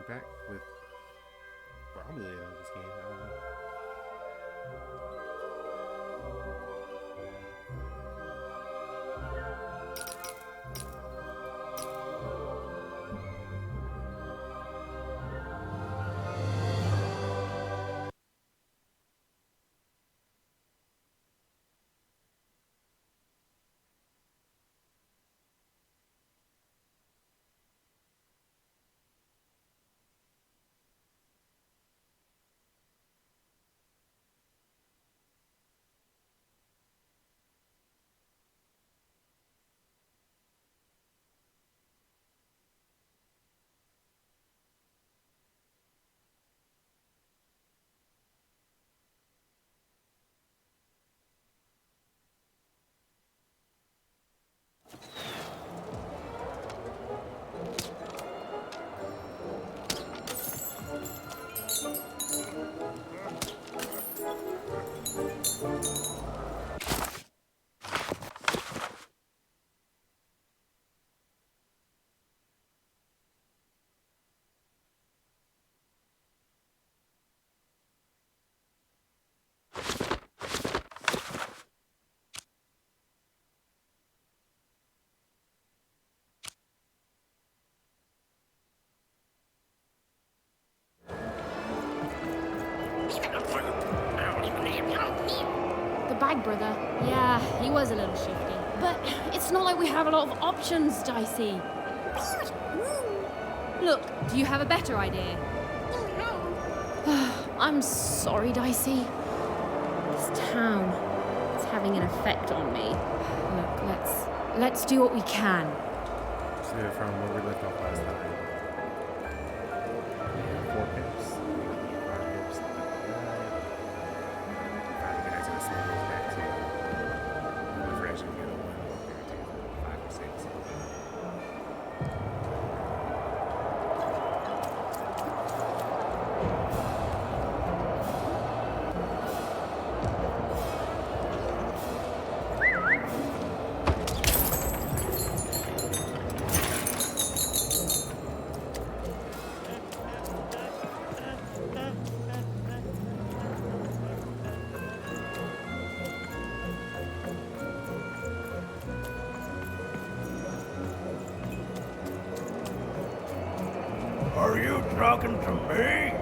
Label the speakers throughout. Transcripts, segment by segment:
Speaker 1: back with probably the this game. I don't know.
Speaker 2: The bag brother. Yeah, he was a little shifty. But it's not like we have a lot of options, Dicey. Look, do you have a better idea? I'm sorry, Dicey. This town, it's having an effect on me. Look, let's do what we can.
Speaker 1: So from where we left off last time, we have 4 pips. 5 pips. 5 guys in the same goes back to refresh and get a 1 5 or 6.
Speaker 3: Are you talking to me?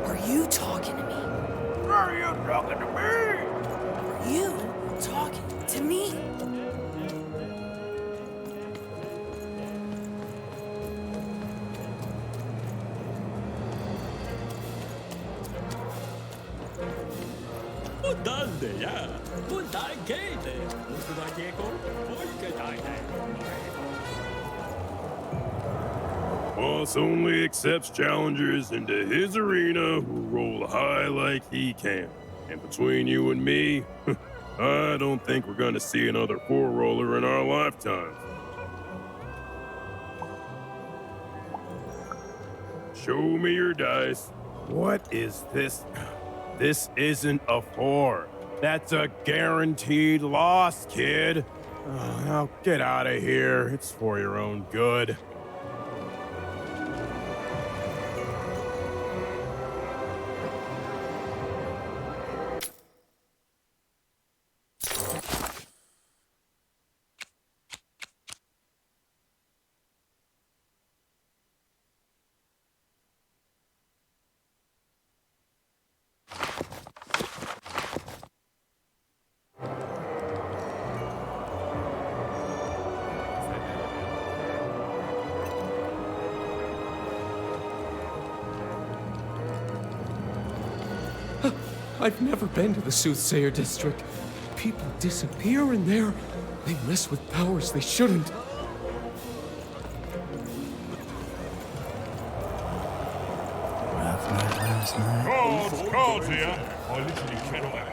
Speaker 4: Are you talking to me?
Speaker 3: Are you talking to me?
Speaker 4: Are you talking to me?
Speaker 5: ¿Dónde ya? ¿Dónde quede? ¿Dónde llegó? ¿Por qué
Speaker 6: Boss only accepts challengers into his arena who roll high like he can. And between you and me, I don't think we're gonna see another 4-roller in our lifetime. Show me your dice. What is this? This isn't a 4. That's a guaranteed loss, kid. Oh, now get out of here. It's for your own good.
Speaker 7: I've never been to the Soothsayer District. People disappear in there. They mess with powers they shouldn't.
Speaker 3: Last night.
Speaker 8: Cards here. I literally cannot have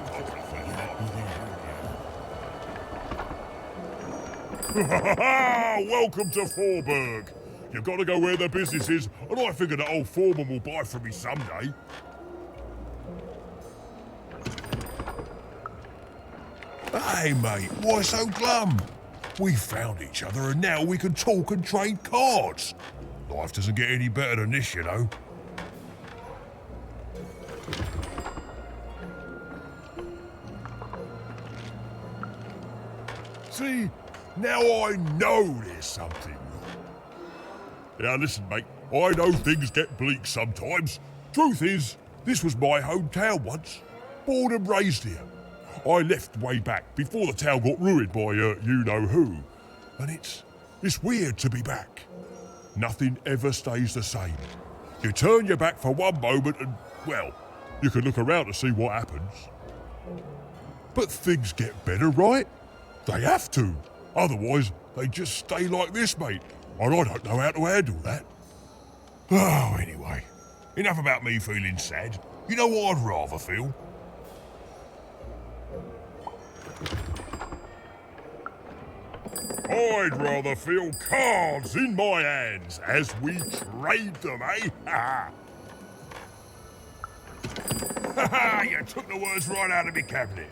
Speaker 8: it. Welcome to Forburg. You've got to go where the business is, and I figure that old foreman will buy from me someday. Hey, mate, why so glum? We found each other, and now we can talk and trade cards. Life doesn't get any better than this, you know. See, now I know there's something wrong. Now listen, mate, I know things get bleak sometimes. Truth is, this was my hometown once. Born and raised here. I left way back before the town got ruined by you-know-who. And it's weird to be back. Nothing ever stays the same. You turn your back for one moment and, well, you can look around to see what happens. But things get better, right? They have to. Otherwise, they just stay like this, mate. And I don't know how to handle that. Oh, anyway. Enough about me feeling sad. You know what I'd rather feel? I'd rather feel cards in my hands as we trade them, eh? Ha ha! You took the words right out of me cabinet.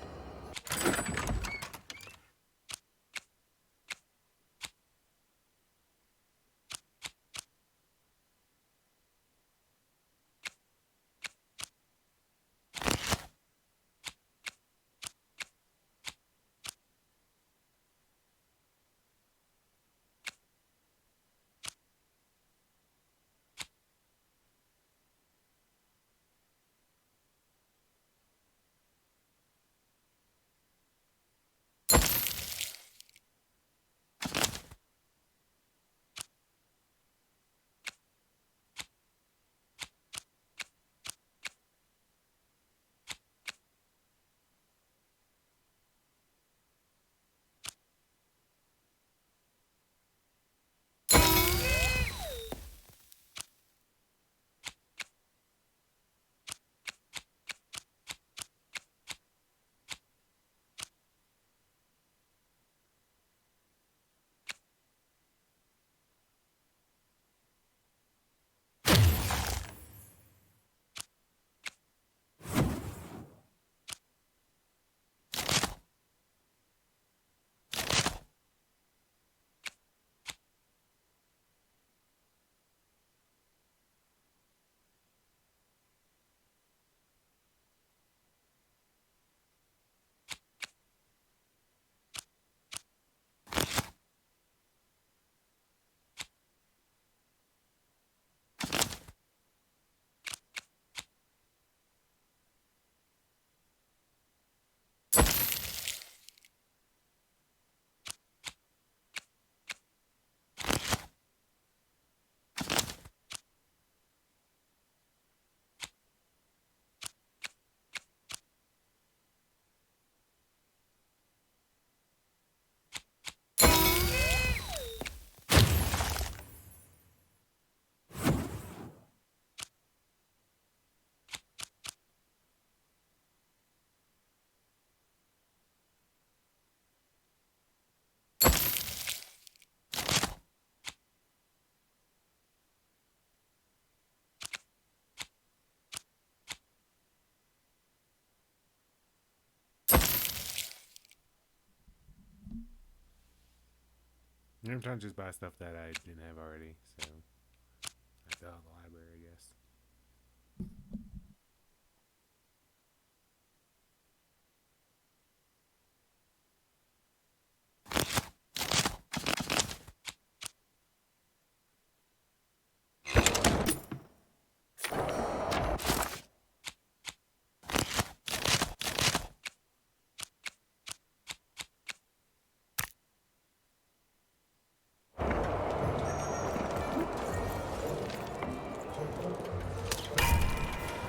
Speaker 1: Sometimes just buy stuff that I didn't have already, so I sell at the library, I guess.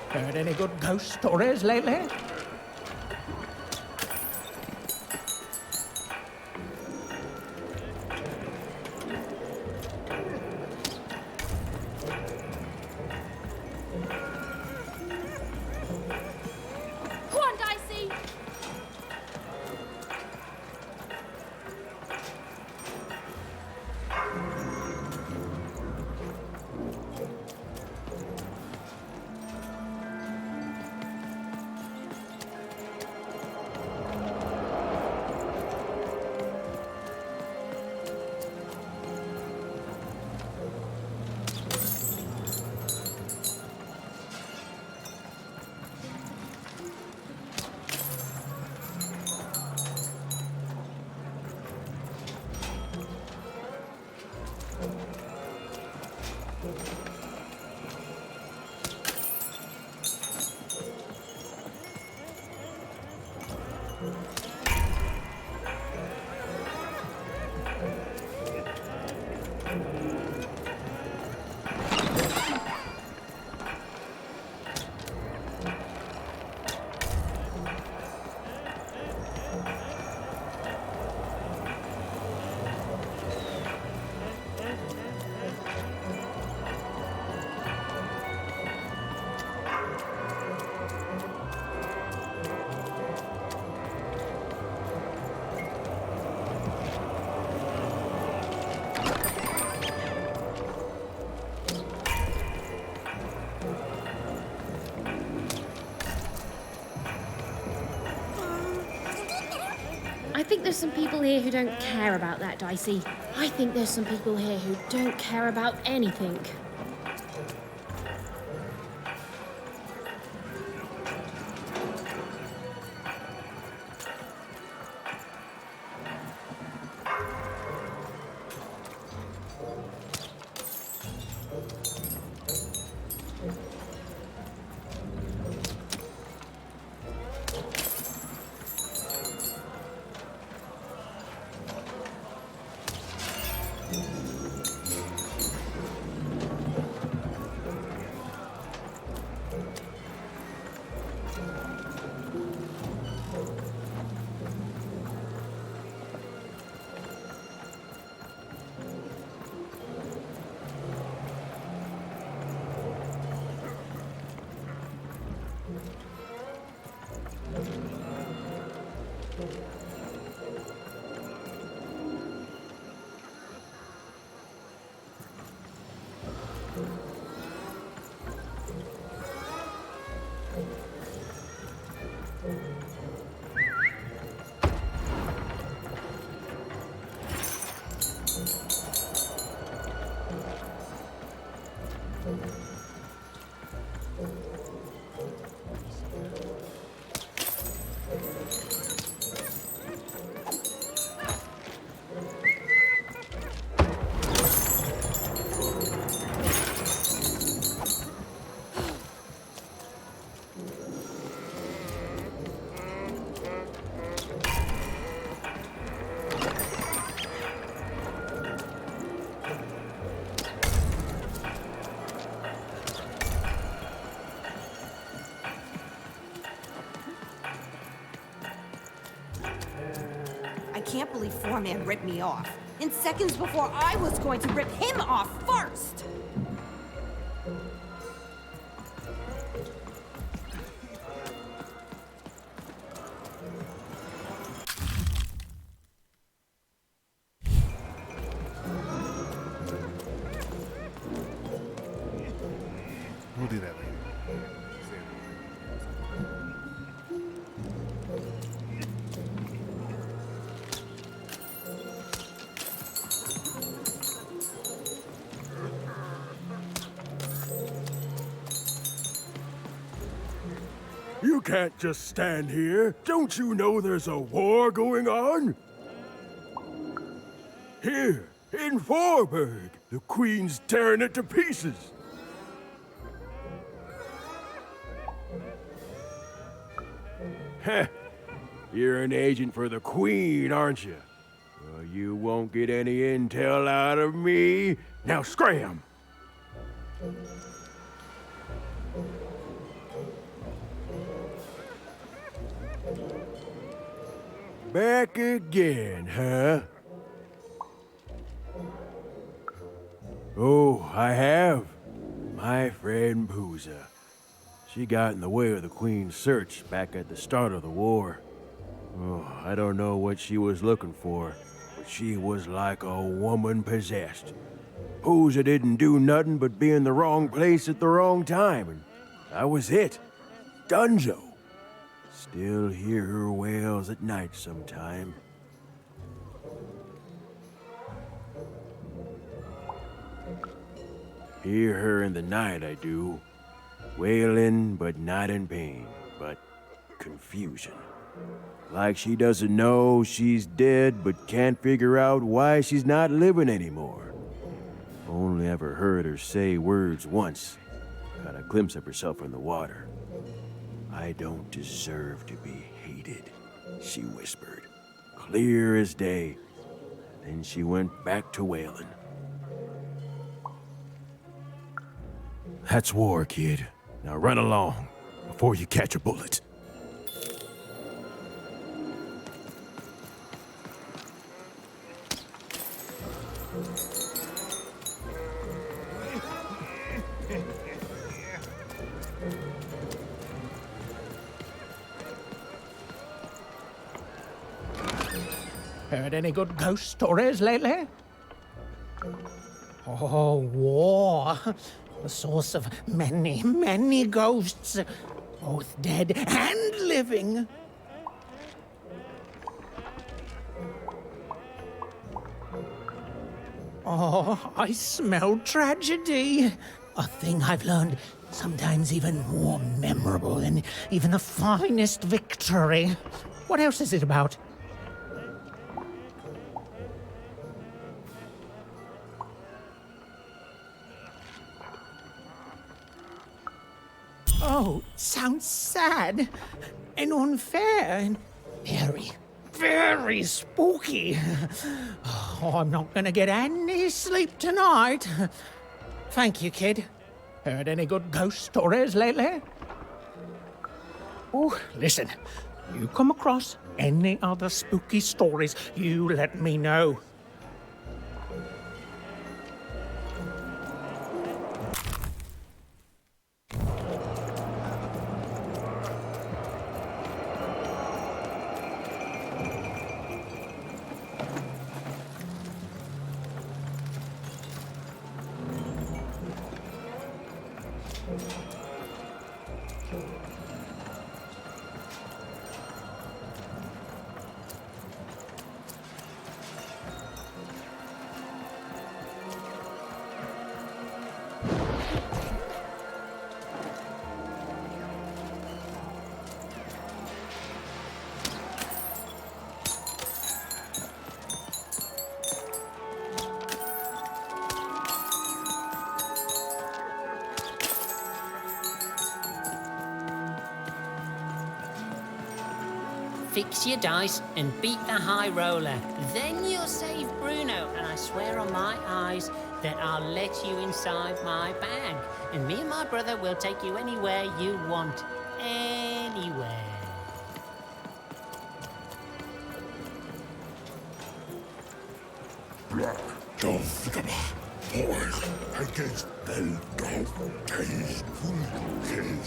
Speaker 3: Heard any good ghost stories lately?
Speaker 2: Go on, Dicey! I think there's some people here who don't care about that, Dicey. I think there's some people here who don't care about anything.
Speaker 4: I can't believe Foreman ripped me off. In seconds before I was going to rip him off first!
Speaker 1: We'll do that later.
Speaker 6: You can't just stand here. Don't you know there's a war going on? Here, in Forburg, the Queen's tearing it to pieces. Heh, you're an agent for the Queen, aren't you? Well, you won't get any intel out of me. Now scram! Back again, huh? Oh, I have. My friend Pooza. She got in the way of the Queen's search back at the start of the war. Oh, I don't know what she was looking for, but she was like a woman possessed. Pooza didn't do nothing but be in the wrong place at the wrong time, and that was it. Dunzo. Still hear her wails at night sometime. Hear her in the night, I do. Wailing, but not in pain, but confusion. Like she doesn't know she's dead, but can't figure out why she's not living anymore. Only ever heard her say words once. Got a glimpse of herself in the water. I don't deserve to be hated, she whispered, clear as day. Then she went back to wailing. That's war, kid. Now run along before you catch a bullet.
Speaker 3: Heard any good ghost stories lately? Oh, war. The source of many, many ghosts. Both dead and living. Oh, I smell tragedy. A thing I've learned sometimes even more memorable than even the finest victory. What else is it about? Oh, sounds sad and unfair and very, very spooky. Oh, I'm not gonna get any sleep tonight. Thank you, kid. Heard any good ghost stories lately? Oh, listen. You come across any other spooky stories, you let me know.
Speaker 9: Fix your dice and beat the high roller. Then you'll save Bruno, and I swear on my eyes that I'll let you inside my bag. And me and my brother will take you anywhere you want. Anywhere.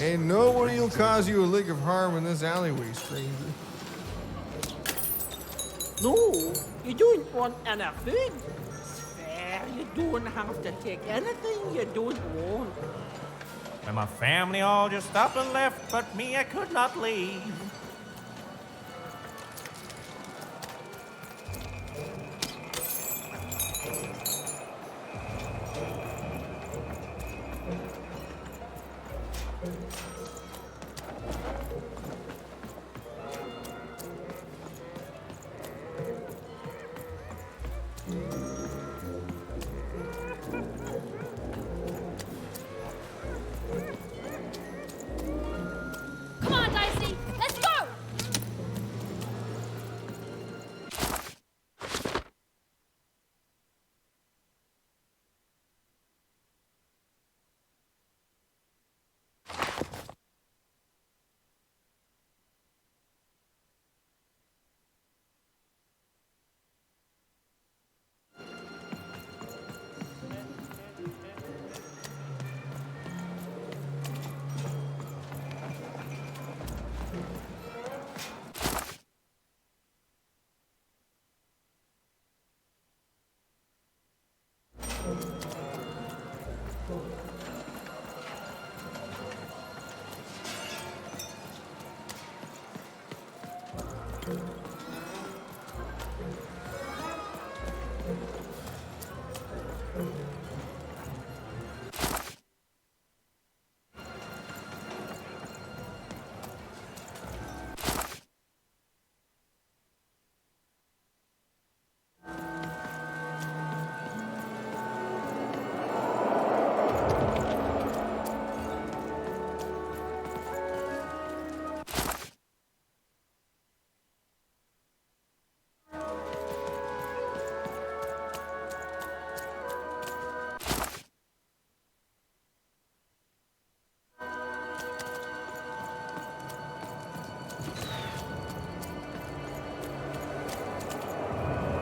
Speaker 10: Ain't nobody will cause you a lick of harm in this alleyway, stranger.
Speaker 11: No, you don't want anything. Swear you don't have to take anything you don't want.
Speaker 12: And my family all just up and left, but me, I could not leave.
Speaker 2: Come on, Dicey, let's go!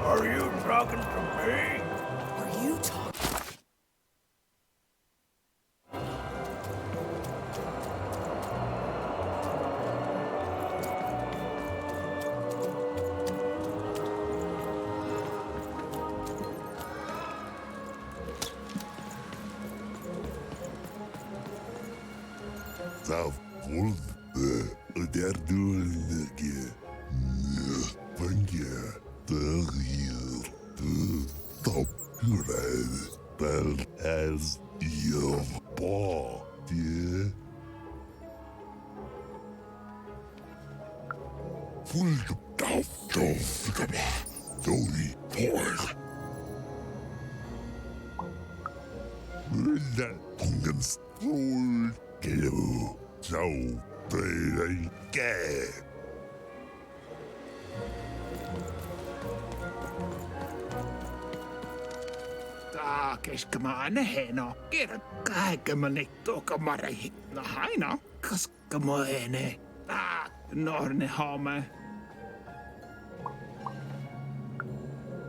Speaker 12: Are you talking to me?
Speaker 11: Are you talking?
Speaker 8: Thou fool, der dullige, van je, de hier, de top, Sorry, boy. That ongens full kilo. So pretty good.
Speaker 3: Kes mä heno. Kerro kaiken netto kamari. No haina. Koska mä ene. Norne hame.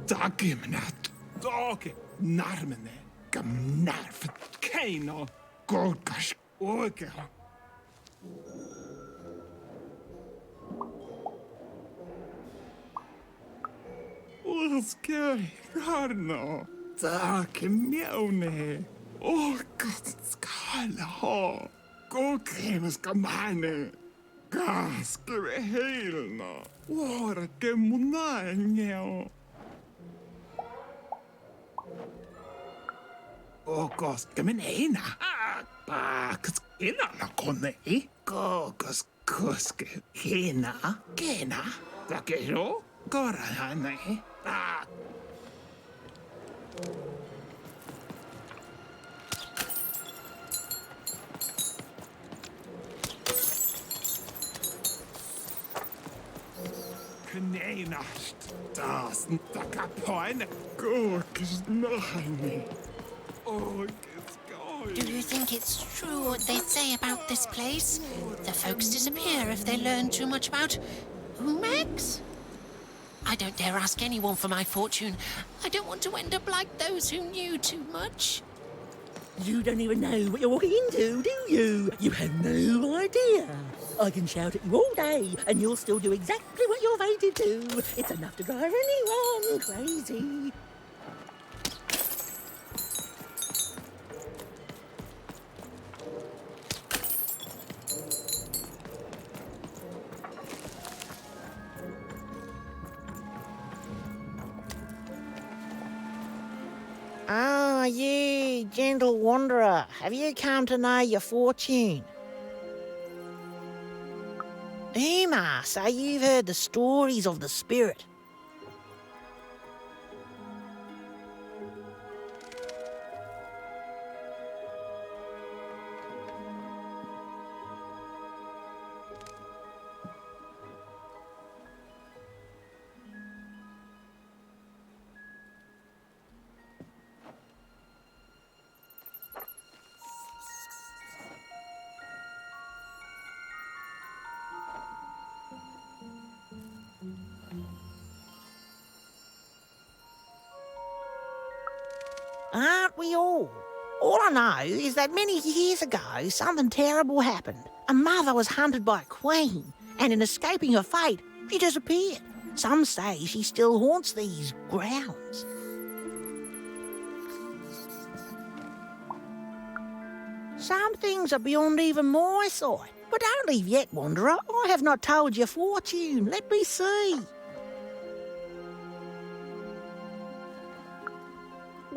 Speaker 3: Takimnat. Take. Narmene. Kam narfet keino. Kolkas. Oikea. Uskei. Karno. Take miaune. Orkas skala ha. Kokremus kamane. Kaskeve heilna. Vuorake munaengeo. Koska menee Pakas enää kone. Kokos koske. Hena. Kena. Takero. Korahane. Kneinast. Das takapoine. Kokos nahani.
Speaker 9: Do you think it's true what they say about this place? The folks disappear if they learn too much about Umex? I don't dare ask anyone for my fortune. I don't want to end up like those who knew too much.
Speaker 11: You don't even know what you're walking into, do you? You have no idea. I can shout at you all day, and you'll still do exactly what you're fated to. It's enough to drive anyone crazy.
Speaker 3: Ah, you, gentle wanderer, have you come to know your fortune? Uma, so you've heard the stories of the spirit. Aren't we all? All I know is that many years ago, something terrible happened. A mother was hunted by a queen, and in escaping her fate, she disappeared. Some say she still haunts these grounds. Some things are beyond even my sight. But don't leave yet, wanderer. I have not told your fortune. Let me see.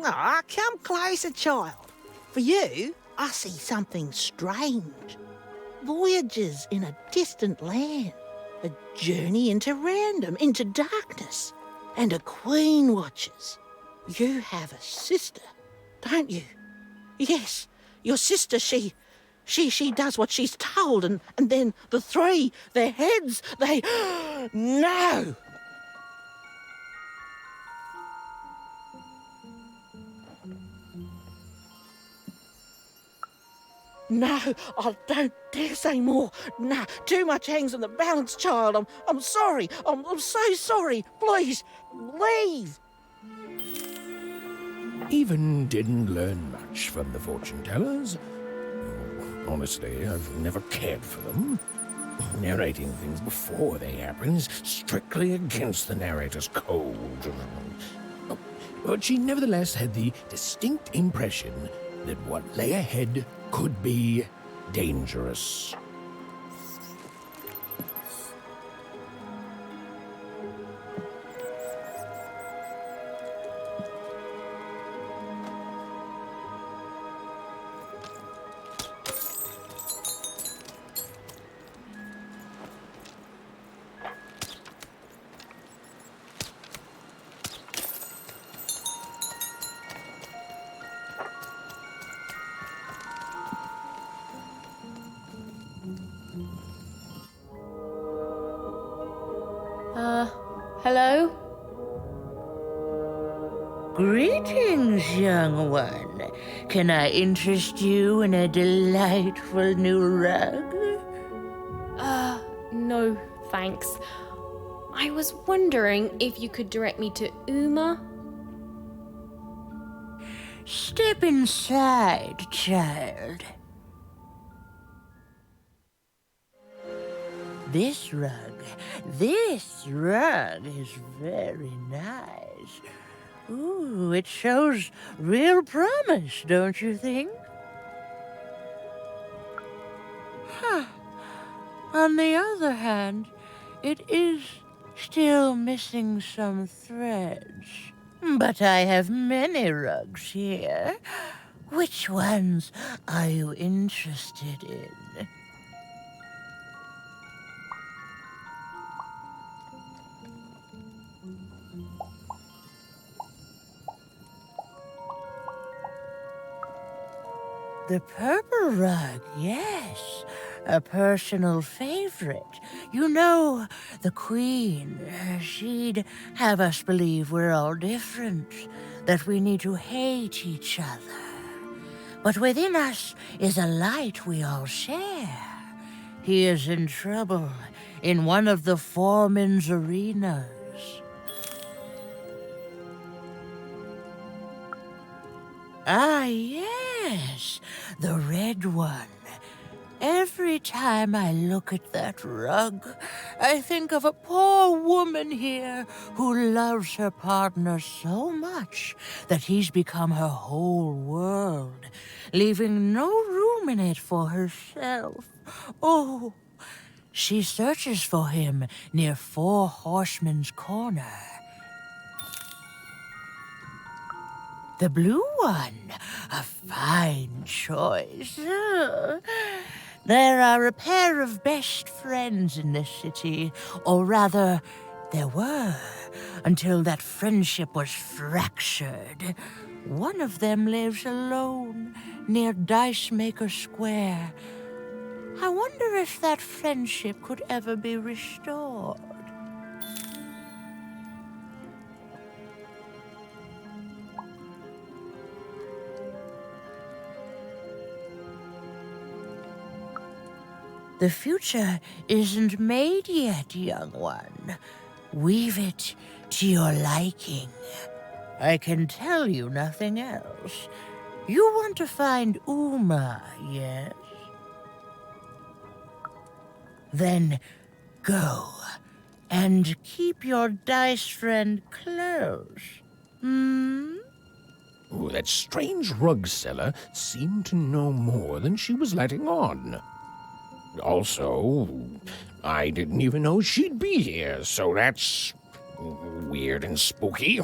Speaker 3: Ah, come closer, child. For you, I see something strange. Voyages in a distant land. A journey into random, into darkness. And a queen watches. You have a sister, don't you? Yes, your sister, she does what she's told, and then the three, their heads, they... No! No, I don't dare say more. No, too much hangs on the balance, child. I'm sorry. I'm so sorry. Please, leave.
Speaker 13: Even didn't learn much from the fortune tellers. Honestly, I've never cared for them. Narrating things before they happen is strictly against the narrator's code. But she nevertheless had the distinct impression that what lay ahead could be dangerous.
Speaker 11: Greetings, young one. Can I interest you in a delightful new rug?
Speaker 2: No, thanks. I was wondering if you could direct me to Uma.
Speaker 11: Step inside, child. This rug is very nice. Ooh, it shows real promise, don't you think? Huh. On the other hand, it is still missing some threads. But I have many rugs here. Which ones are you interested in? The purple rug, yes. A personal favorite. You know, the Queen, she'd have us believe we're all different, that we need to hate each other. But within us is a light we all share. He is in trouble in one of the foreman's arenas. Ah, yes, the red one. Every time I look at that rug, I think of a poor woman here who loves her partner so much that he's become her whole world, leaving no room in it for herself. Oh, she searches for him near Four Horsemen's Corner. The blue one, a fine choice. There are a pair of best friends in this city, or rather, there were, until that friendship was fractured. One of them lives alone near Dice Maker Square. I wonder if that friendship could ever be restored. The future isn't made yet, young one. Weave it to your liking. I can tell you nothing else. You want to find Uma, yes? Then go and keep your dice friend close.
Speaker 13: Oh, that strange rug seller seemed to know more than she was letting on. Also, I didn't even know she'd be here, so that's weird and spooky.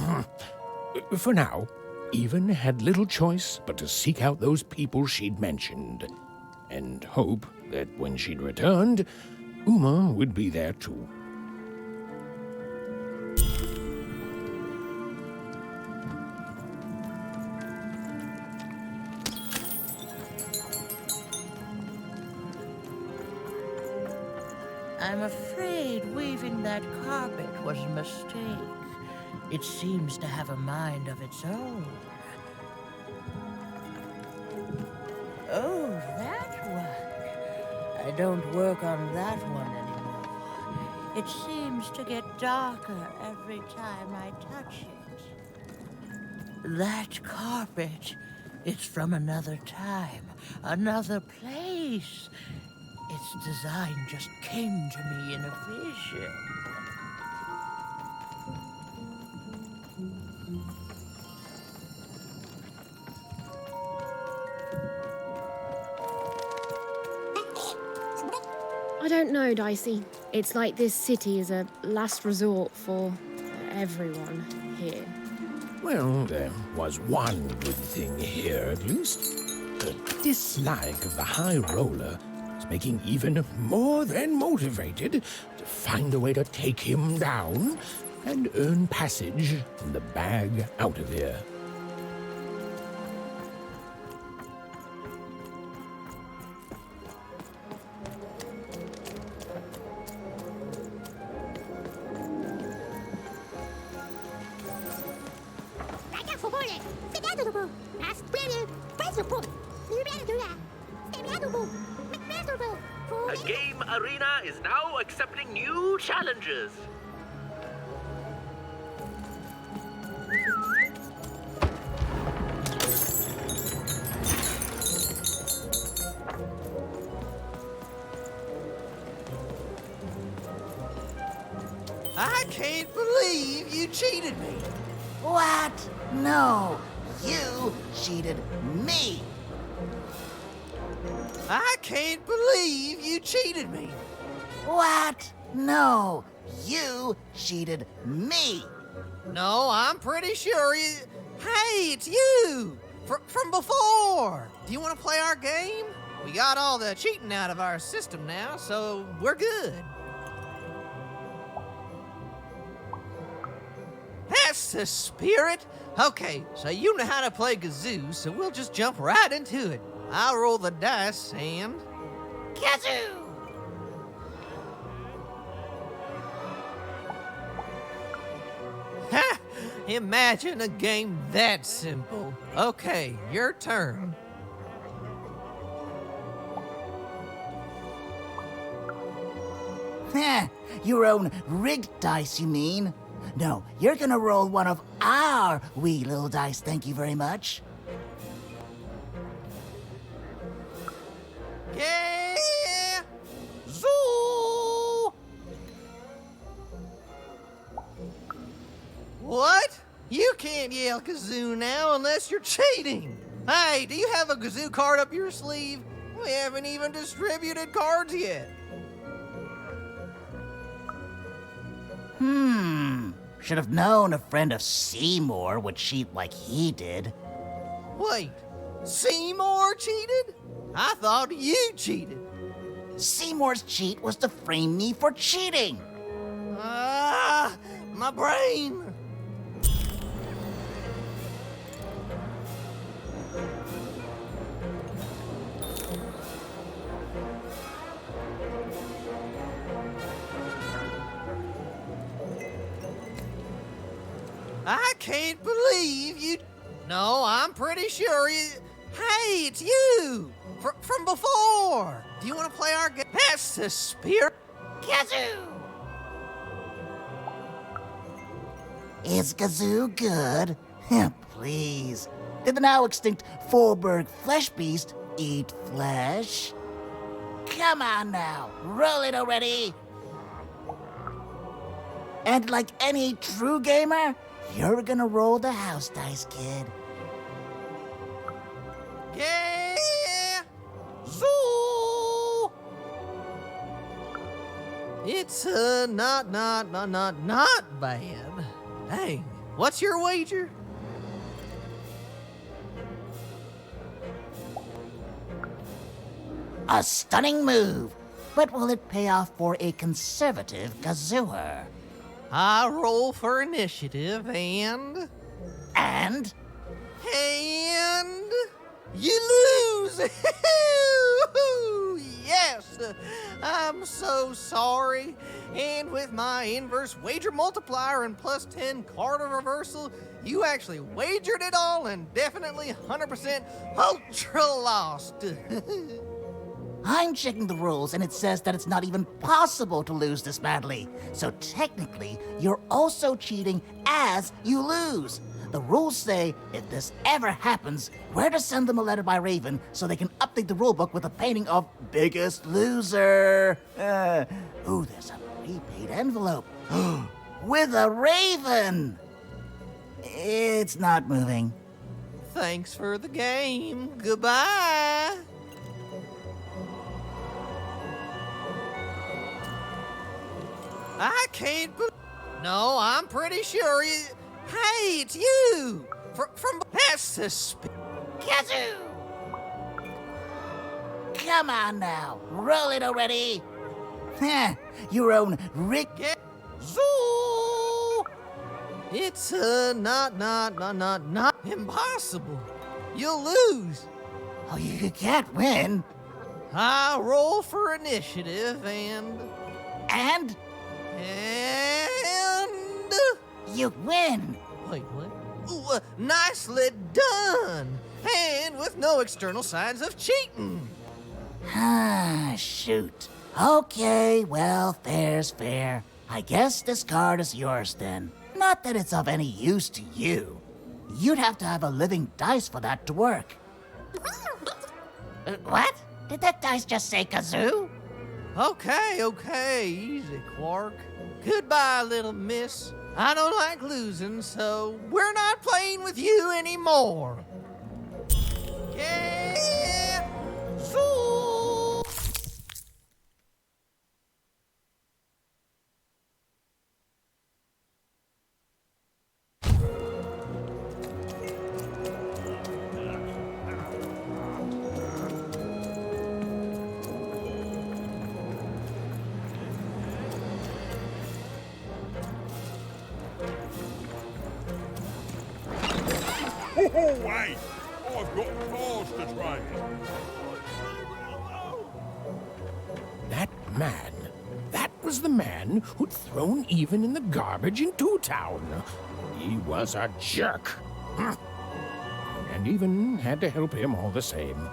Speaker 13: For now, Even had little choice but to seek out those people she'd mentioned, and hope that when she'd returned, Uma would be there too.
Speaker 11: I'm afraid weaving that carpet was a mistake. It seems to have a mind of its own. Oh, that one. I don't work on that one anymore. It seems to get darker every time I touch it. That carpet, it's from another time, another place. Its design just came to me in a vision.
Speaker 2: I don't know, Dicey. It's like this city is a last resort for everyone here.
Speaker 13: Well, there was one good thing here, at least. The dislike of the High Roller is making even more than motivated to find a way to take him down and earn passage in the bag out of here.
Speaker 14: A game arena is now accepting new challenges.
Speaker 15: I can't believe you cheated me.
Speaker 16: What? No, you cheated me.
Speaker 15: I can't believe you cheated me.
Speaker 16: What? No, you cheated me.
Speaker 15: No, I'm pretty sure you... Hey, it's you! From before! Do you want to play our game? We got all the cheating out of our system now, so we're good. That's the spirit! Okay, so you know how to play Kazoo, so we'll just jump right into it. I'll roll the dice and...
Speaker 16: Kazoo!
Speaker 15: Ha! Imagine a game that simple. Okay, your turn.
Speaker 16: Heh, your own rigged dice, you mean? No, you're gonna roll one of our wee little dice, thank you very much.
Speaker 15: Yeah! Zoo! What? You can't yell Kazoo now unless you're cheating. Hey, do you have a Kazoo card up your sleeve? We haven't even distributed cards yet.
Speaker 16: Should have known a friend of Seymour would cheat like he did.
Speaker 15: Wait, Seymour cheated? I thought you cheated.
Speaker 16: Seymour's cheat was to frame me for cheating.
Speaker 15: Ah, my brain. I can't believe you... No, I'm pretty sure you... Hey, it's you! From before! Do you want to play our game? That's the spirit!
Speaker 16: Kazoo! Is Kazoo good? Please. Did the now extinct Forberg flesh beast eat flesh? Come on now, roll it already! And like any true gamer, you're gonna roll the house dice, kid.
Speaker 15: Yeah! Zoo! It's not bad. Hey, what's your wager?
Speaker 16: A stunning move, but will it pay off for a conservative Kazooer?
Speaker 15: I roll for initiative and...
Speaker 16: And?
Speaker 15: And... You lose! Yes! I'm so sorry. And with my inverse wager multiplier and plus 10 card of reversal, you actually wagered it all and definitely 100% ultra lost.
Speaker 16: I'm checking the rules and it says that it's not even possible to lose this badly. So technically, you're also cheating as you lose. The rules say if this ever happens, we're to send them a letter by Raven so they can update the rulebook with a painting of Biggest Loser. Ooh, there's a prepaid envelope. With a raven! It's not moving.
Speaker 15: Thanks for the game. Goodbye. I can't believe... No, I'm pretty sure you... Hey, it's you! From... That's the
Speaker 16: Kazoo! Come on now, roll it already! Heh, your own Rick...
Speaker 15: Zoo! It's, not impossible. You'll lose.
Speaker 16: Oh, you can't win.
Speaker 15: I roll for initiative and...
Speaker 16: And?
Speaker 15: And...
Speaker 16: You win.
Speaker 15: Wait, what? Nicely done! And with no external signs of cheating.
Speaker 16: Ah, shoot. Okay, well, fair's fair. I guess this card is yours then. Not that it's of any use to you. You'd have to have a living dice for that to work. What? Did that dice just say kazoo?
Speaker 15: Okay, easy, Quark. Goodbye, little miss. I don't like losing, so we're not playing with you anymore. Get fool!
Speaker 8: Oh, wait! I've got cars to train.
Speaker 13: That man, that was the man who'd thrown Even in the garbage in Two Town. He was a jerk. And Even had to help him all the same.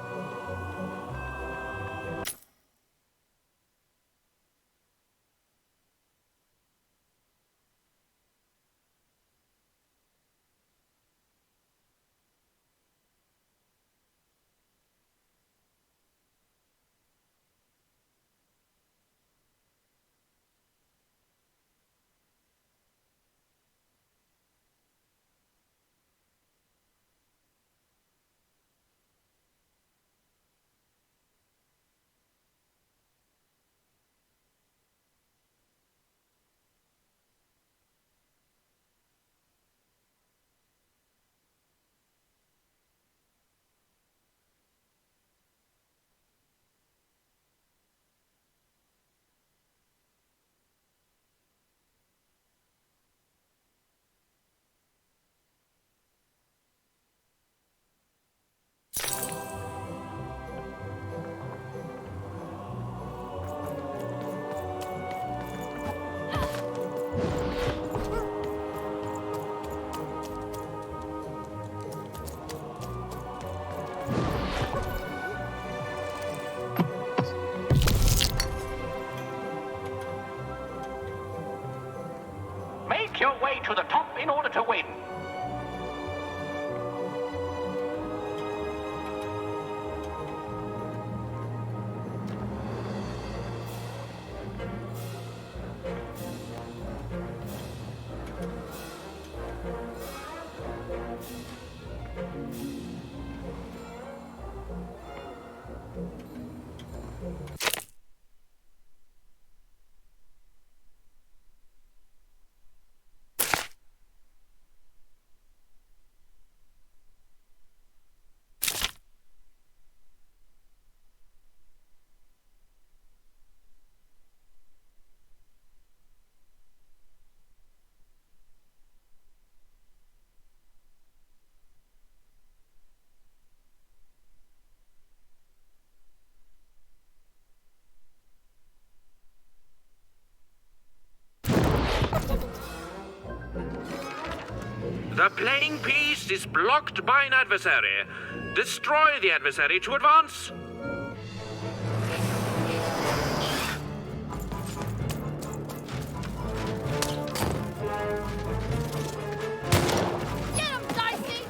Speaker 14: Make your way to the top in order to win. The playing piece is blocked by an adversary. Destroy the adversary to advance.
Speaker 2: Get him, Dicey!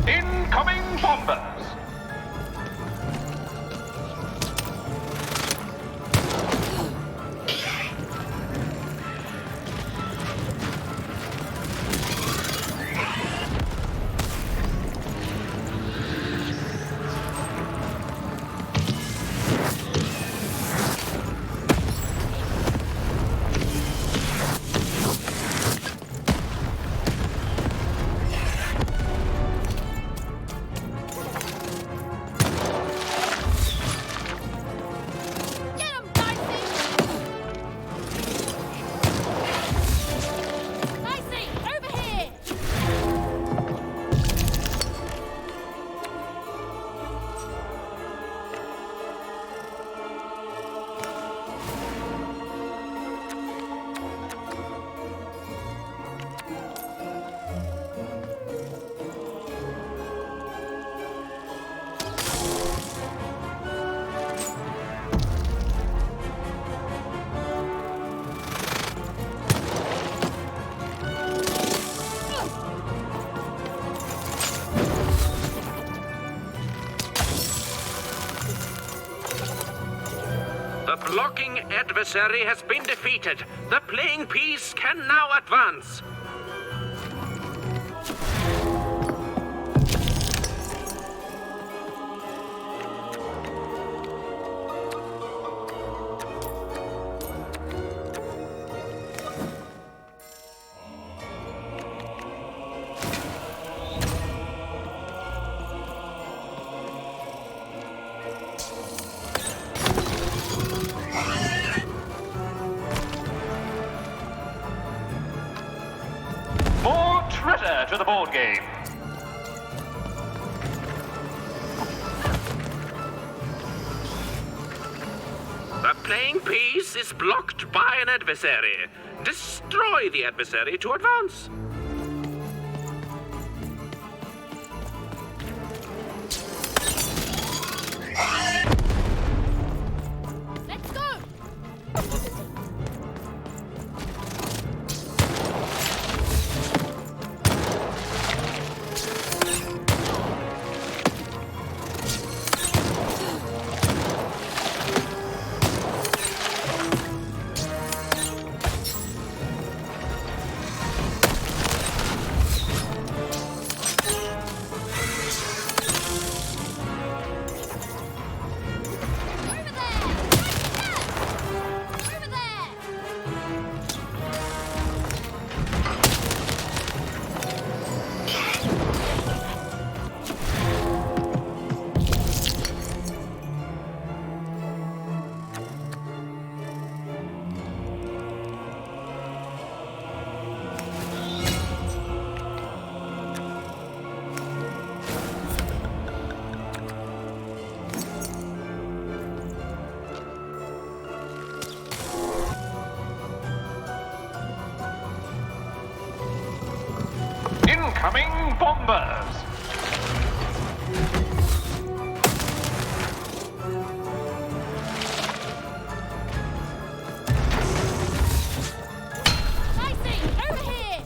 Speaker 17: Incoming bombers!
Speaker 14: The blocking adversary has been defeated. The playing piece can now advance.
Speaker 17: More treasure to the board game.
Speaker 14: The playing piece is blocked by an adversary. Destroy the adversary to advance.
Speaker 2: Let's go!
Speaker 17: Incoming bombers!
Speaker 2: Over here!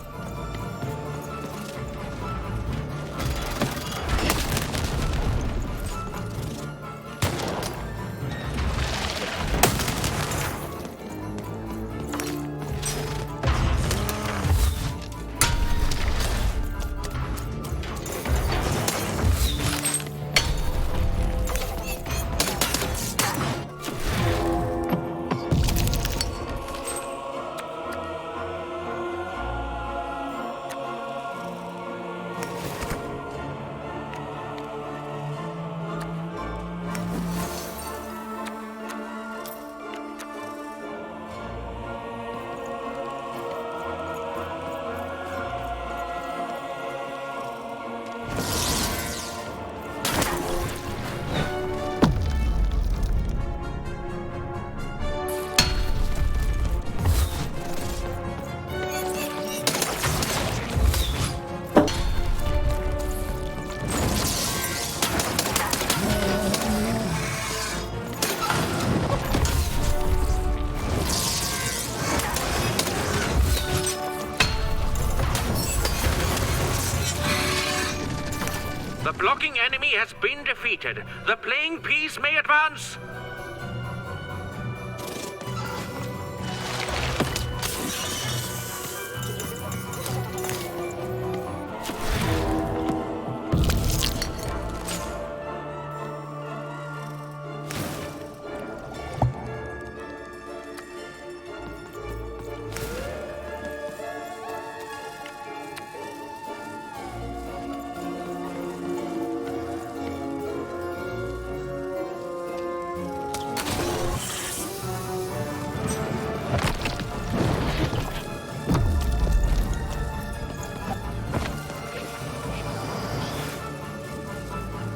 Speaker 14: The blocking enemy has been defeated. The playing piece may advance.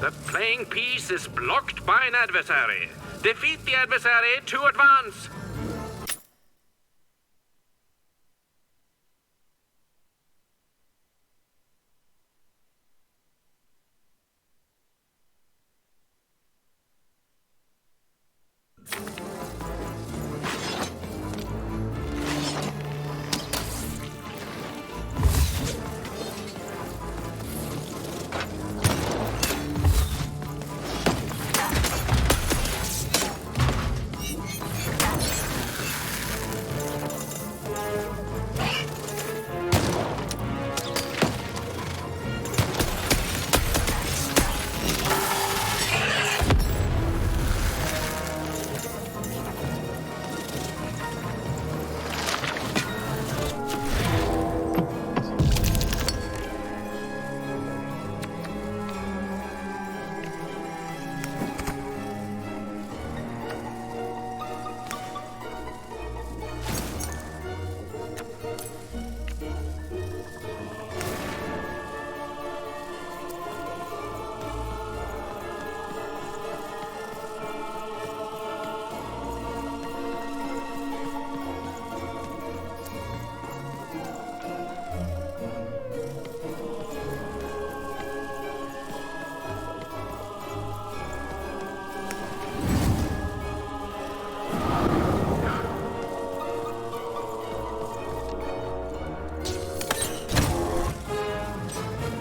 Speaker 14: The playing piece is blocked by an adversary. Defeat the adversary to advance.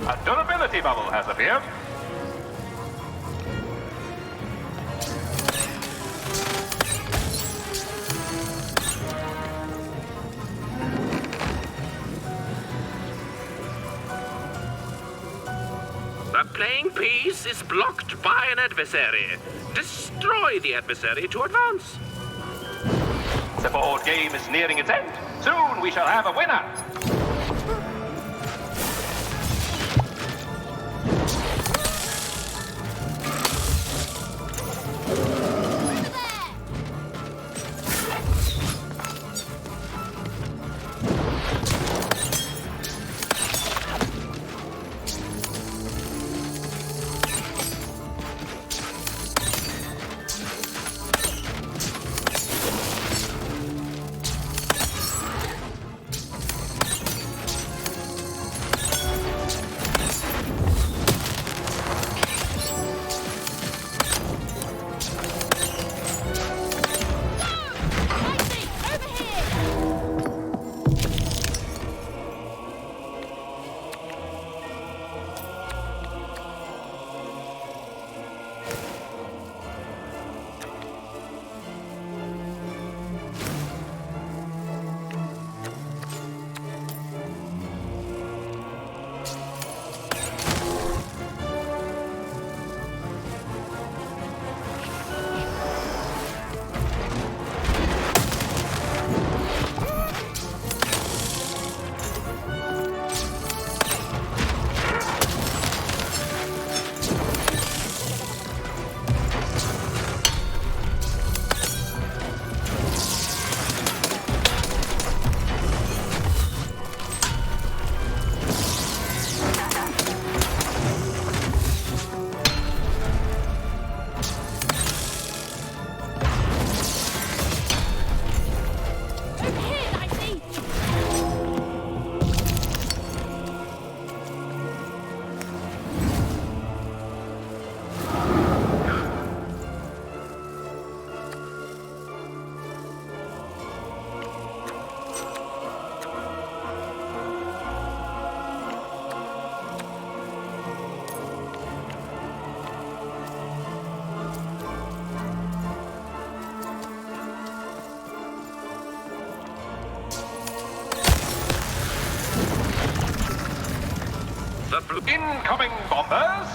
Speaker 17: A durability bubble has appeared.
Speaker 14: The playing piece is blocked by an adversary. Destroy the adversary to advance.
Speaker 17: The board game is nearing its end. Soon we shall have a winner. Incoming bombers!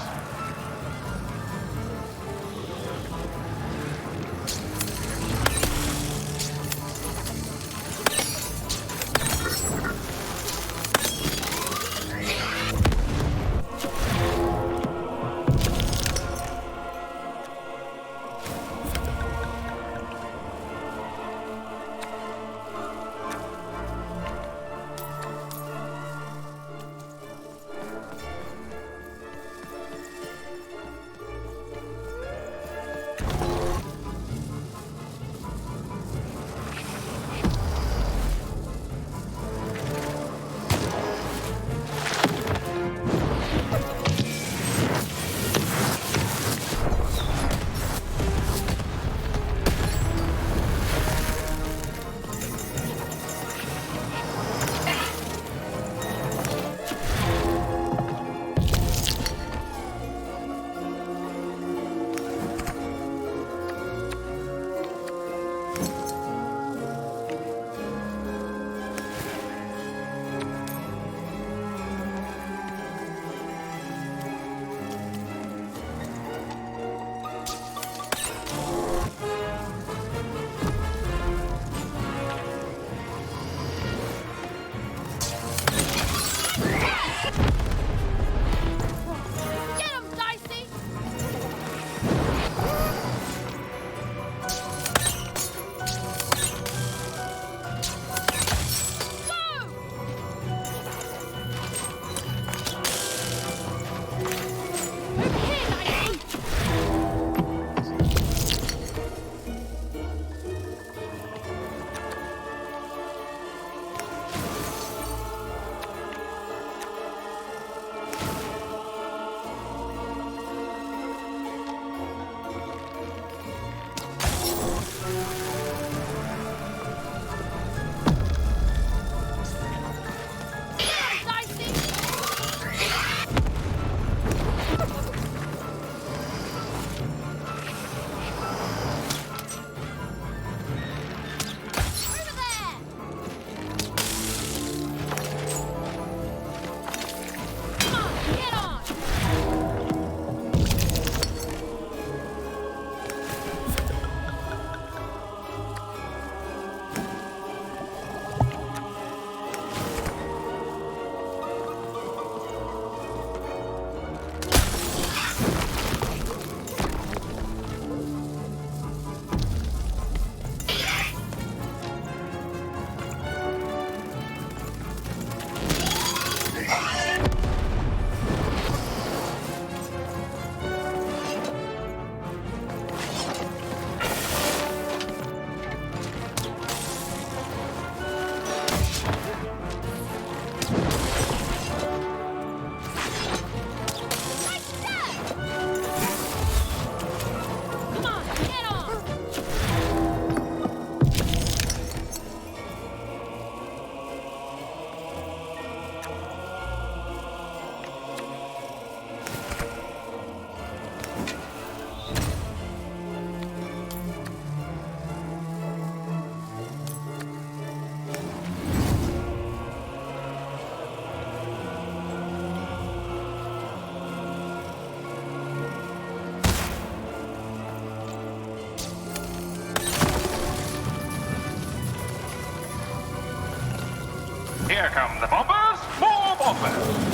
Speaker 17: Here come the bombers! More bombers!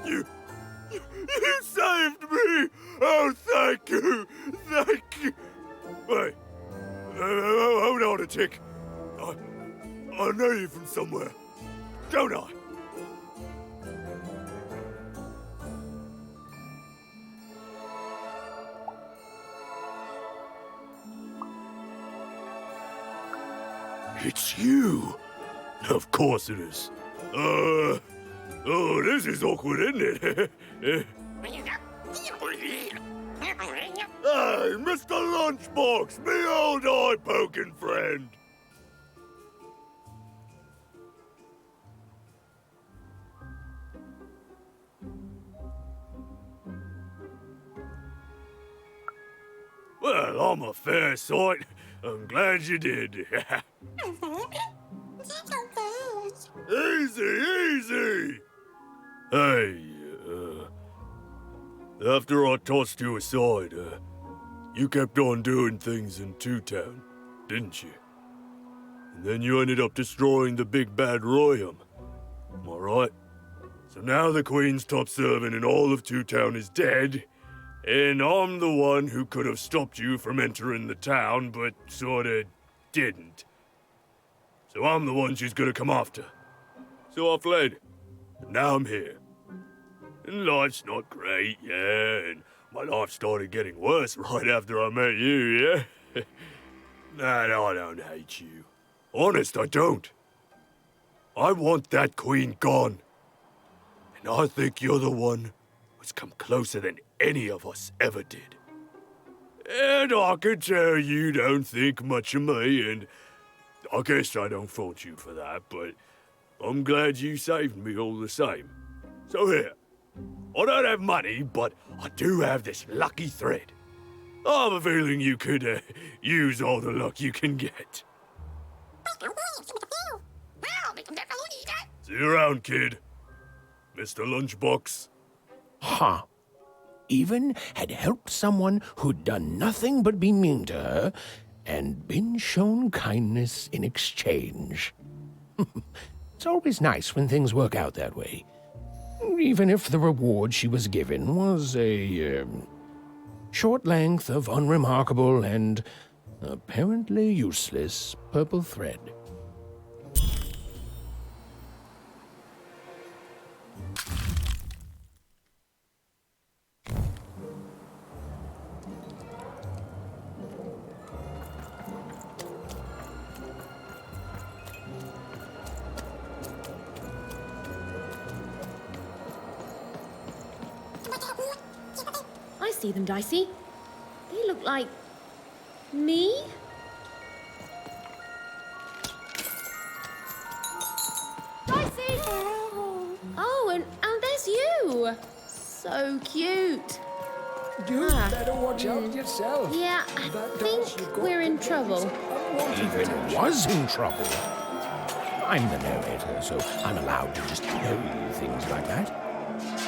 Speaker 6: You saved me! Oh, thank you! Thank you! Wait. Hold on a tick. I know you from somewhere. Don't I? It's you. Of course it is. Oh, this is awkward, isn't it?
Speaker 18: Hey, Mr. Lunchbox, me old eye-poking friend. Well, I'm a fair sight. I'm glad you did. Easy, easy! Hey, after I tossed you aside, you kept on doing things in Two Town, didn't you? And then you ended up destroying the big bad Royum. Am I right? So now the Queen's top servant in all of Two Town is dead, and I'm the one who could have stopped you from entering the town, but sorta didn't. So I'm the one she's gonna come after. So I fled. And now I'm here. And life's not great, yeah, and my life started getting worse right after I met you, yeah? Nah, no, I don't hate you. Honest, I don't. I want that queen gone. And I think you're the one who's come closer than any of us ever did. And I can tell you don't think much of me, and I guess I don't fault you for that, but I'm glad you saved me all the same. So here, I don't have money, but I do have this lucky thread. I have a feeling you could use all the luck you can get. See you around, kid. Mr. Lunchbox.
Speaker 13: Huh. Even had helped someone who'd done nothing but be mean to her, and been shown kindness in exchange. It's always nice when things work out that way. Even if the reward she was given was a short length of unremarkable and apparently useless purple thread.
Speaker 2: I see them, Dicey. They look like... me? Dicey! Oh, and there's you! So cute.
Speaker 7: You better watch out yourself.
Speaker 2: Yeah, I think we're in trouble.
Speaker 13: Even was in trouble. I'm the narrator, so I'm allowed to just tell you things like that.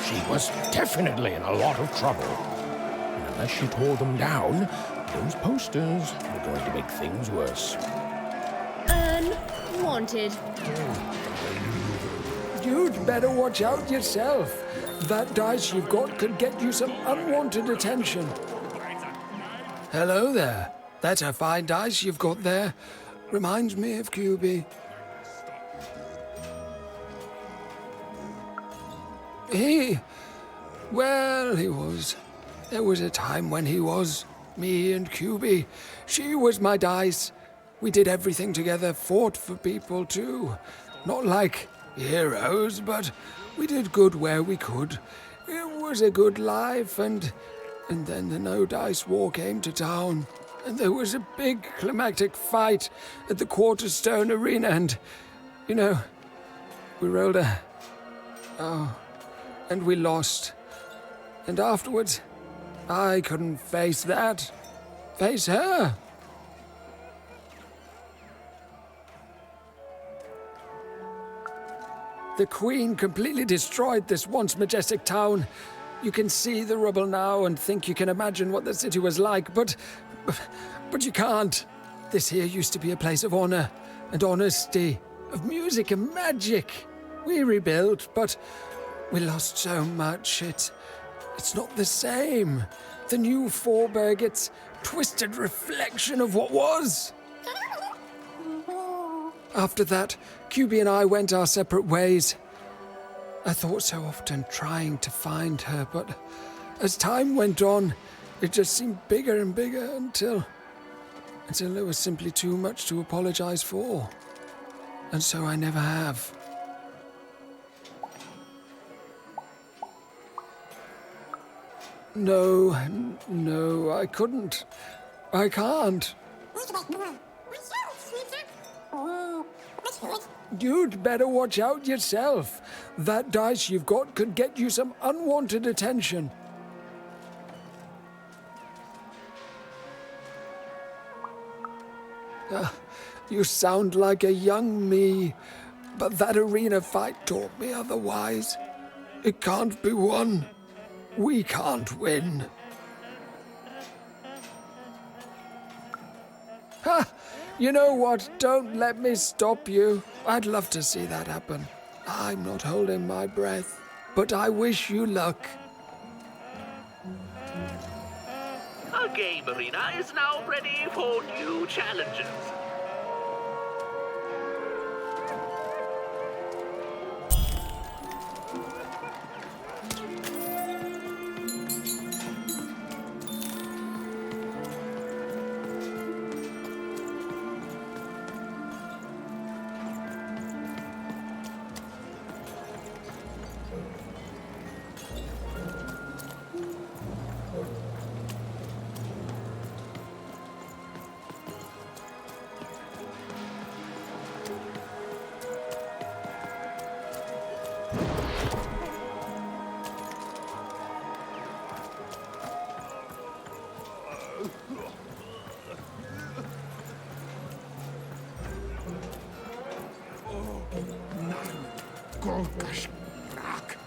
Speaker 13: She was definitely in a lot of trouble. And unless she tore them down, those posters were going to make things worse.
Speaker 2: Unwanted.
Speaker 7: You'd better watch out yourself. That dice you've got could get you some unwanted attention. Hello there. That's a fine dice you've got there. Reminds me of QB. He was. There was a time when he was. Me and QB. She was my dice. We did everything together, fought for people too. Not like heroes, but we did good where we could. It was a good life, and then the No Dice War came to town, and there was a big climactic fight at the Quarterstone Arena, and, you know, we rolled a... Oh, and we lost. And afterwards, I couldn't face that. Face her. The Queen completely destroyed this once majestic town. You can see the rubble now and think you can imagine what the city was like, but you can't. This here used to be a place of honor and honesty, of music and magic. We rebuilt, but we lost so much. It's not the same. The new Forberg, it's twisted reflection of what was. After that, QB and I went our separate ways. I thought so often trying to find her, but as time went on, it just seemed bigger and bigger until there was simply too much to apologize for. And so I never have. No, I couldn't. I can't. You'd better watch out yourself. That dice you've got could get you some unwanted attention. You sound like a young me, but that arena fight taught me otherwise. It can't be won. We can't win. Ha! You know what? Don't let me stop you. I'd love to see that happen. I'm not holding my breath, but I wish you luck.
Speaker 14: Our game arena is now ready for new challenges.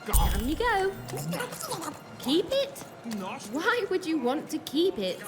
Speaker 2: Down you go. Keep it? Why would you want to keep it?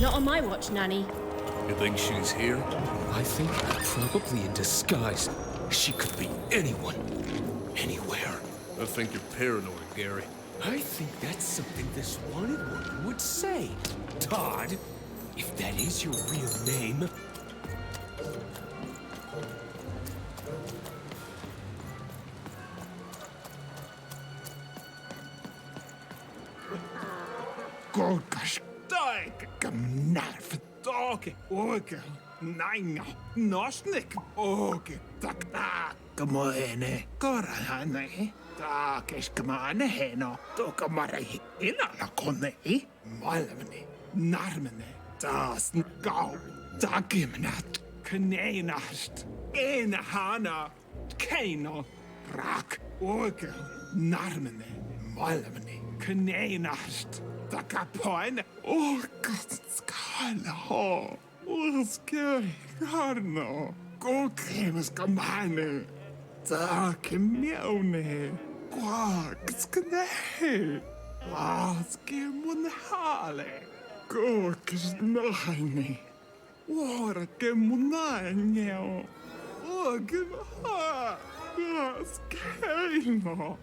Speaker 2: Not on my watch, Nanny.
Speaker 18: You think she's here?
Speaker 19: I think probably in disguise. She could be anyone. Anywhere.
Speaker 18: I think you're paranoid, Gary.
Speaker 19: I think that's something this wanted woman would say. Todd, if that is your real name.
Speaker 3: Gorgas, daig, gymnarf, dog, oge, nainga, nosnik, oge, dag, gymwene, gorahane, dages gymane heno, do gymare hina la kone, malmene, narmene, das gau, dagimnat, kneinast, ena hana, keino, rak, oge, narmene, malmene, kneinast, Dakapoin, Orkatskala, Orske, Garno, Gorkemas Gamane, Dakimione, Quaxkane, Waskimunhale, Gorkis Nine, Warkemunaneo, Orgimha, Waskano.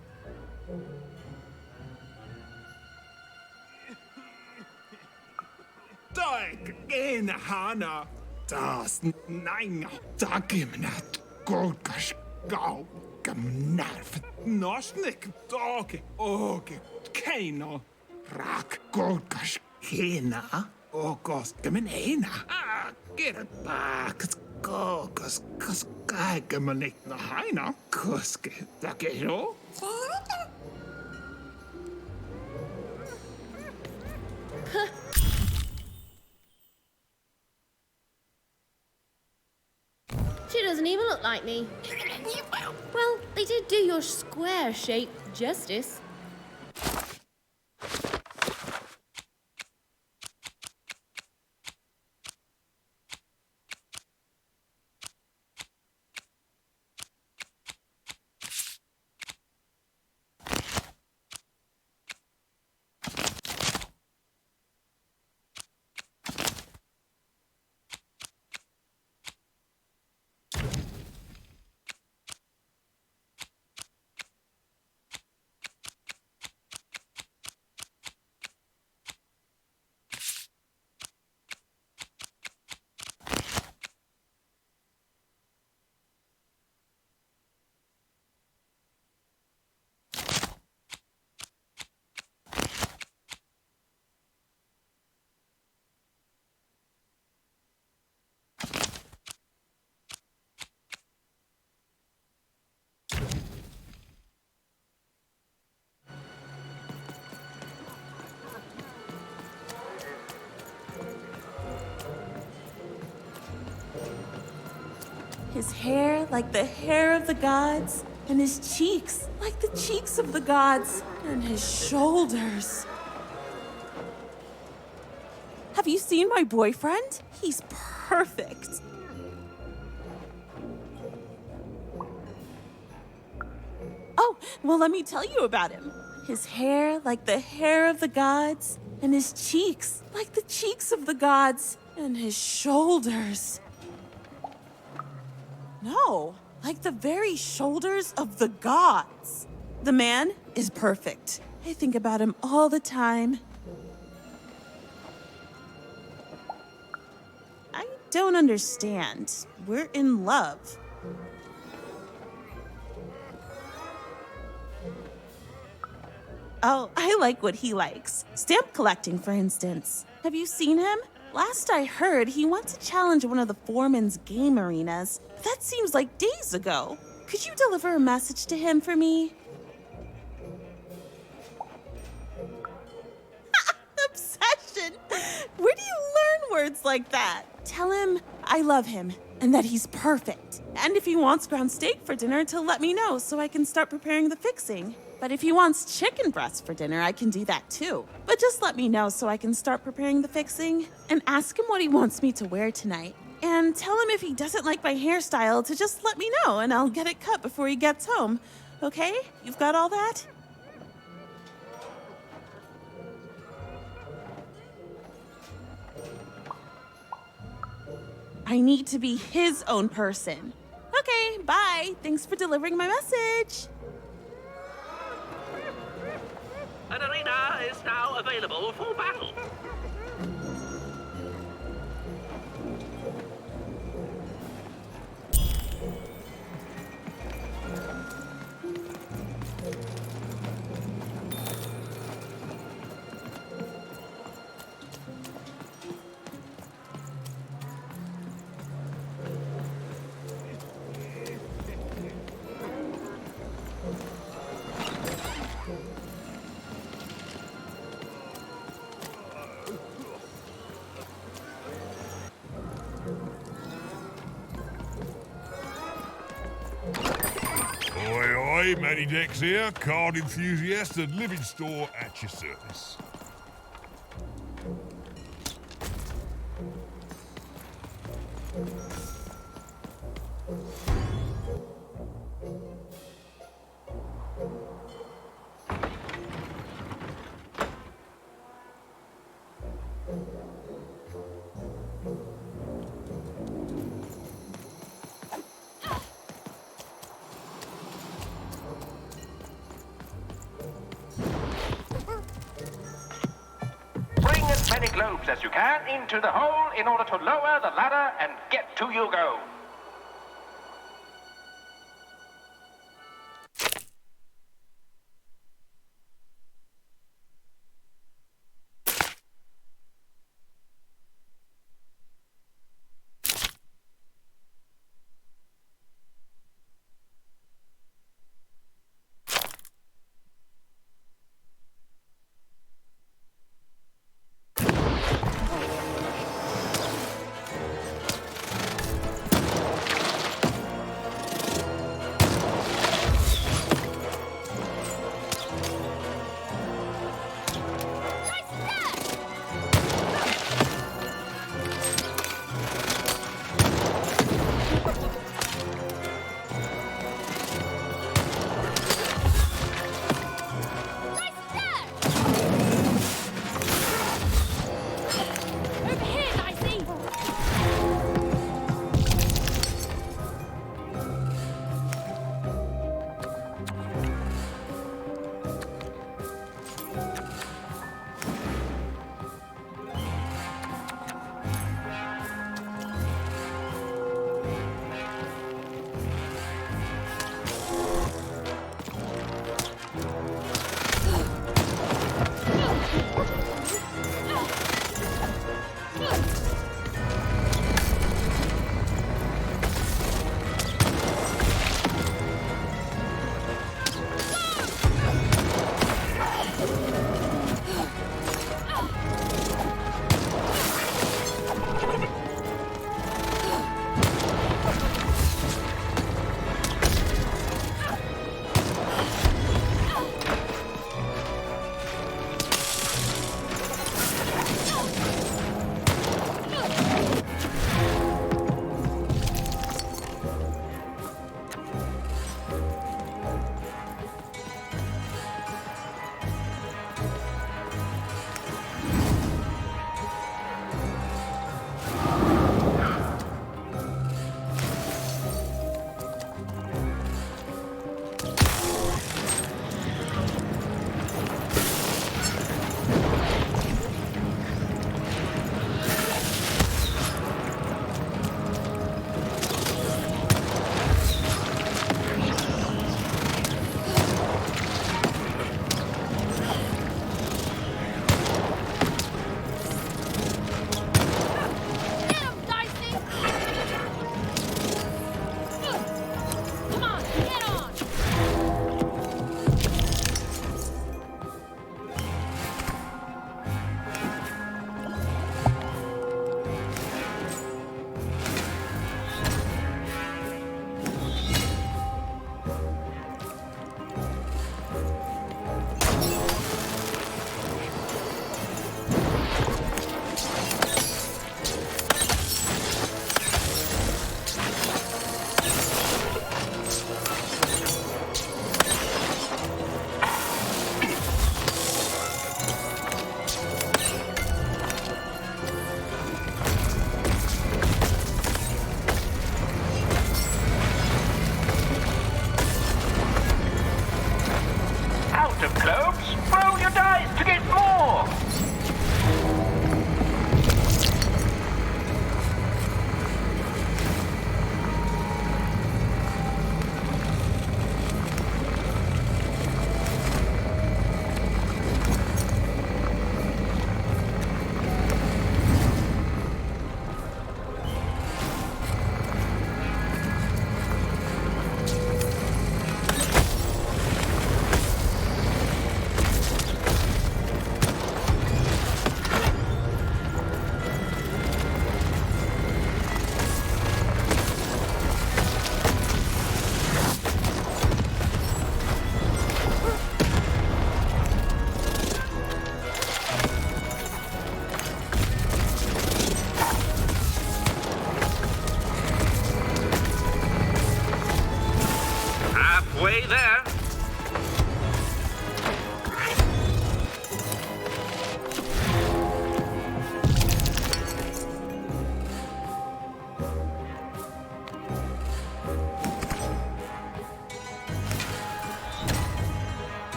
Speaker 3: Daig, ena hana, das nainga, dagimnat, gorgas, gau, gamnarf, nosnik, doge, oge, keino, rak, gorgas, hena, ogos, gamin hena, get it back, gorgas, kuska, gamanik na haina, kuske, dagero.
Speaker 2: She doesn't even look like me. Well, they did do your square shape justice.
Speaker 20: His hair like the hair of the gods, and his cheeks like the cheeks of the gods, and his shoulders. Have you seen my boyfriend? He's perfect. Oh, well, let me tell you about him. His hair like the hair of the gods, and his cheeks like the cheeks of the gods, and his shoulders. No, like the very shoulders of the gods. The man is perfect. I think about him all the time. I don't understand. We're in love. Oh, I like what he likes. Stamp collecting, for instance. Have you seen him? Last I heard, he wants to challenge one of the Foreman's game arenas. But that seems like days ago. Could you deliver a message to him for me? Obsession! Where do you learn words like that? Tell him I love him and that he's perfect. And if he wants ground steak for dinner, to let me know so I can start preparing the fixing. But if he wants chicken breast for dinner, I can do that too. But just let me know so I can start preparing the fixing. And ask him what he wants me to wear tonight. And tell him if he doesn't like my hairstyle to just let me know and I'll get it cut before he gets home. Okay? You've got all that? I need to be his own person. Okay, bye. Thanks for delivering my message.
Speaker 14: An arena is now available for battle.
Speaker 8: Oi, Matty Dex here, card enthusiast and living store at your service.
Speaker 17: Bring as many globes as you can into the hole in order to lower the ladder and get to your goal.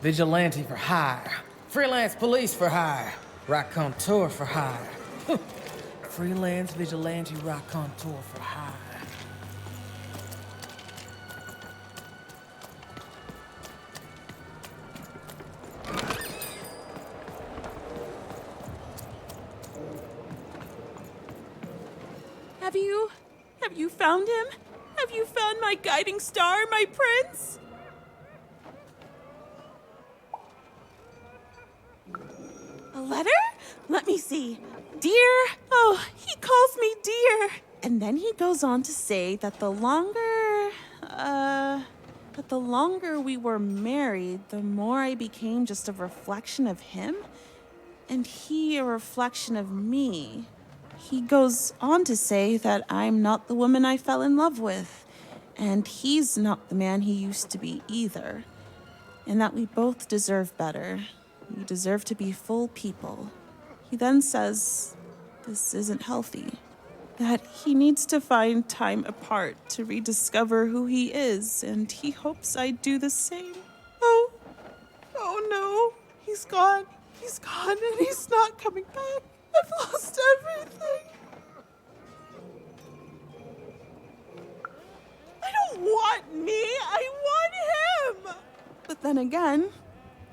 Speaker 21: Vigilante for hire. Freelance police for hire. Raconteur for hire. Freelance vigilante raconteur for hire.
Speaker 20: Have you found him? Have you found my guiding star, my prince? A letter? Let me see. Dear, oh, he calls me dear. And then he goes on to say that the longer we were married, the more I became just a reflection of him, and he a reflection of me. He goes on to say that I'm not the woman I fell in love with, and he's not the man he used to be either, and that we both deserve better. We deserve to be full people. He then says this isn't healthy, that he needs to find time apart to rediscover who he is, and he hopes I do the same. Oh no, he's gone, and he's not coming back. I've lost everything. I don't want me, I want him! But then again,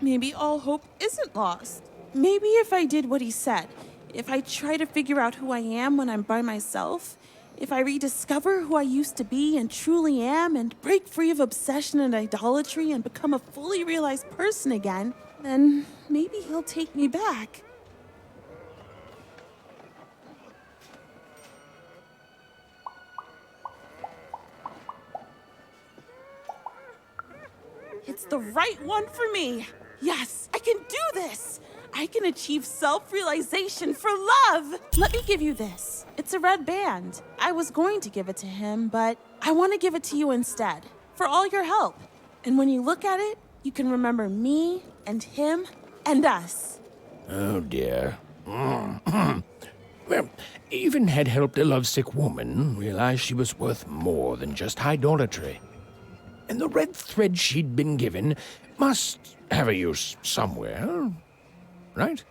Speaker 20: maybe all hope isn't lost. Maybe if I did what he said, if I try to figure out who I am when I'm by myself, if I rediscover who I used to be and truly am and break free of obsession and idolatry and become a fully realized person again, then maybe he'll take me back. It's the right one for me. Yes, I can do this. I can achieve self-realization for love. Let me give you this. It's a red band. I was going to give it to him, but I want to give it to you instead, for all your help. And when you look at it, you can remember me and him and us.
Speaker 13: Oh, dear. Well, even had helped a lovesick woman realize she was worth more than just idolatry. And the red thread she'd been given must have a use somewhere, right?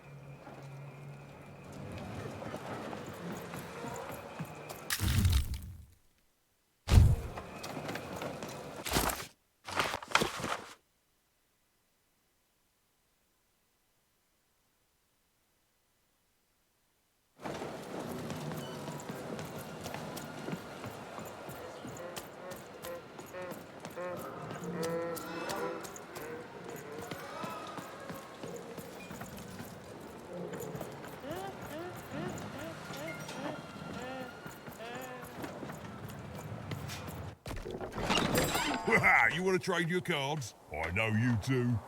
Speaker 8: You want to trade your cards? I know you do.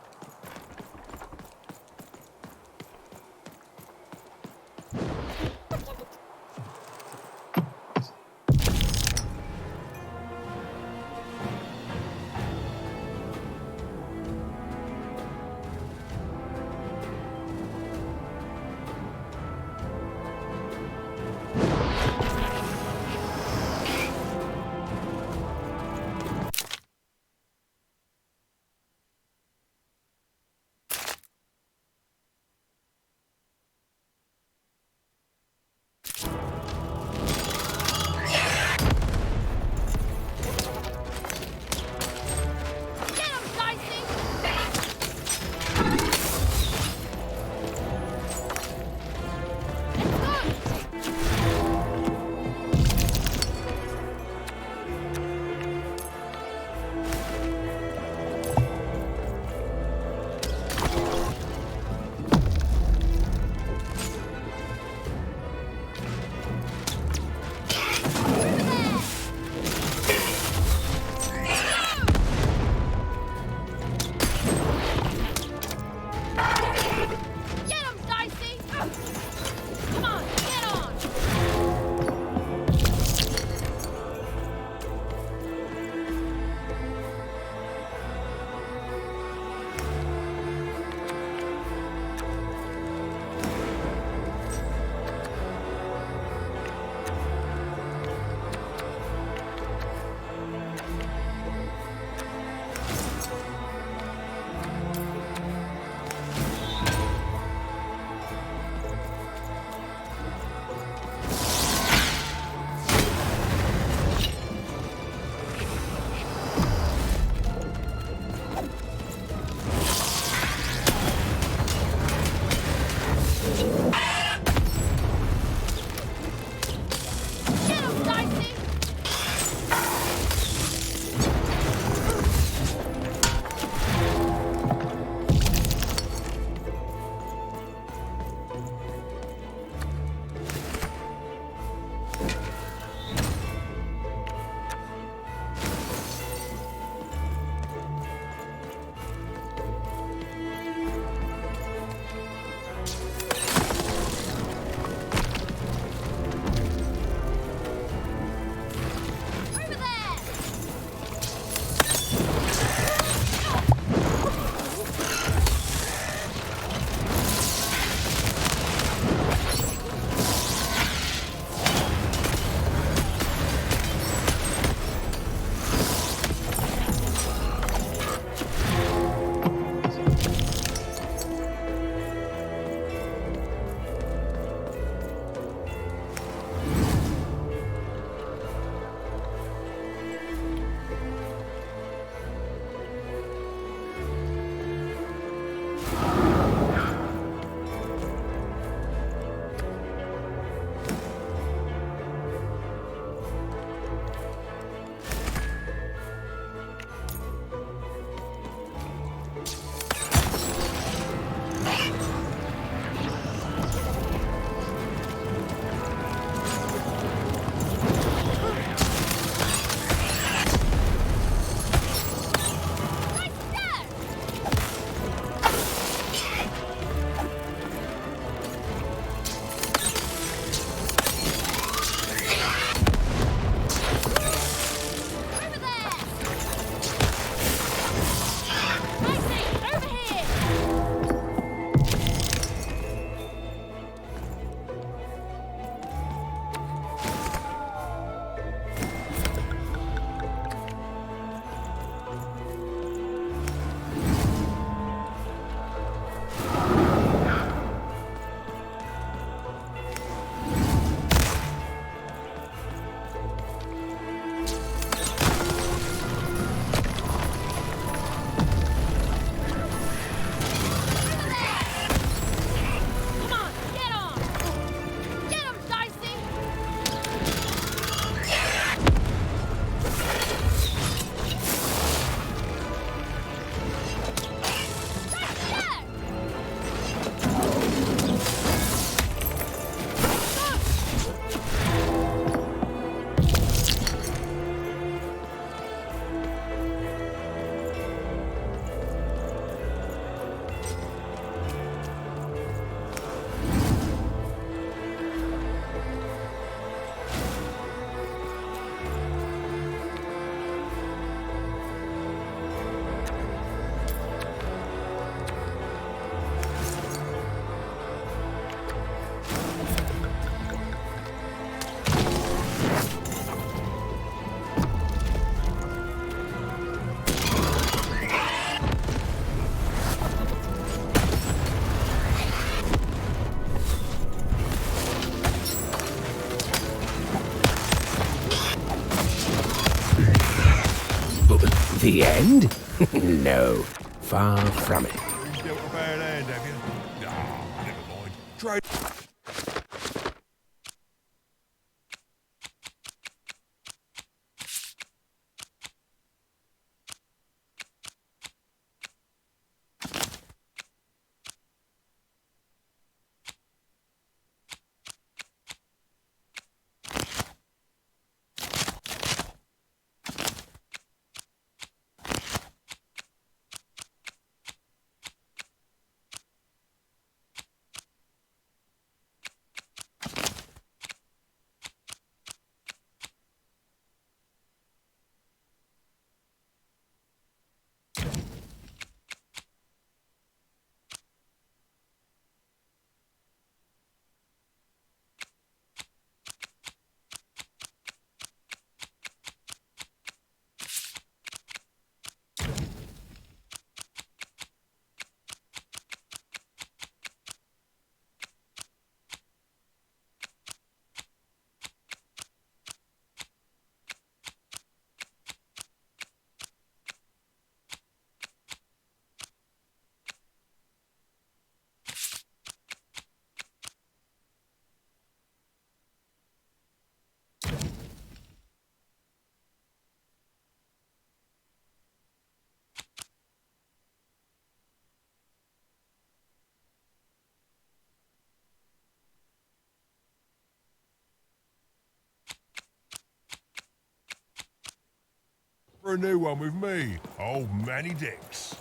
Speaker 13: The end? No, far from it.
Speaker 8: You dealt a bad hand, have you? Nah, never mind. Trade. For a new one with me, old Manny Dix.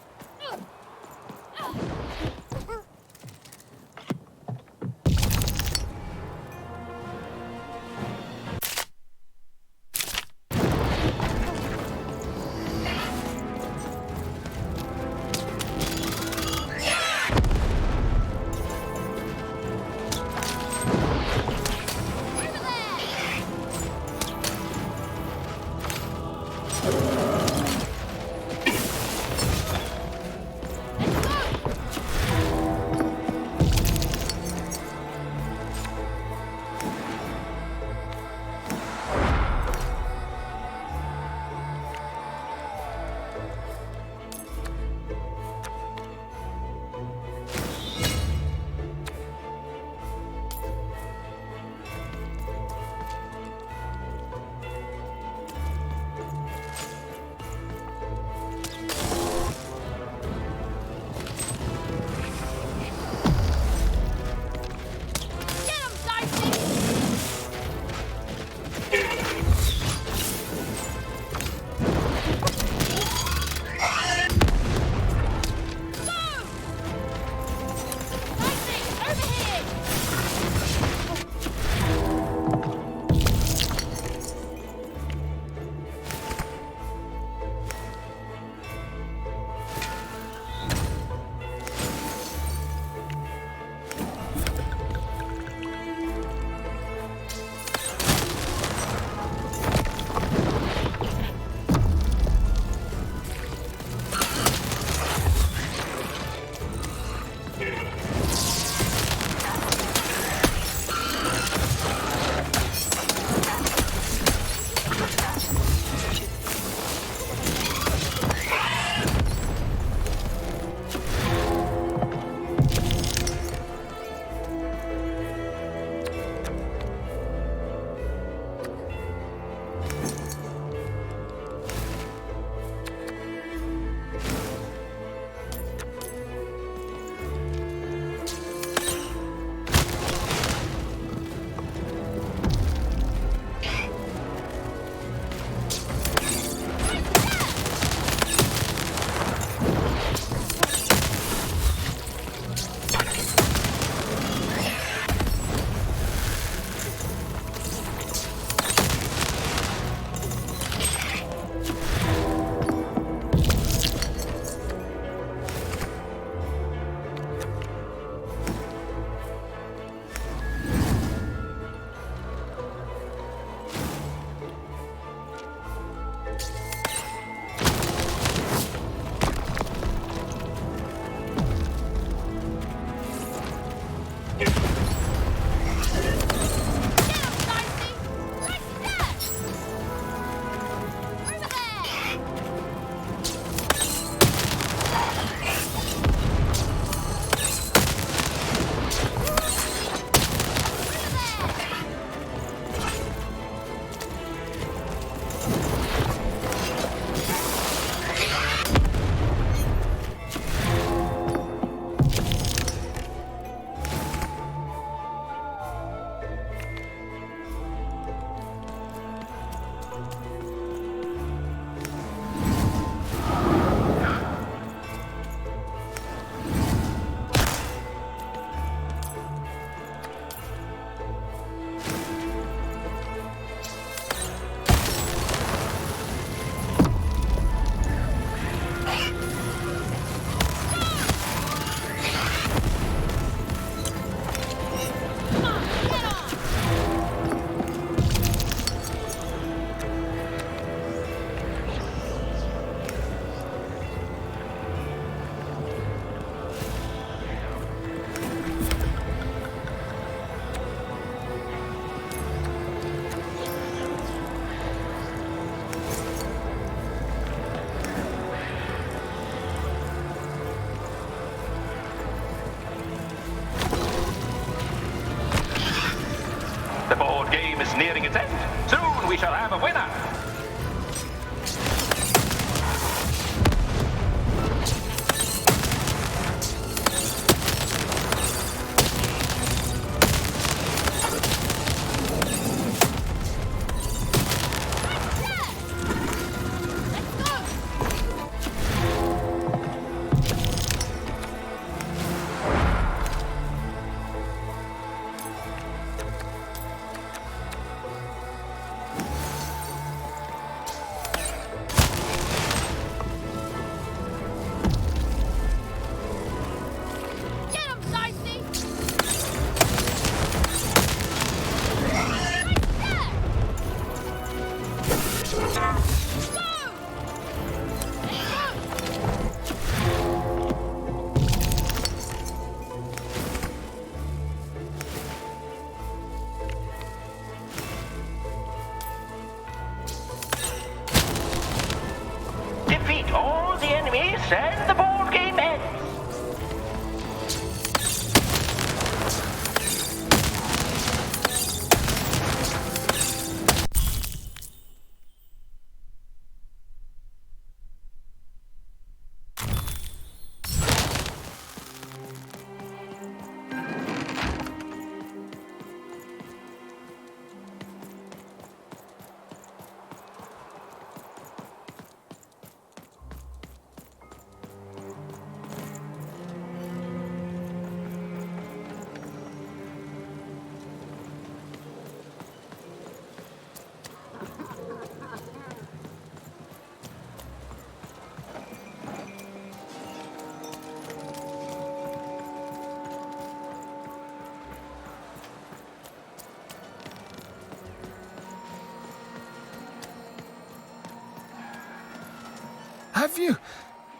Speaker 17: and the board game ends.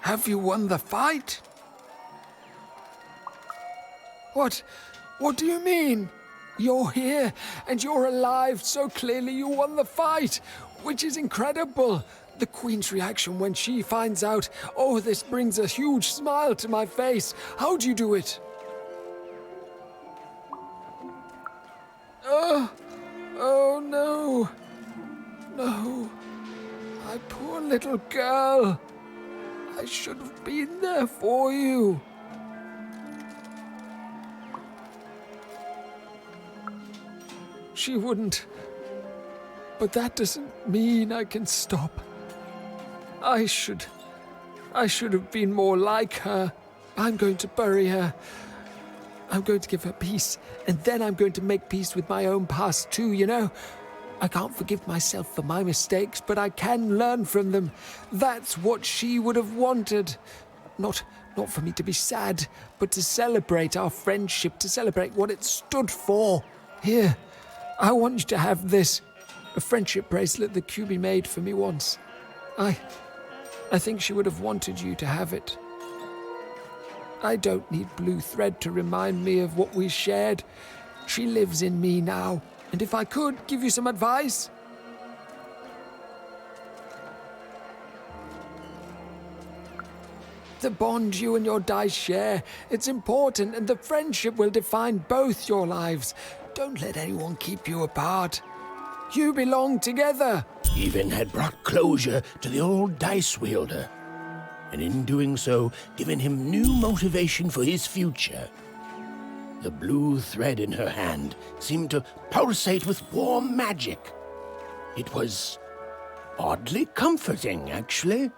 Speaker 7: Have you won the fight? What do you mean? You're here, and you're alive, so clearly you won the fight, which is incredible. The Queen's reaction when she finds out, oh, this brings a huge smile to my face. How'd you do it? Oh no. No. My poor little girl. I should have been there for you. She wouldn't. But that doesn't mean I can stop. I should have been more like her. I'm going to bury her. I'm going to give her peace, and then I'm going to make peace with my own past too, you know? I can't forgive myself for my mistakes, but I can learn from them. That's what she would have wanted. Not for me to be sad, but to celebrate our friendship, to celebrate what it stood for. Here, I want you to have this. A friendship bracelet that QB made for me once. I think she would have wanted you to have it. I don't need blue thread to remind me of what we shared. She lives in me now. And if I could give you some advice? The bond you and your dice share, it's important, and the friendship will define both your lives. Don't let anyone keep you apart. You belong together.
Speaker 13: Even had brought closure to the old dice wielder, and in doing so, given him new motivation for his future. The blue thread in her hand seemed to pulsate with warm magic. It was oddly comforting, actually.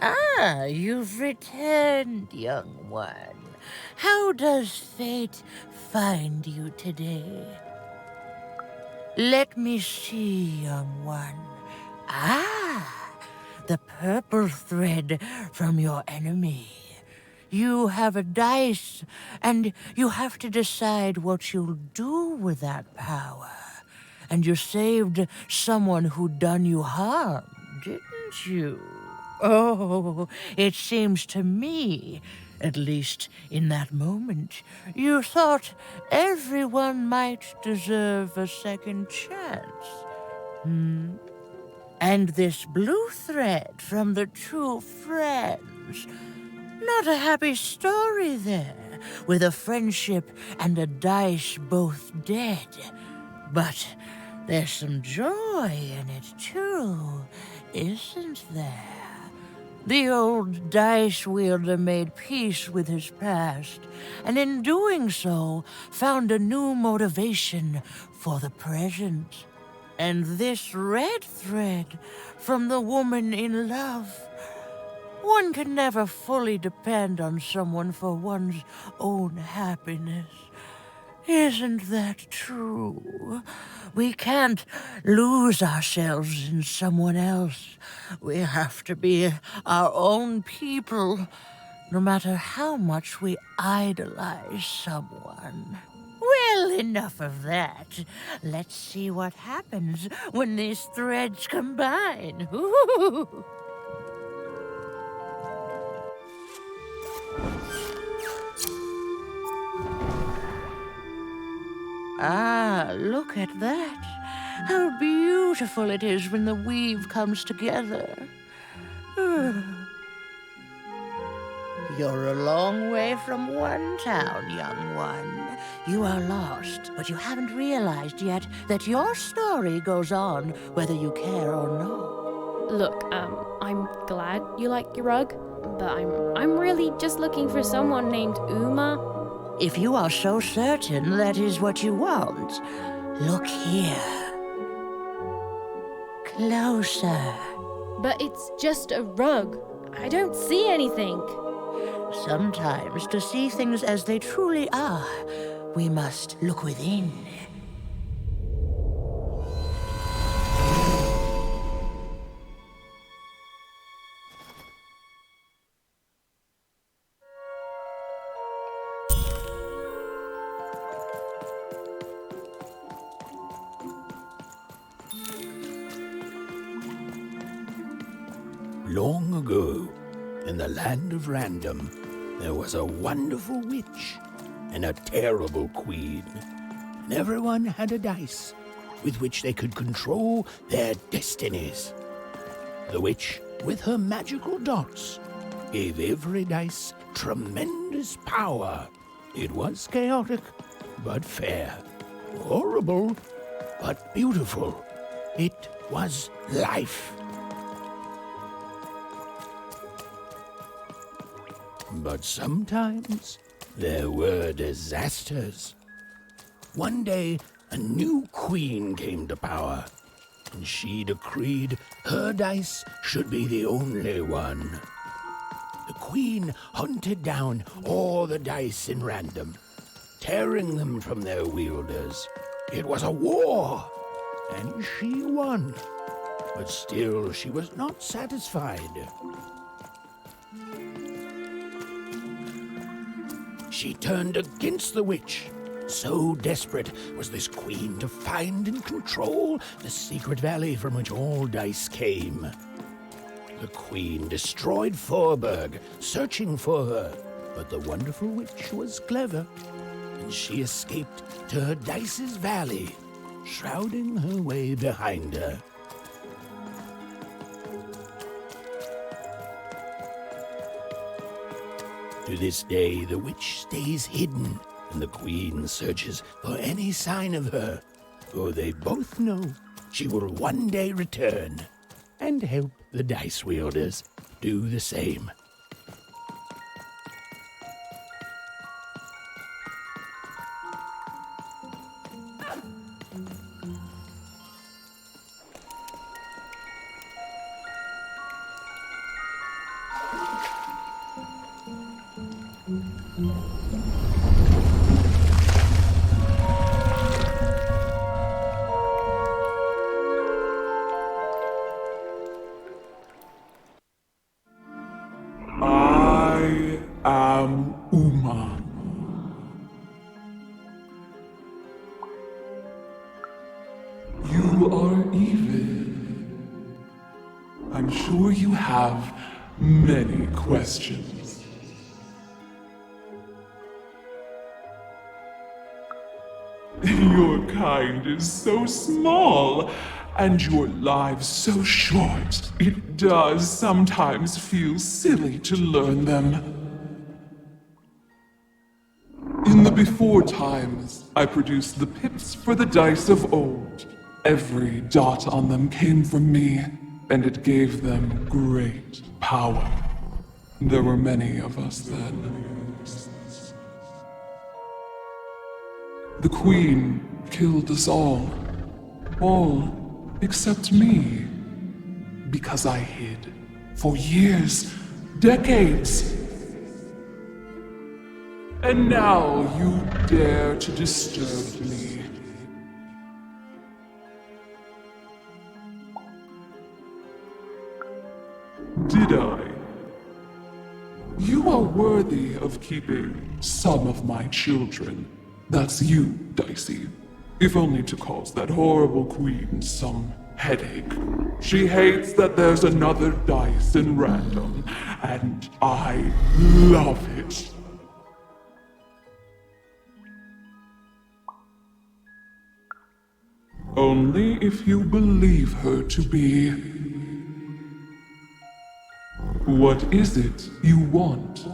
Speaker 5: Ah, you've returned, young one. How does fate find you today? Let me see, young one. Ah, the purple thread from your enemy. You have a dice, and you have to decide what you'll do with that power. And you saved someone who'd done you harm, didn't you? Oh, it seems to me, at least in that moment, you thought everyone might deserve a second chance. And this blue thread from the two friends, Not a happy story there, with a friendship and a dice both dead. But there's some joy in it too, isn't there? The old dice wielder made peace with his past, and in doing so, found a new motivation for the present. And this red thread from the woman in love. One can never fully depend on someone for one's own happiness. Isn't that true? We can't lose ourselves in someone else. We have to be our own people, no matter how much we idolize someone. Well, enough of that. Let's see what happens when these threads combine. Ooh. Ah, look at that. How beautiful it is when the weave comes together. You're a long way from one town, young one. You are lost, but you haven't realized yet that your story goes on whether you care or not.
Speaker 2: Look, I'm glad you like your rug, but I'm really just looking for someone named Uma.
Speaker 5: If you are so certain that is what you want, look here. Closer.
Speaker 2: But it's just a rug. I don't see anything.
Speaker 5: Sometimes, to see things as they truly are, we must look within.
Speaker 13: Long ago, in the land of Random, there was a wonderful witch and a terrible queen. And everyone had a dice with which they could control their destinies. The witch, with her magical dots, gave every dice tremendous power. It was chaotic, but fair. Horrible, but beautiful. It was life. But sometimes there were disasters. One day, a new queen came to power, and she decreed her dice should be the only one. The queen hunted down all the dice in Random, tearing them from their wielders. It was a war, and she won. But still, she was not satisfied. She turned against the witch. So desperate was this queen to find and control the secret valley from which all dice came. The queen destroyed Forburg, searching for her, but the wonderful witch was clever, and she escaped to her dice's valley, shrouding her way behind her. To this day, the witch stays hidden, and the queen searches for any sign of her, for they both know she will one day return and help the dice wielders do the same.
Speaker 4: I am Uma. You are evil. I'm sure you have many questions. Your kind is so small, and your lives so short. It does sometimes feel silly to learn them. In the before times, I produced the pips for the dice of old. Every dot on them came from me, and it gave them great power. There were many of us then. The Queen killed us all. All except me. Because I hid. For years, decades. And now you dare to disturb me. Did I? You are worthy of keeping some of my children. That's you, Dicey. If only to cause that horrible queen some headache. She hates that there's another dice in random, and I love it. Only if you believe her to be. What is it you want?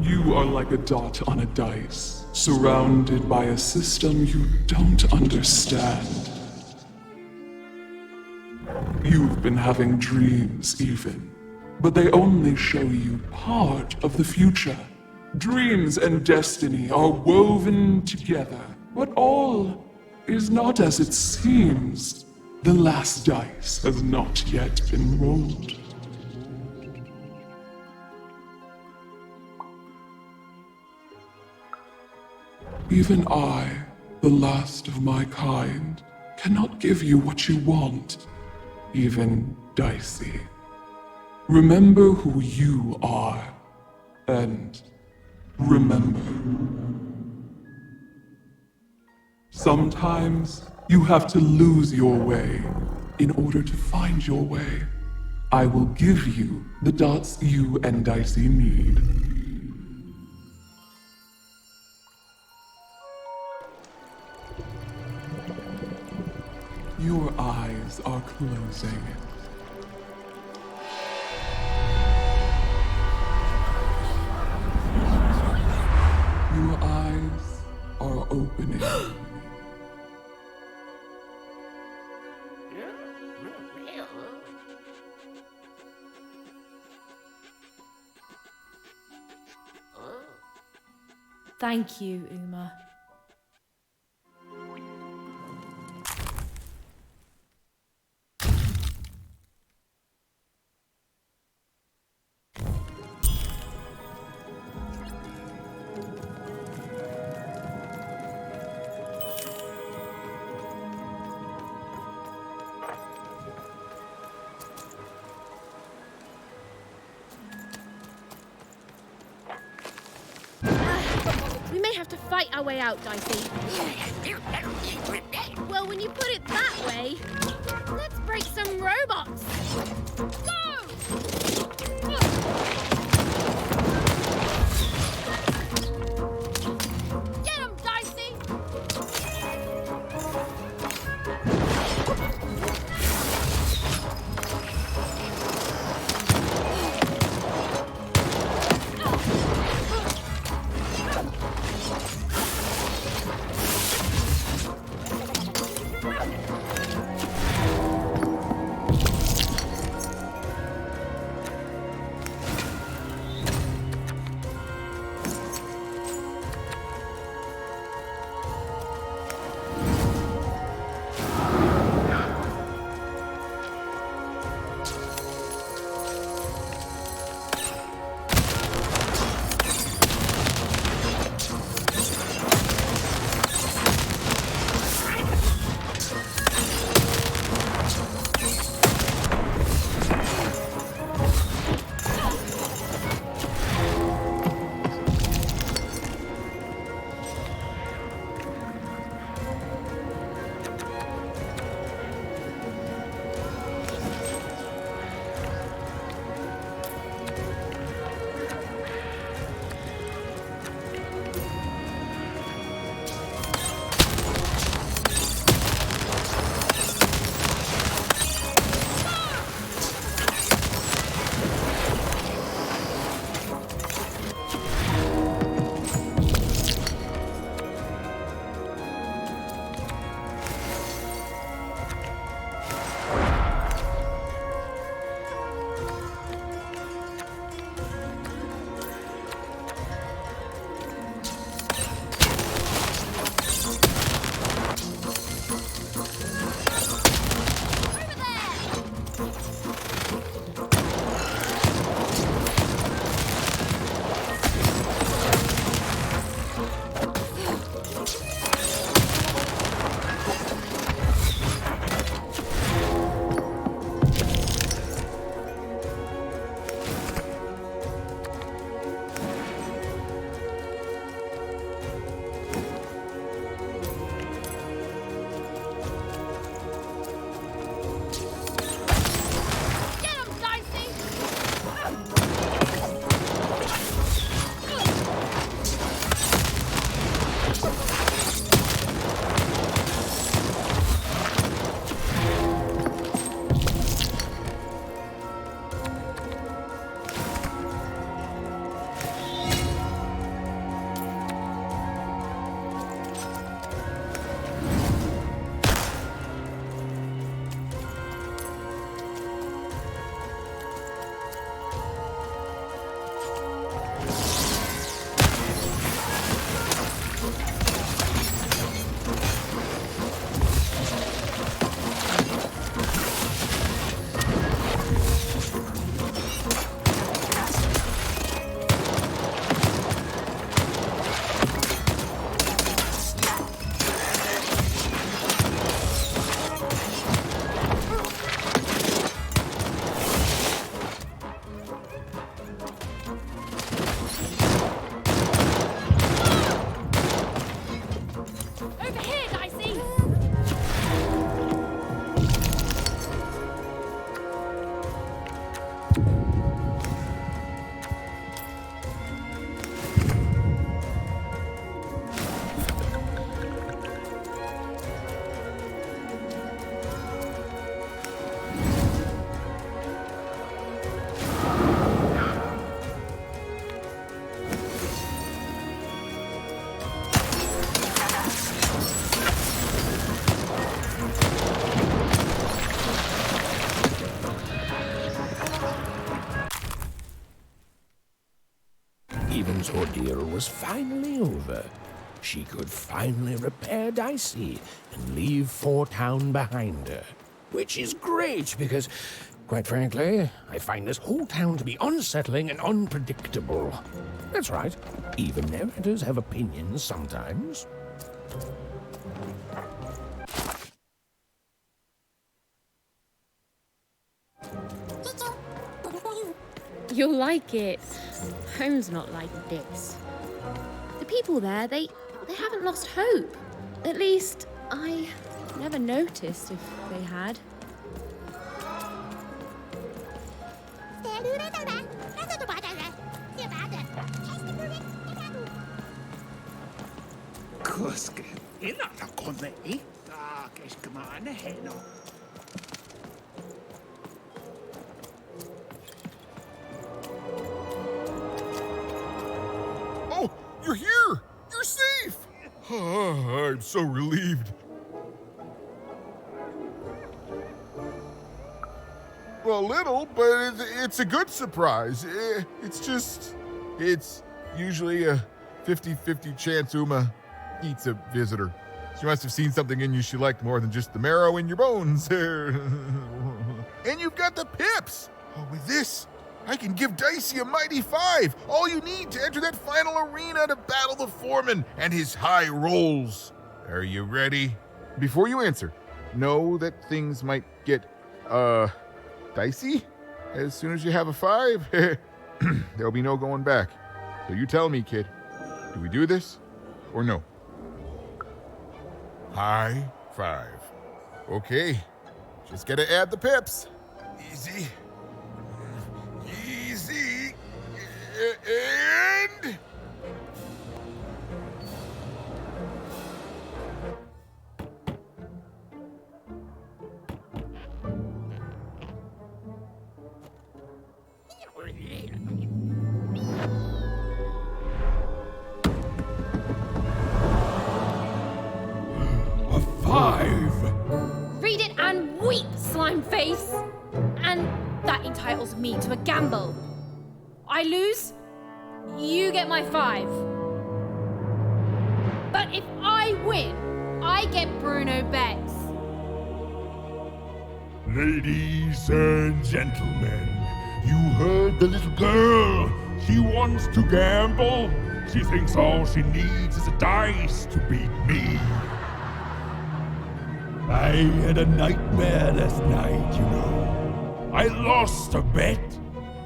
Speaker 4: You are like a dot on a dice, surrounded by a system you don't understand. You've been having dreams, even, but they only show you part of the future. Dreams and destiny are woven together, but all is not as it seems. The last dice has not yet been rolled. Even I, the last of my kind, cannot give you what you want, even Dicey. Remember who you are, and remember. Sometimes you have to lose your way in order to find your way. I will give you the dots you and Dicey need. Your eyes are closing. Your eyes are opening.
Speaker 2: Thank you, Uma. We may have to fight our way out, Dicey. Well, when you put it that way, let's break some robots. Get 'em, Dicey!
Speaker 13: Dawn's ordeal was finally over. She could finally repair Dicey and leave Four Town behind her. Which is great, because, quite frankly, I find this whole town to be unsettling and unpredictable. That's right, even narrators have opinions sometimes.
Speaker 2: You'll like it. Home's not like this. The people there, they haven't lost hope. At least, I never noticed if they had.
Speaker 1: Oh, you're here! You're safe! Oh, I'm so relieved. Well, a little, but it's a good surprise. It's usually a 50-50 chance Uma eats a visitor. She must have seen something in you she liked more than just the marrow in your bones. And you've got the pips! Oh, with this, I can give Dicey a mighty 5. All you need to enter that final arena to battle the foreman and his high rolls. Are you ready? Before you answer, know that things might get, dicey as soon as you have a 5. There'll be no going back. So you tell me, kid. Do we do this or no? High 5. Okay. Just gotta add the pips. Easy. Easy. And...
Speaker 2: A 5! Read it and weep, slime face! And that entitles me to a gamble. I lose, you get my 5. But if I win, I get Bruno Betts.
Speaker 8: Ladies and gentlemen, you heard the little girl. She wants to gamble. She thinks all she needs is a dice to beat me. I had a nightmare last night, you know. I lost a bet,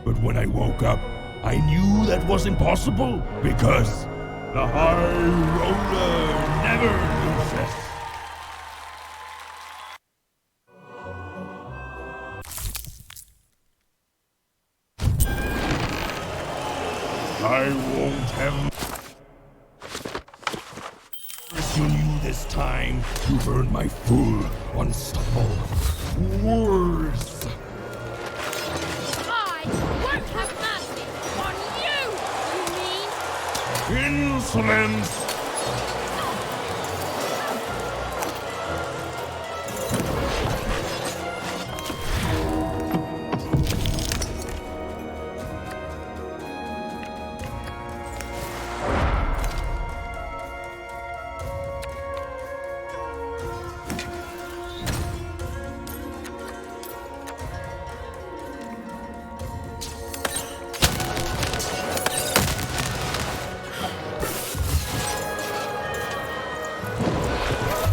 Speaker 8: but when I woke up, I knew that was impossible because the high roller never loses. I won't have mercy on you this time. You've earned my full, unstoppable force.
Speaker 2: I won't have mercy on you, you mean?
Speaker 8: Insolence!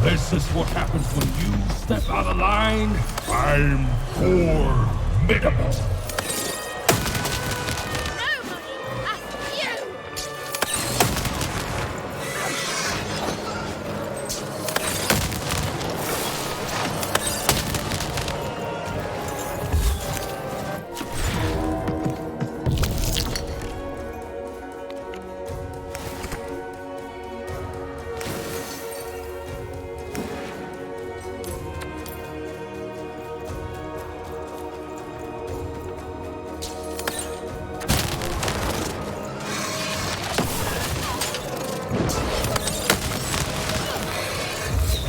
Speaker 8: This is what happens when you step out of line. I'm formidable.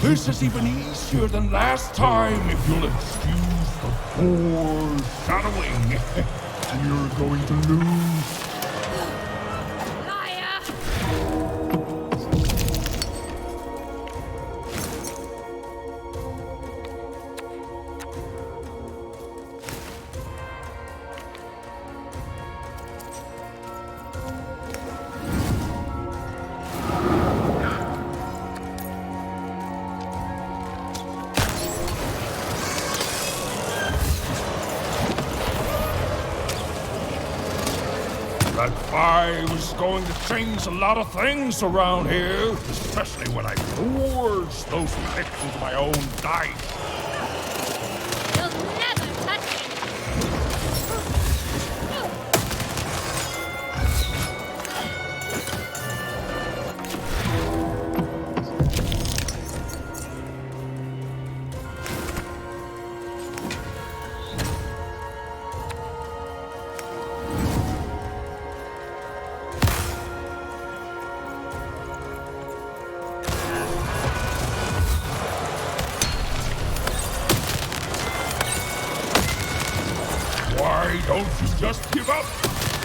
Speaker 8: This is even easier than last time, if you'll excuse the foreshadowing. You're going to lose.
Speaker 2: Liar!
Speaker 10: That 5 is going to change a lot of things around here, especially when I forge those pips with my own dice.
Speaker 2: You'll never touch me!
Speaker 10: Why don't you just give up?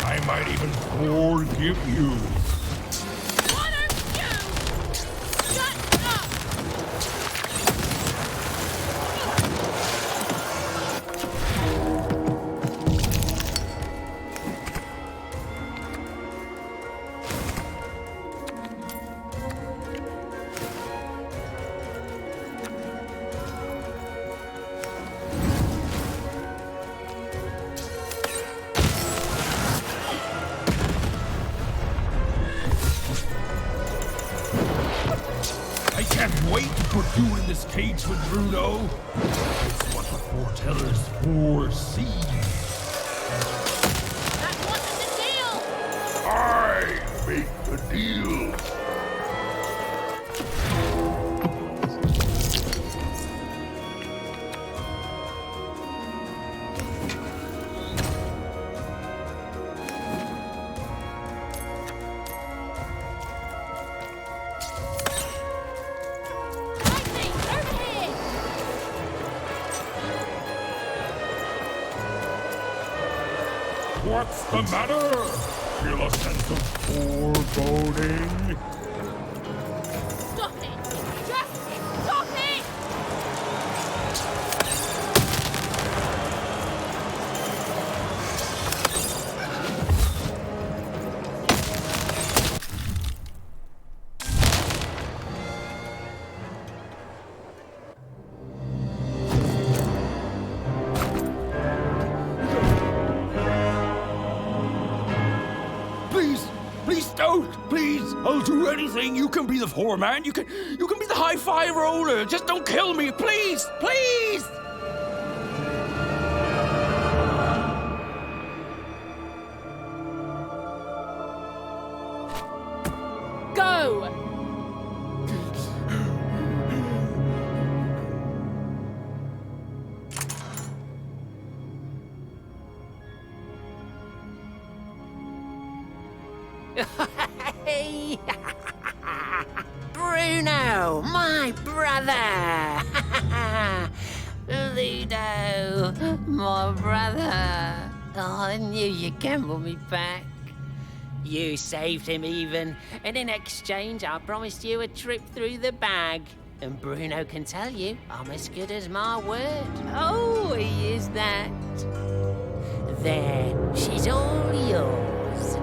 Speaker 10: I might even forgive you.
Speaker 2: What are you? Shut up!
Speaker 10: I can't wait to put you in this cage with Bruno. It's what the foretellers foresee.
Speaker 2: That wasn't the deal!
Speaker 10: I make the deal. What's the matter? Feel a sense of foreboding?
Speaker 2: Stop it! Just stop it!
Speaker 10: Please don't! Please! I'll do anything! You can be the foreman! You can be the high-five roller! Just don't kill me! Please! Please!
Speaker 2: Go!
Speaker 5: Hey! Bruno, my brother! Ludo, my brother! Oh, I knew you'd gamble me back. You saved him even, and in exchange I promised you a trip through the bag. And Bruno can tell you I'm as good as my word. Oh, he is that. There, she's all yours.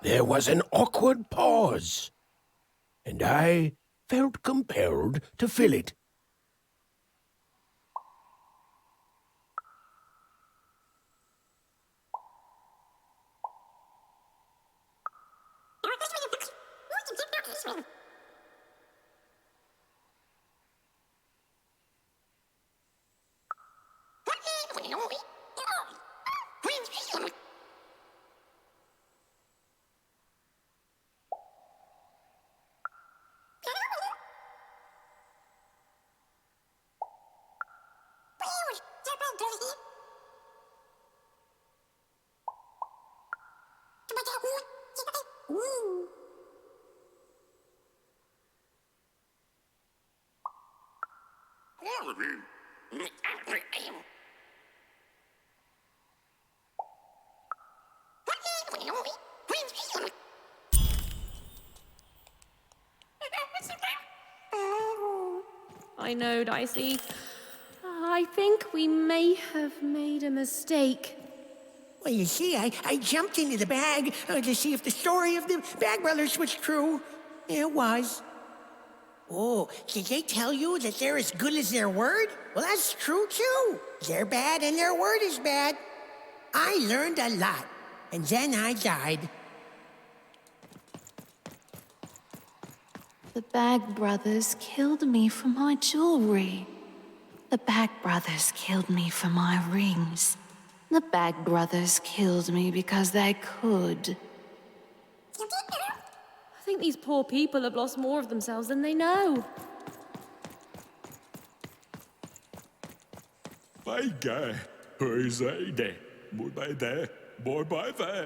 Speaker 13: There was an awkward pause, and I felt compelled to fill it.
Speaker 2: I know, Dicey. I think we may have made a mistake.
Speaker 3: Well, you see, I jumped into the bag to see if the story of the Bag Brothers was true. It was. Oh, did they tell you that they're as good as their word? Well, that's true, too. They're bad and their word is bad. I learned a lot, and then I died.
Speaker 12: The Bag Brothers killed me for my jewelry. The Bag Brothers killed me for my rings. The Bag Brothers killed me because they could.
Speaker 2: I think these poor people have lost more of themselves than they know.
Speaker 18: Phải kìa, hơi dậy nè, mỗi bài nè, mỗi bài về.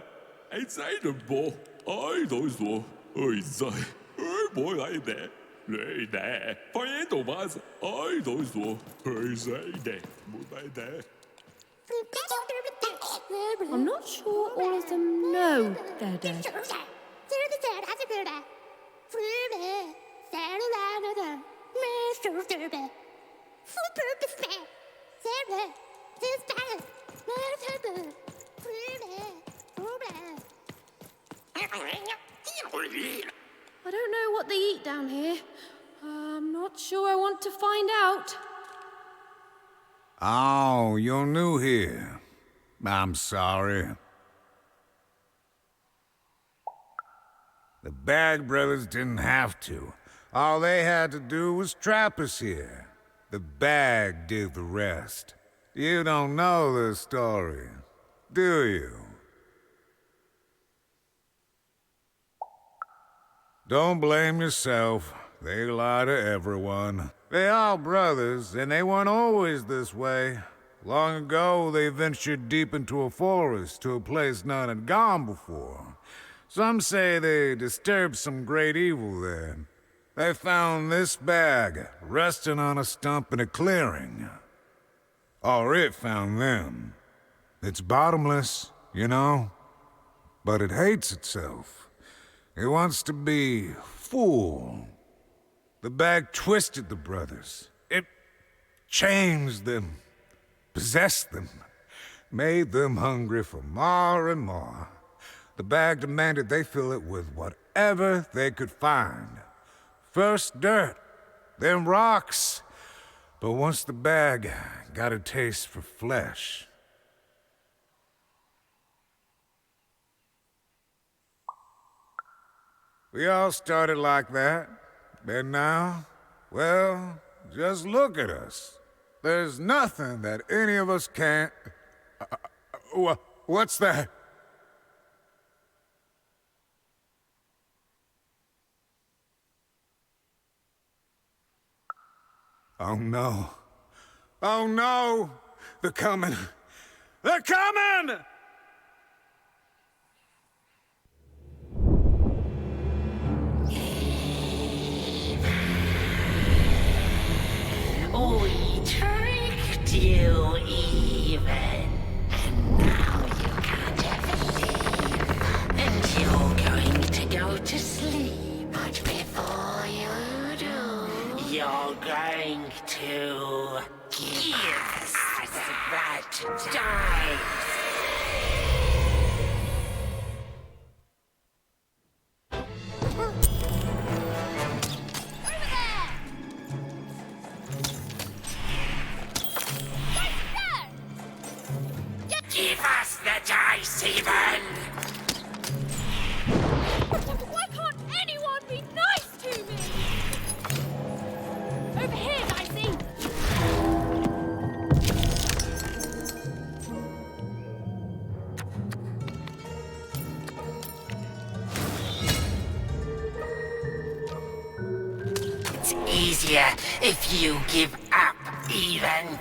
Speaker 18: Anh dậy được bộ, ai đối rồi, ơi giời, ơi mỗi bài nè, lệ nè, phải đồ mà, ai đối rồi, hơi dậy nè, mỗi bài nè.
Speaker 2: I'm not sure all of them know they're dead. I don't know what they eat down here. I'm not sure I want to find out.
Speaker 22: Oh, you're new here. I'm sorry. The Bag Brothers didn't have to. All they had to do was trap us here. The bag did the rest. You don't know the story, do you? Don't blame yourself. They lie to everyone. They are brothers, and they weren't always this way. Long ago, they ventured deep into a forest to a place none had gone before. Some say they disturbed some great evil there. They found this bag resting on a stump in a clearing. Or it found them. It's bottomless, you know, but it hates itself. It wants to be full. The bag twisted the brothers. It changed them, possessed them, made them hungry for more and more. The bag demanded they fill it with whatever they could find. First dirt, then rocks. But once the bag got a taste for flesh, we all started like that. And now, well, just look at us. There's nothing that any of us can't... what's that? Oh no. Oh no! They're coming! They're coming!
Speaker 5: We tricked you even, and now you can't ever leave, and you're going to go to sleep. But before you do, you're going to give us that dice. Give us the dice, even!
Speaker 2: Why can't anyone be nice to me? Over here, Dicey!
Speaker 5: It's easier if you give up, even.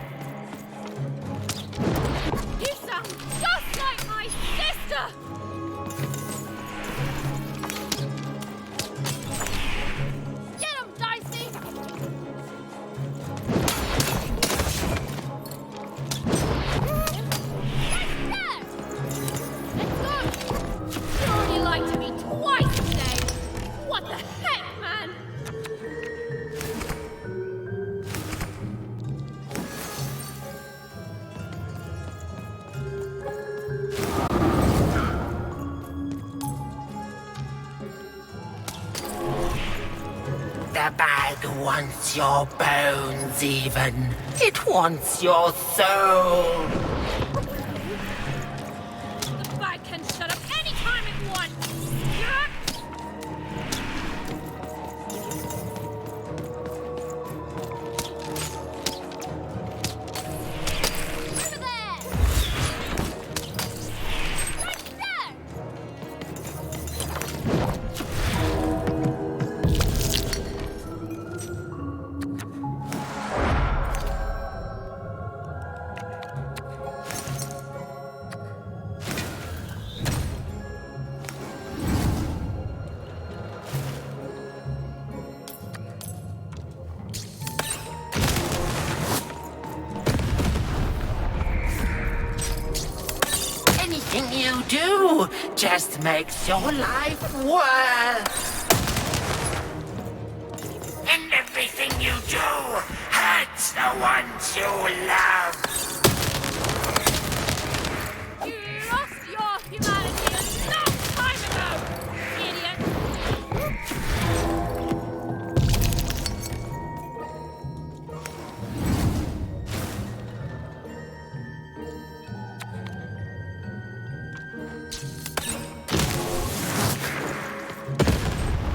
Speaker 2: You only lied to me twice today. What the heck, man?
Speaker 5: The bag wants your bones, even. It wants your soul.
Speaker 2: The bag can shut up any time it wants. Yeah? Over there! Right there!
Speaker 5: Anything you do just makes your life worse. And everything you do hurts the ones you love.
Speaker 2: You lost your humanity a long time ago, idiot!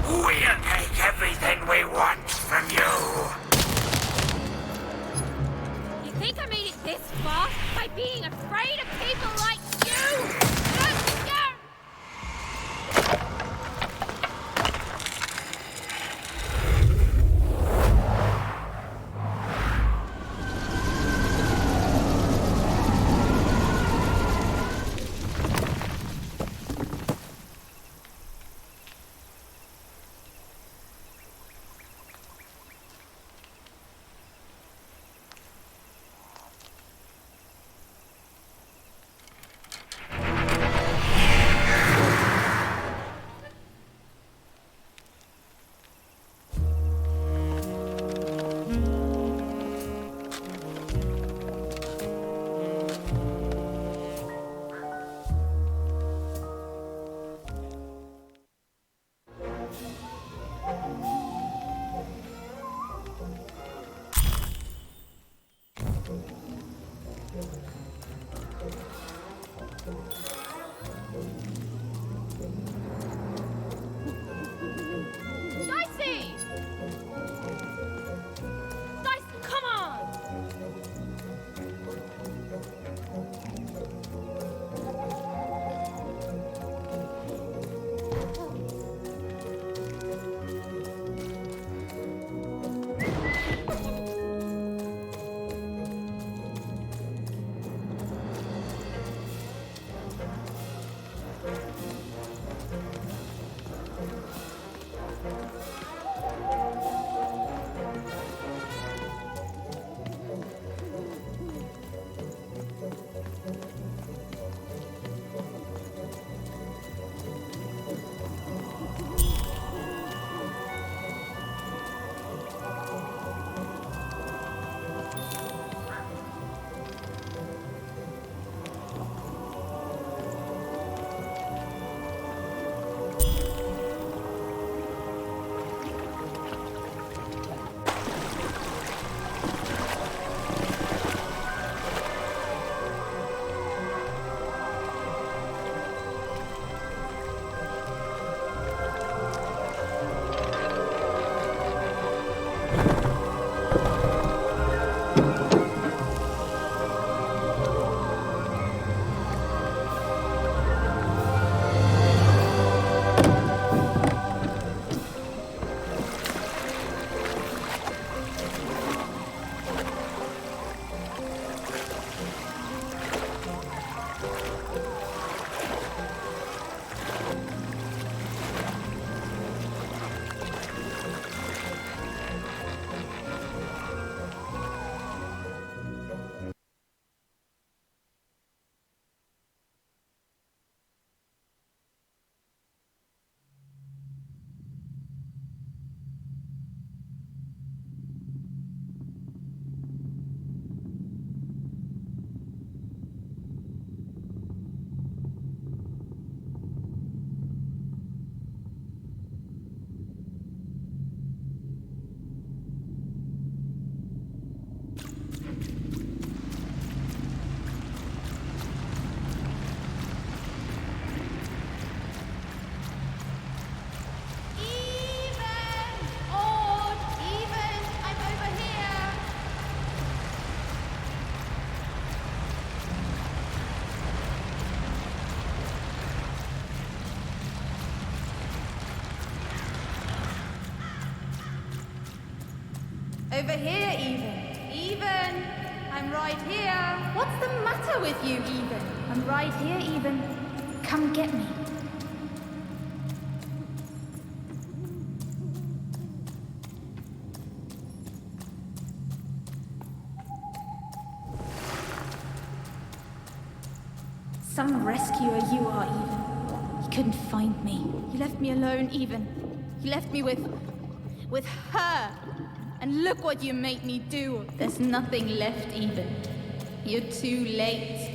Speaker 5: We'll take everything we want from you.
Speaker 2: You think I made it this far by being afraid of people like you? Just go! Dicey! Dicey, come on! Over here, Even. Even! I'm right here. What's the matter with you, Even? I'm right here, Even. Come get me. Some rescuer you are, Even. You couldn't find me. You left me alone, Even. You left me with her. And look what you made me do. There's nothing left, Even. You're too late.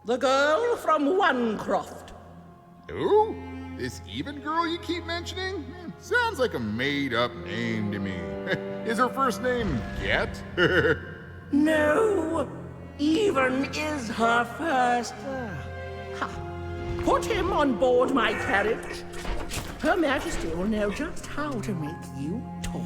Speaker 3: The girl from Onecroft.
Speaker 1: Who? This Even girl you keep mentioning? Sounds like a made-up name to me. Is her first name Get?
Speaker 3: No, Even is her first. Ha. Put him on board my carriage. Her Majesty will know just how to make you talk.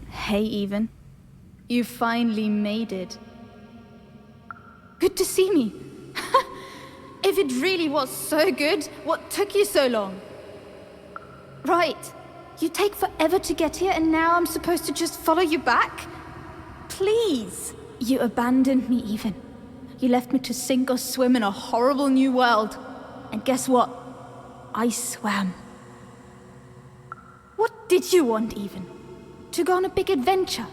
Speaker 2: Hey, Even. You finally made it. Good to see me. If it really was so good, what took you so long? Right. You take forever to get here, and now I'm supposed to just follow you back? Please. You abandoned me, Even. You left me to sink or swim in a horrible new world. And guess what? I swam. What did you want, Even? To go on a big adventure?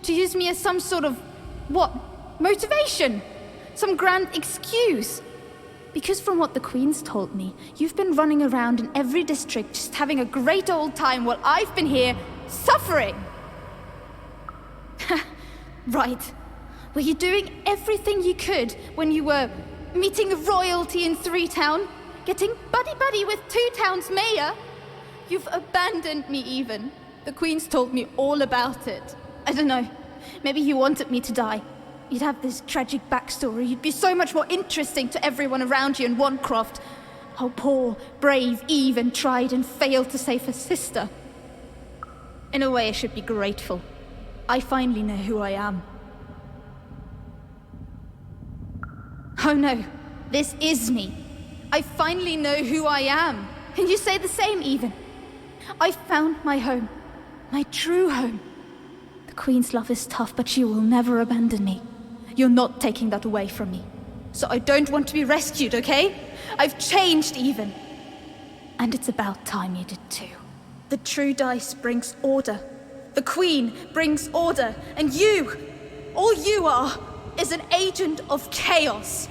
Speaker 2: To use me as some sort of, what, motivation? Some grand excuse? Because from what the Queen's told me, you've been running around in every district just having a great old time while I've been here suffering. Right. Were you doing everything you could when you were meeting the royalty in 3-Town? Getting buddy-buddy with 2-Town's mayor? You've abandoned me, Even. The Queen's told me all about it. I don't know. Maybe you wanted me to die. You'd have this tragic backstory. You'd be so much more interesting to everyone around you in Onecroft. How poor, brave Even tried and failed to save her sister. In a way, I should be grateful. I finally know who I am. Oh no, this is me. I finally know who I am. And you say the same, Even. I found my home. My true home. The Queen's love is tough, but she will never abandon me. You're not taking that away from me. So I don't want to be rescued, okay? I've changed, Even. And it's about time you did too. The true dice brings order. The Queen brings order. And you, all you are, is an agent of chaos.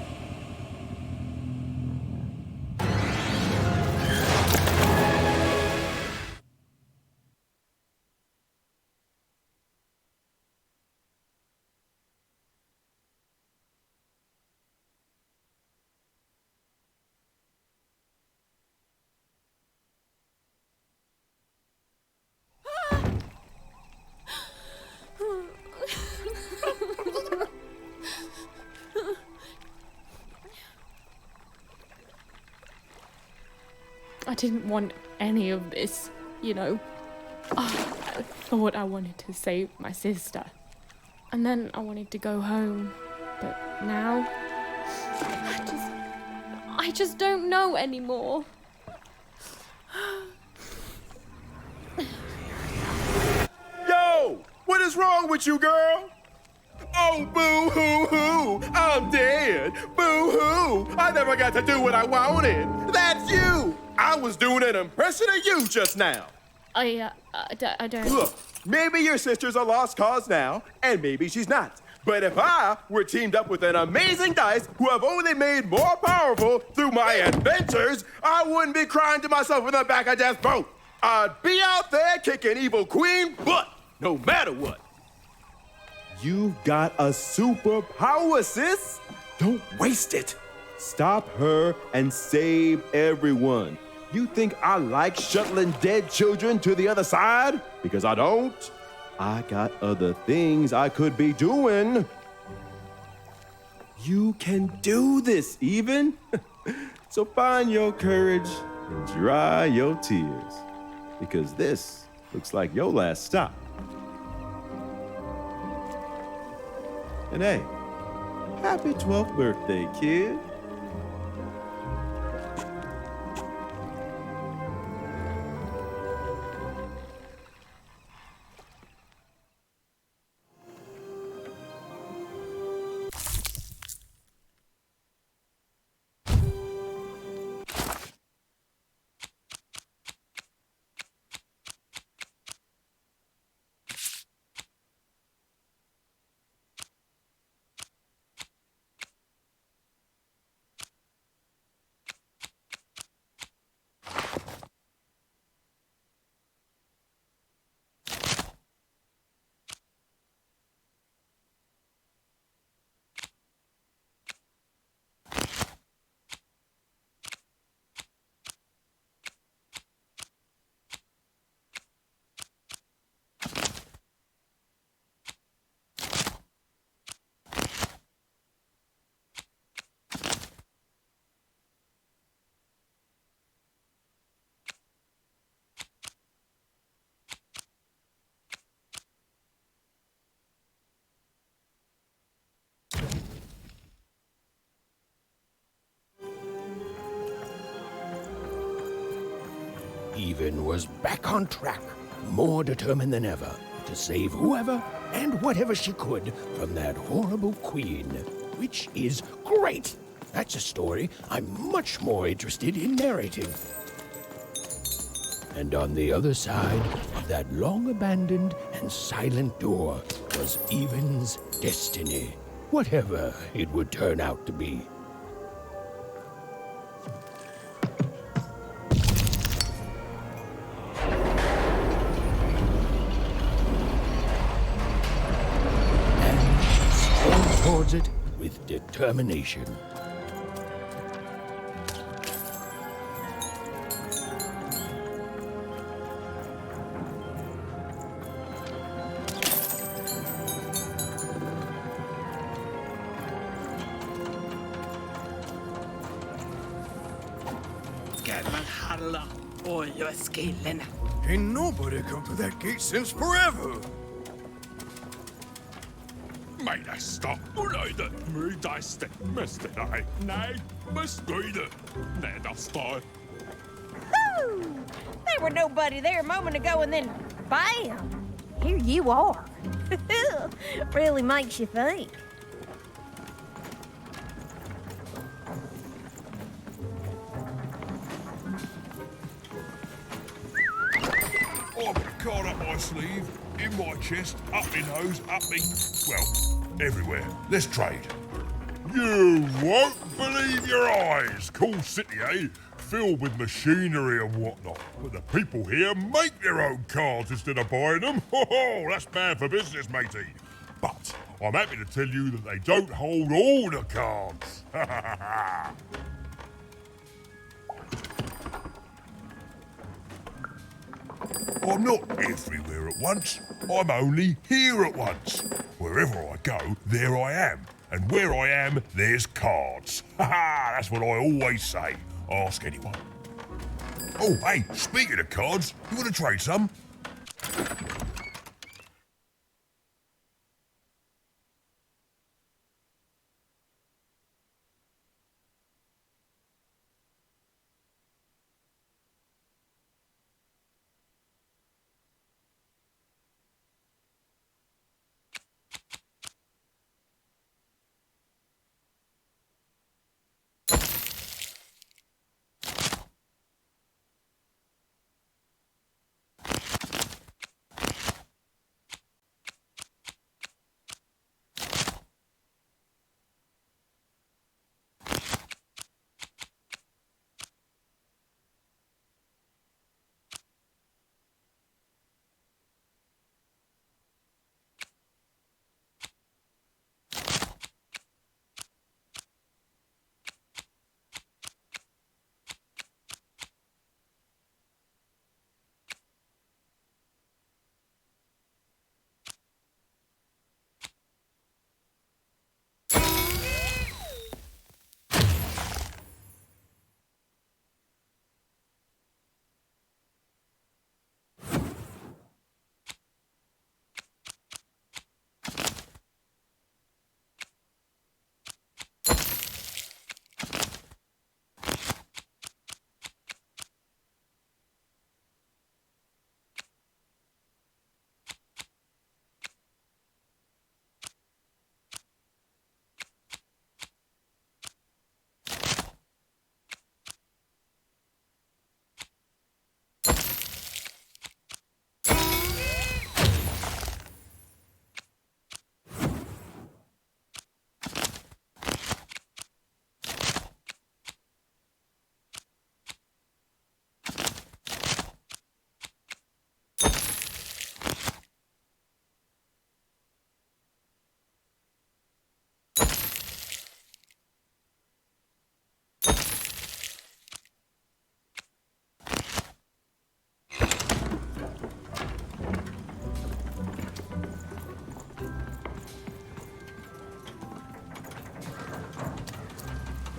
Speaker 9: I didn't want any of this, you know. Oh, thought I wanted to save my sister. And then I wanted to go home. But now, I just don't know anymore.
Speaker 6: Yo! What is wrong with you, girl? Oh, boo-hoo-hoo! I'm dead! Boo-hoo! I never got to do what I wanted! That's you! I was doing an impression of you just now!
Speaker 9: I don't...
Speaker 6: Look, maybe your sister's a lost cause now, and maybe she's not. But if I were teamed up with an amazing dice who have only made more powerful through my adventures, I wouldn't be crying to myself in the back of death boat. I'd be out there kicking evil queen butt, no matter what. You've got a superpower, sis. Don't waste it. Stop her and save everyone. You think I like shuttling dead children to the other side? Because I don't. I got other things I could be doing. You can do this, even. So find your courage and dry your tears. Because this looks like your last stop. And hey, happy 12th birthday, kid.
Speaker 13: Even was back on track, more determined than ever to save whoever and whatever she could from that horrible queen, which is great. That's a story I'm much more interested in narrating. And on the other side of that long-abandoned and silent door was Even's destiny, whatever it would turn out to be. Towards it with determination.
Speaker 11: Ain't nobody come to that gate since forever.
Speaker 10: Mina stappuröjde, myrdaiste, mästerdai, nej, beströjde, nedastar.
Speaker 23: Whoo! There were nobody there a moment ago, and then bam! Here you are. Really makes you think.
Speaker 8: I've got a card up my sleeve, in my chest, up my nose, up me... well, everywhere. Let's trade. You won't believe your eyes. Cool city, eh? Filled with machinery and whatnot. But the people here make their own cards instead of buying them. Oh, that's bad for business, matey. But I'm happy to tell you that they don't hold all the cards. I'm not everywhere at once. I'm only here at once. Wherever I go, there I am. And where I am, there's cards. Ha ha! That's what I always say. Ask anyone. Oh, hey, speaking of cards, you want to trade some?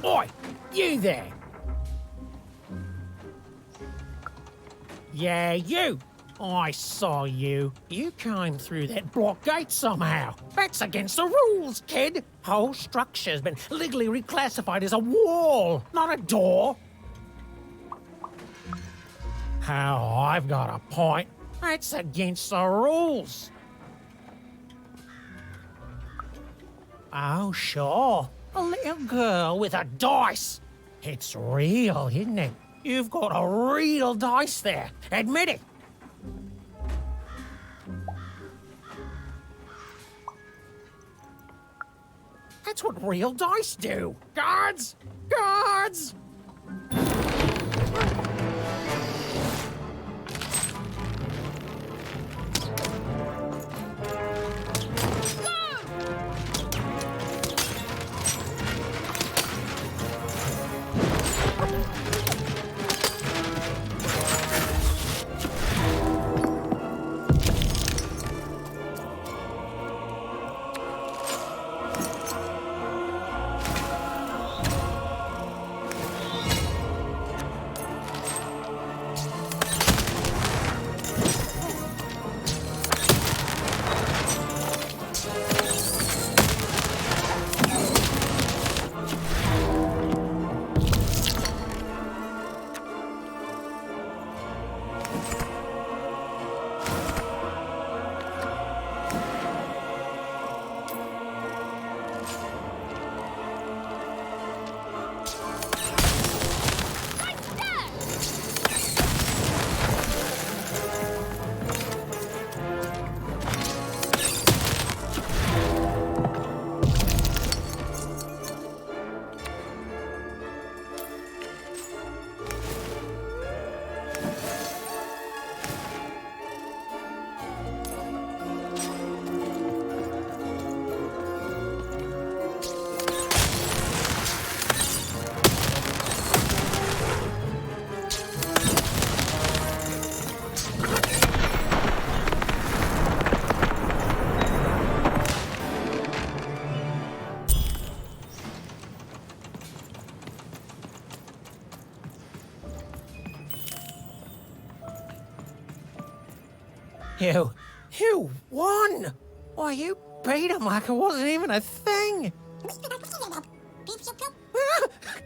Speaker 3: Oi, you there! Yeah, you! I saw you. You came through that block gate somehow. That's against the rules, kid. Whole structure's been legally reclassified as a wall, not a door. How I've got a point. That's against the rules. Oh, sure. A little girl with a dice. It's real, isn't it? You've got a real dice there. Admit it. That's what real dice do. Guards! Guards! You won! Why, you beat him like it wasn't even a thing!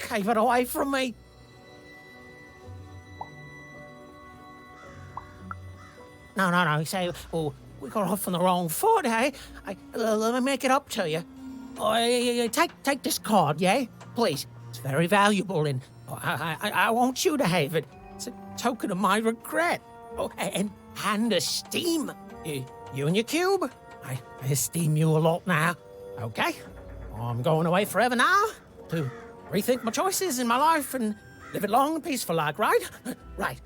Speaker 3: Gave it away from me! No, say, well, we got off on the wrong foot, eh? Let me make it up to you. Take this card, yeah? Please. It's very valuable, and I want you to have it. It's a token of my regret. Oh, and esteem. You and your cube. I esteem you a lot now. Okay? I'm going away forever now to rethink my choices in my life and live it long and peaceful like, right? Right.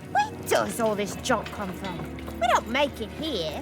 Speaker 23: Where does all this junk come from? We don't make it here.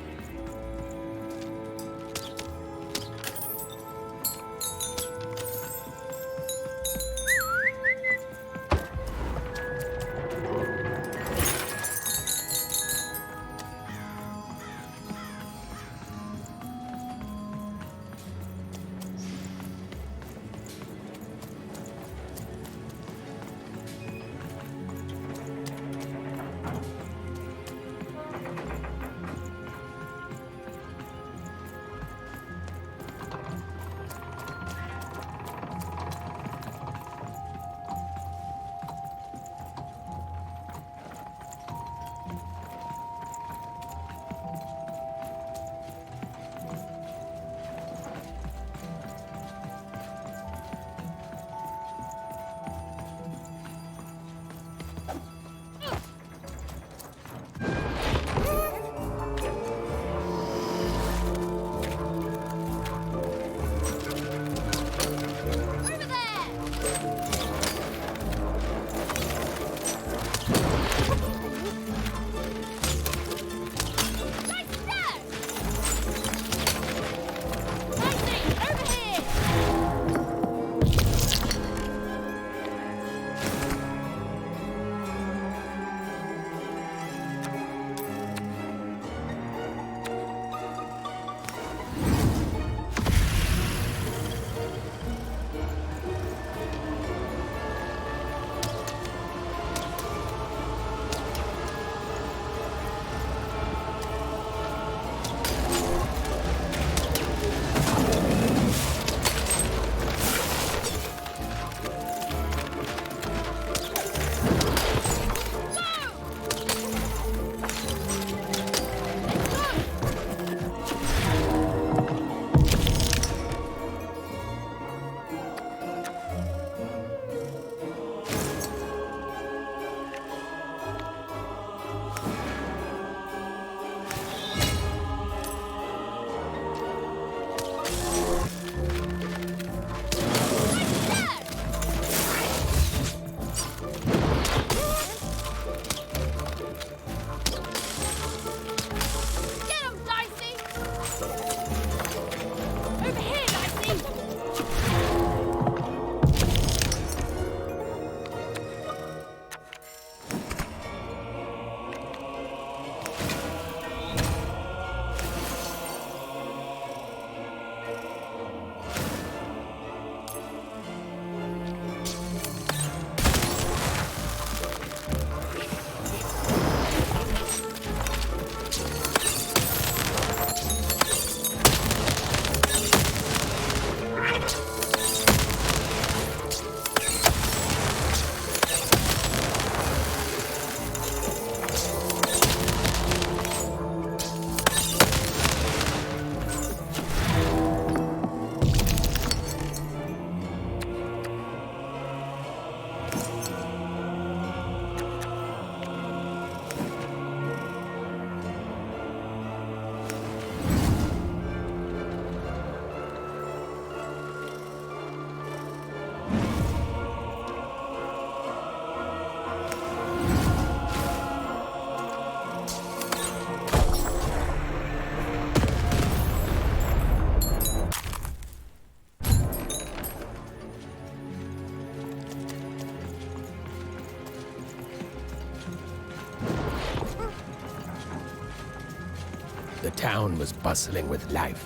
Speaker 13: The town was bustling with life,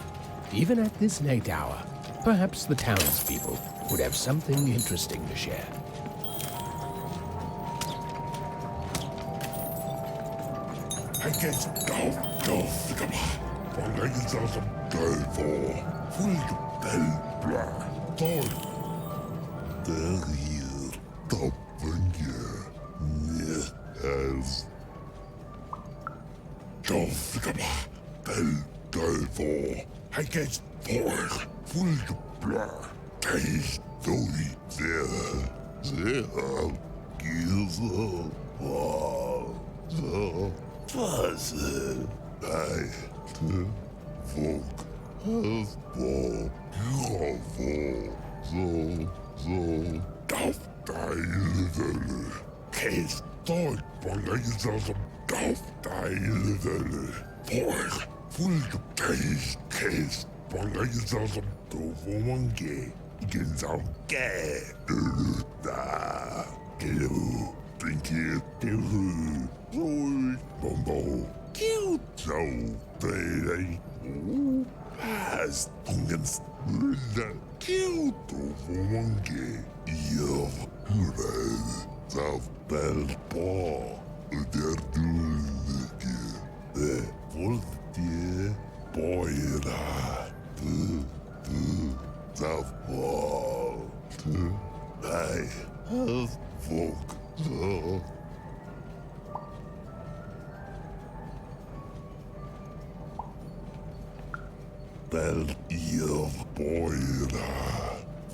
Speaker 13: even at this late hour. Perhaps the townspeople would have something interesting to share.
Speaker 8: Herkes daftıkama. Parlayız lazım dövü. Fulg belbla. Dol. Dergir. Tappınge. Nehaz. Daftıkama. Bel dövü. Herkes porg. Fulg bla. Teis doi zera. Zera. Gilza. Puzzle. I folk has ball. Beautiful. Daftaylıdır. Kes dört balayızalım. Daftaylıdır. Porg. Fulg kes balayızalım. Dovumange. Genzal ge. Ürüda. Gelu. Trinket. Gelu. Roy. Bombo. Cute. So, they has pungens. Cute. Dovumange. Yav. Hurray. Zav bel pa. Derdulke. De voltje. Boyra. Zav pa. Hij has volk. Bel Yav Boyra.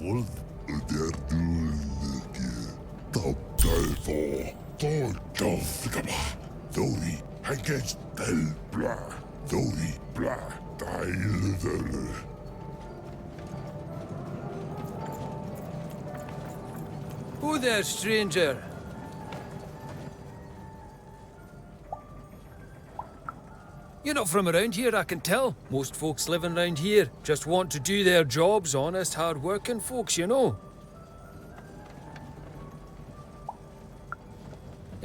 Speaker 8: Volt derdulke. Tap duivel. Tolkafkama. Dori. Hij gets del bla. Dori bla. Deile.
Speaker 7: Who there, stranger? You're not from around here, I can tell. Most folks living around here just want to do their jobs, honest, hard-working folks, you know.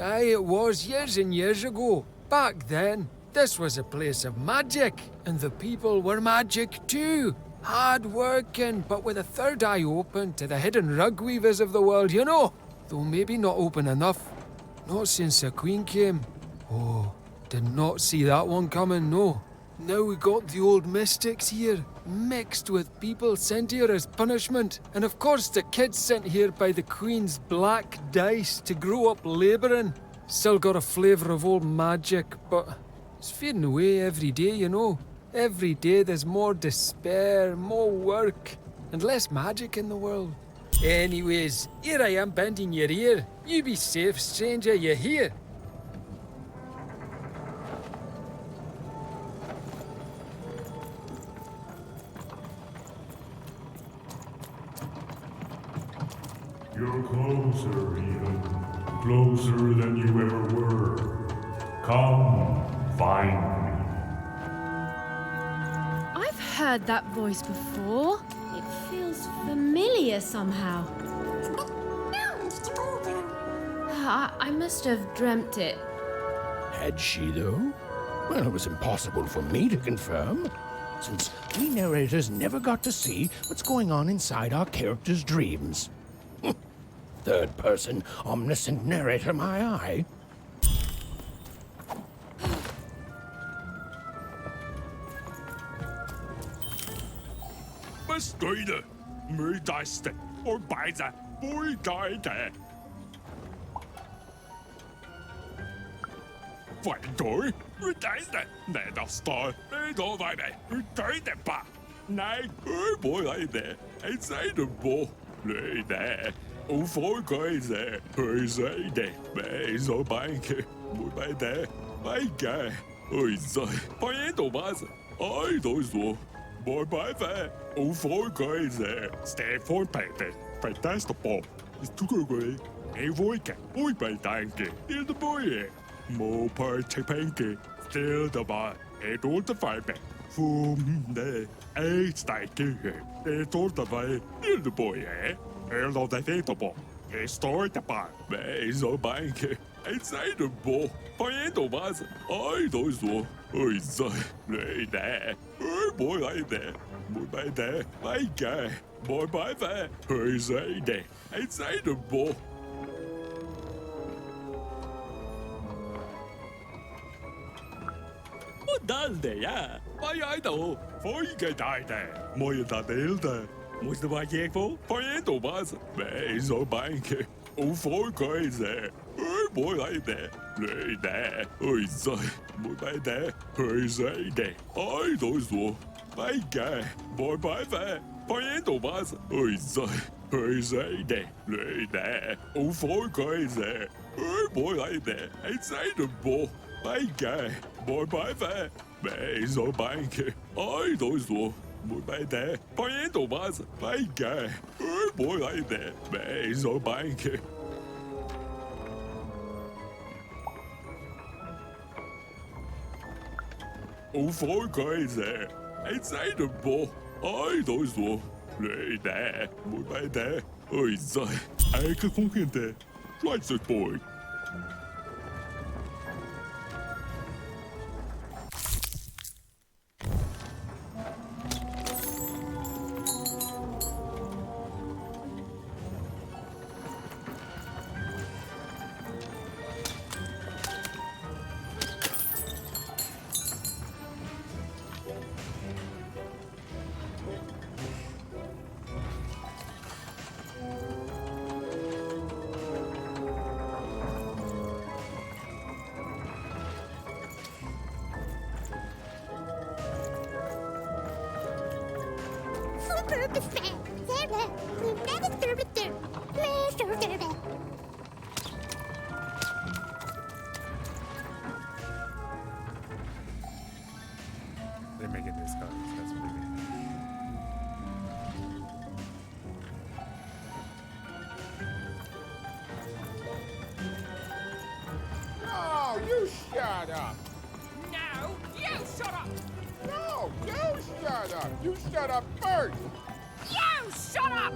Speaker 7: Aye, it was years and years ago. Back then, this was a place of magic, and the people were magic too. Hard-working, but with a third eye open to the hidden rug weavers of the world, you know. Though maybe not open enough. Not since the Queen came. Oh, did not see that one coming, no. Now we got the old mystics here, mixed with people sent here as punishment. And of course the kids sent here by the Queen's black dice to grow up labouring. Still got a flavour of old magic, but it's fading away every day, you know. Every day there's more despair, more work, and less magic in the world. Anyways, here I am bending your ear. You be safe, stranger, you hear?
Speaker 15: You're closer, even. Closer than you ever were. Come, find me.
Speaker 2: I've heard that voice before. It feels familiar somehow. I must have dreamt it.
Speaker 13: Had she, though? Well, it was impossible for me to confirm, since we narrators never got to see what's going on inside our characters' dreams. Third-person, omniscient narrator, my eye.
Speaker 10: Bestøyde, mødeste, og bejse, bøydøjde. Fejndøj, mødeste, nederstøj, mødøjde, mødøjde bare. Nej, bøydøjde, en sejde bo, løjde. Og folkeøjde, højsøjde, med så banke, mødøjde, banke. Højsøj, bøjdøjde, højdøjde. Boy by that, oh for guys there. Stay for paper. Fantastic Bob. It's too good. A voice, boy by tanky. In the boy. More party panky. Still the bar. It all the fiber. From the eight sticky. It all the way. In the boy, eh? Hello, the data bomb. He stored the bar. May so banky. anh say đừng bộ, phải đồ mà ai đối số, ôi giời, lấy nè, ôi bố lại nè, bố bay nè, bay kè, bố bay về, ôi giời nè, anh say đừng bộ. Dale ja, waar jij nou? Voor je tijd, mooie tadeelde. Moest er wat je voor? Voor je Thomas. Nee, zo banke. Hoe voor keuze? Mooi hij de. Nee, nee. Oi, zo. Mooi bij de. Oi, zij de. Ai, doe zo. Bij je. Mooi bij de. Voor je Thomas. Oi, zo. Oi, zij de. Nee, nee. Hoe voor keuze? Mooi hij de. Hij zei de bo. Bij je. Mooi bij de. Nee, zo banke. Ai, doe zo. Mooi bij de. Voor je Thomas. Bij je. Mooi hij de. Nee, zo banke. Hoe voor keuze? Het zijn de bo. Ai, doe zo. Nee, nee. Mooi bij de. Oi, zo. Eigenlijk kon je de. Let's het boy.
Speaker 14: They make it disguised. That's what they mean.
Speaker 16: Oh, you shut up.
Speaker 19: No, you shut up.
Speaker 16: No, you shut up. You shut up first.
Speaker 19: You shut up.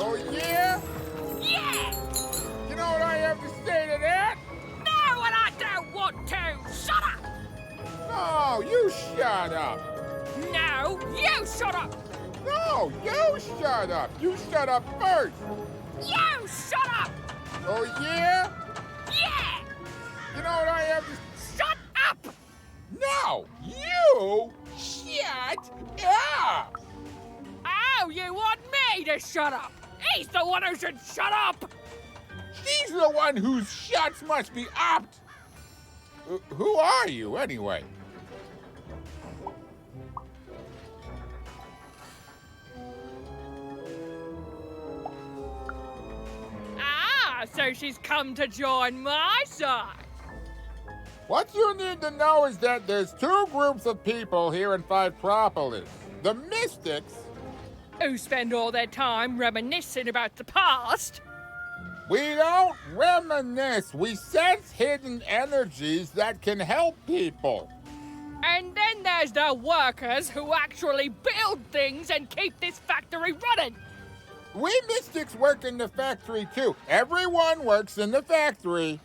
Speaker 16: Oh, yeah?
Speaker 19: Yeah.
Speaker 16: You know what I have to say to that?
Speaker 19: No, and I don't want to. Shut up.
Speaker 16: No, you shut up.
Speaker 19: No, you shut up.
Speaker 16: No, you shut up. You shut up first.
Speaker 19: You shut up.
Speaker 16: Oh, yeah?
Speaker 19: Yeah.
Speaker 16: You know what I have to...
Speaker 19: Shut up.
Speaker 16: No, you shut up.
Speaker 19: Oh, you want me to shut up? He's the one who should shut up.
Speaker 16: She's the one whose shuts must be upped. Who are you, anyway?
Speaker 19: Ah, so she's come to join my side.
Speaker 16: What you need to know is that there's two groups of people here in Fivetropolis. The Mystics,
Speaker 19: who spend all their time reminiscing about the past.
Speaker 16: We don't reminisce. We sense hidden energies that can help people.
Speaker 19: And then there's the workers who actually build things and keep this factory running.
Speaker 16: We Mystics work in the factory too. Everyone works in the factory.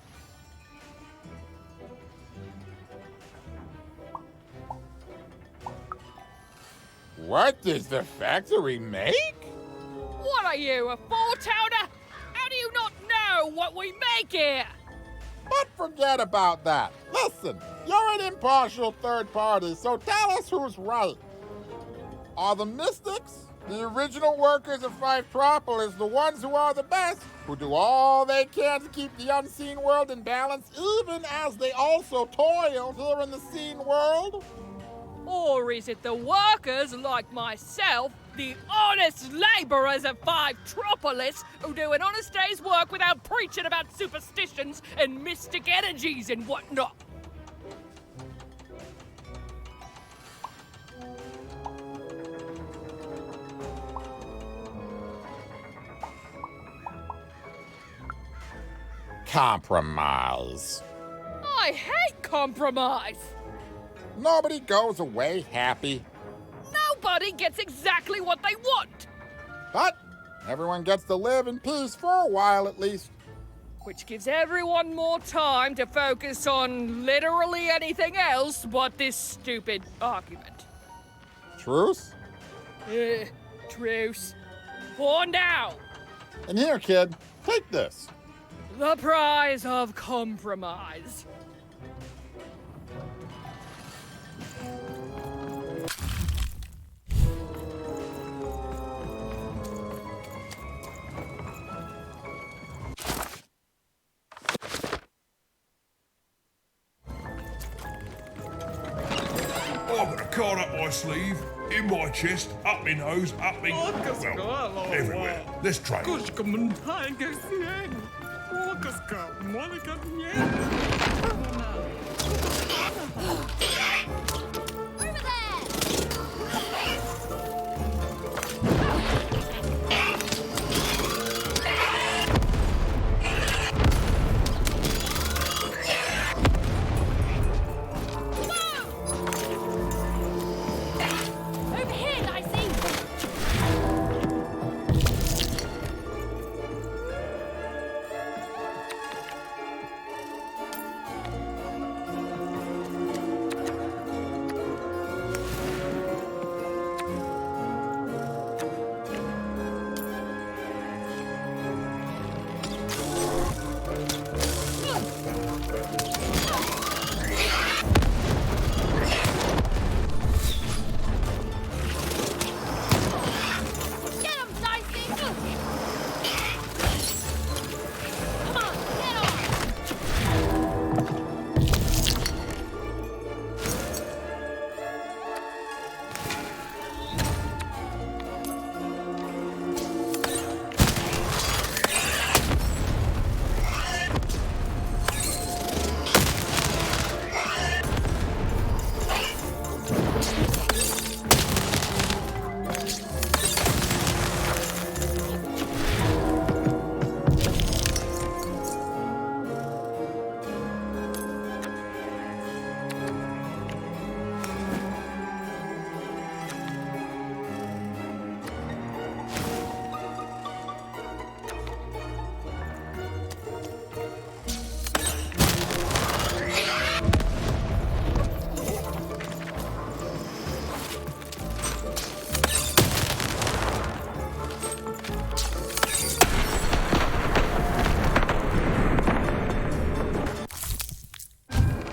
Speaker 16: What does the factory make?
Speaker 19: What are you, a four-towner? How do you not know what we make here?
Speaker 16: But forget about that. Listen, you're an impartial third party, so tell us who's right. Are the Mystics, the original workers of Fivetropolis, the ones who are the best, who do all they can to keep the unseen world in balance, even as they also toil here in the seen world?
Speaker 19: Or is it the workers like myself, the honest labourers of Fivetropolis, who do an honest day's work without preaching about superstitions and mystic energies and whatnot?
Speaker 16: Compromise.
Speaker 19: I hate compromise.
Speaker 16: Nobody goes away happy.
Speaker 19: Nobody gets exactly what they want.
Speaker 16: But everyone gets to live in peace for a while at least.
Speaker 19: which gives everyone more time to focus on literally anything else but this stupid argument.
Speaker 16: Truce?
Speaker 19: Truce. For now.
Speaker 16: And here, kid, take this.
Speaker 19: The prize of compromise.
Speaker 8: I've got a card up my sleeve, in my chest, up my nose, up my... well, everywhere. Let's trade.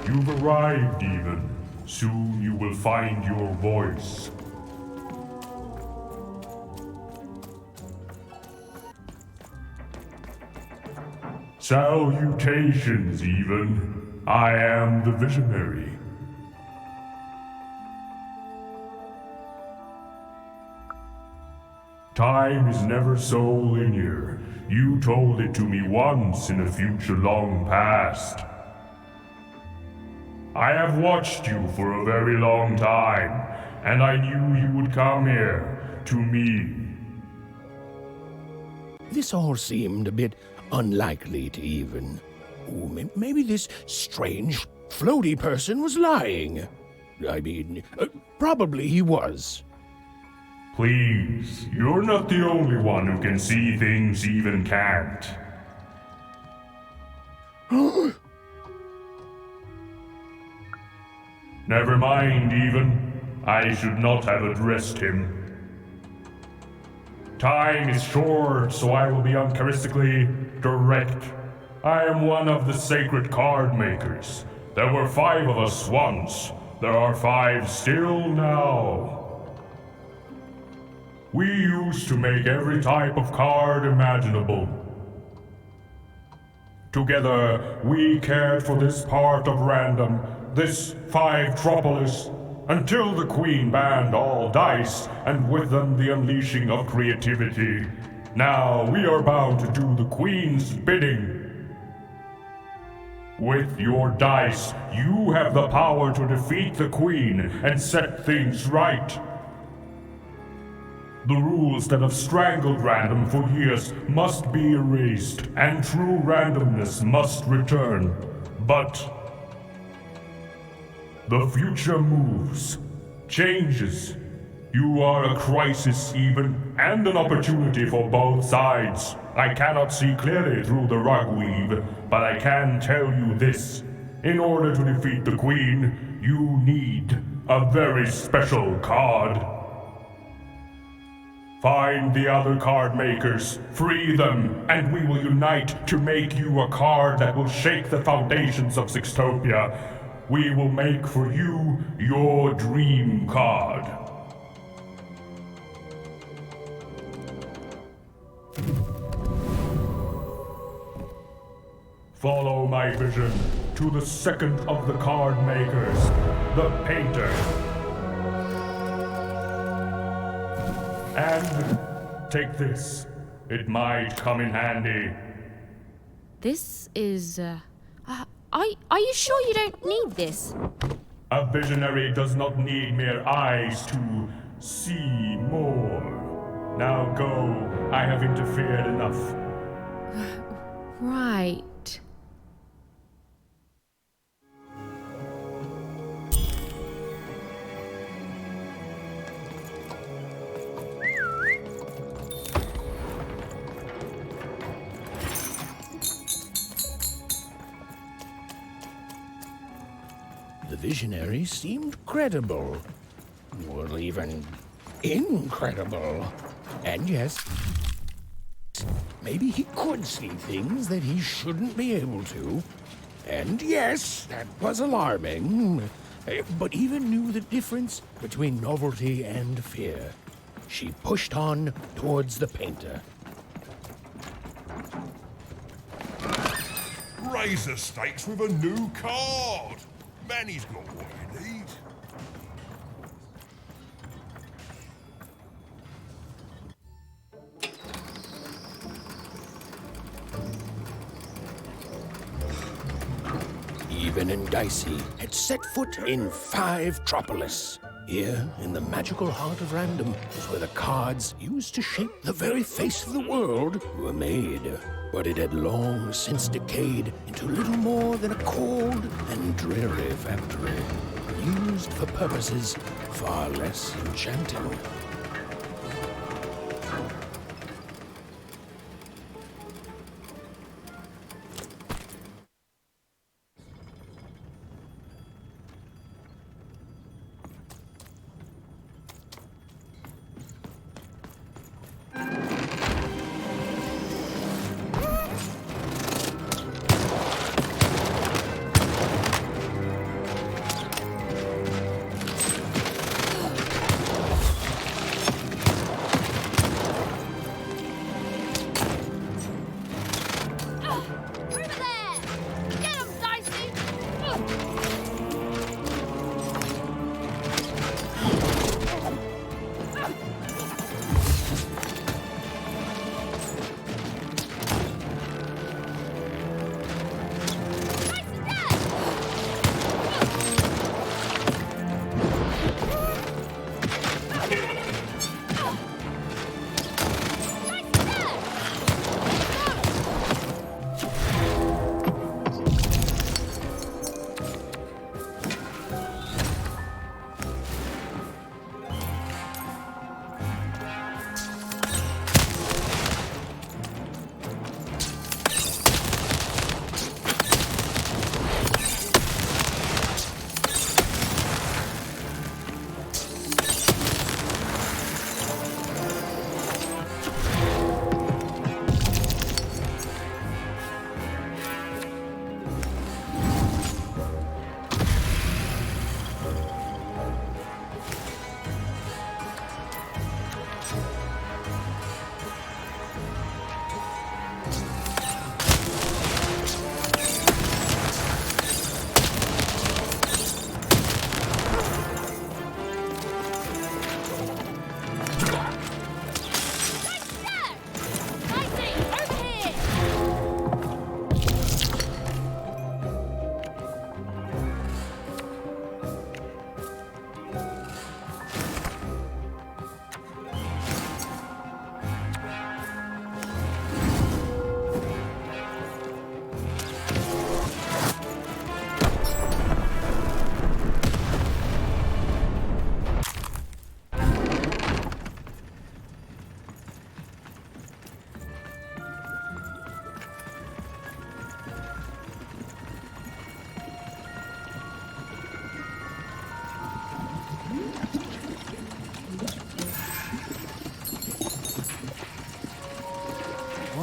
Speaker 15: You've arrived, even. Soon you will find your voice. Salutations, even. I am the Visionary. Time is never so linear. You told it to me once in a future long past. I have watched you for a very long time, and I knew you would come here, to me.
Speaker 13: This all seemed a bit unlikely to even. Maybe this strange, floaty person was lying. I mean, probably he was.
Speaker 15: Please, you're not the only one who can see things even can't. Never mind, even. I should not have addressed him. Time is short, so I will be uncharacteristically direct. I am one of the sacred card makers. There were 5 of us once. There are 5 still now. We used to make every type of card imaginable. Together, we cared for this part of random, this 5-tropolis, until the Queen banned all dice, and with them the unleashing of creativity. Now we are bound to do the Queen's bidding. With your dice, you have the power to defeat the Queen and set things right. The rules that have strangled random for years must be erased, and true randomness must return. But the future moves, changes. You are a crisis even, and an opportunity for both sides. I cannot see clearly through the rugweave, but I can tell you this. In order to defeat the Queen, you need a very special card. Find the other card makers, free them, and we will unite to make you a card that will shake the foundations of Sixtopia. We will make for you your dream card. Follow my vision to the second of the card makers, the painter. And take this. It might come in handy.
Speaker 2: This is, are you sure you don't need this?
Speaker 15: A visionary does not need mere eyes to see more. Now go. I have interfered enough.
Speaker 2: Right.
Speaker 13: The visionary seemed credible. Well, even incredible. And yes, maybe he could see things that he shouldn't be able to. And yes, that was alarming. But even knew the difference between novelty and fear. She pushed on towards the painter.
Speaker 8: Raise the stakes with a new card. Manny's got what you need.
Speaker 13: Even and Dicey had set foot in Five Tropolis. Here, in the magical heart of Random, was where the cards used to shape the very face of the world were made. But it had long since decayed into little more than a cold and dreary factory, used for purposes far less enchanting.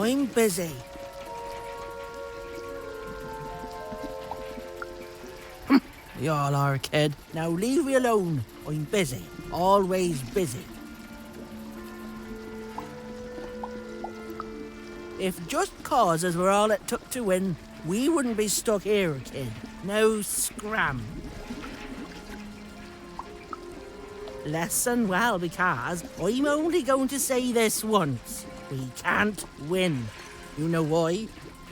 Speaker 5: I'm busy. You all are, kid. Now leave me alone. I'm busy. Always busy. If just causes were all it took to win, we wouldn't be stuck here, kid. Now scram. Listen well, because I'm only going to say this once. We can't win. You know why?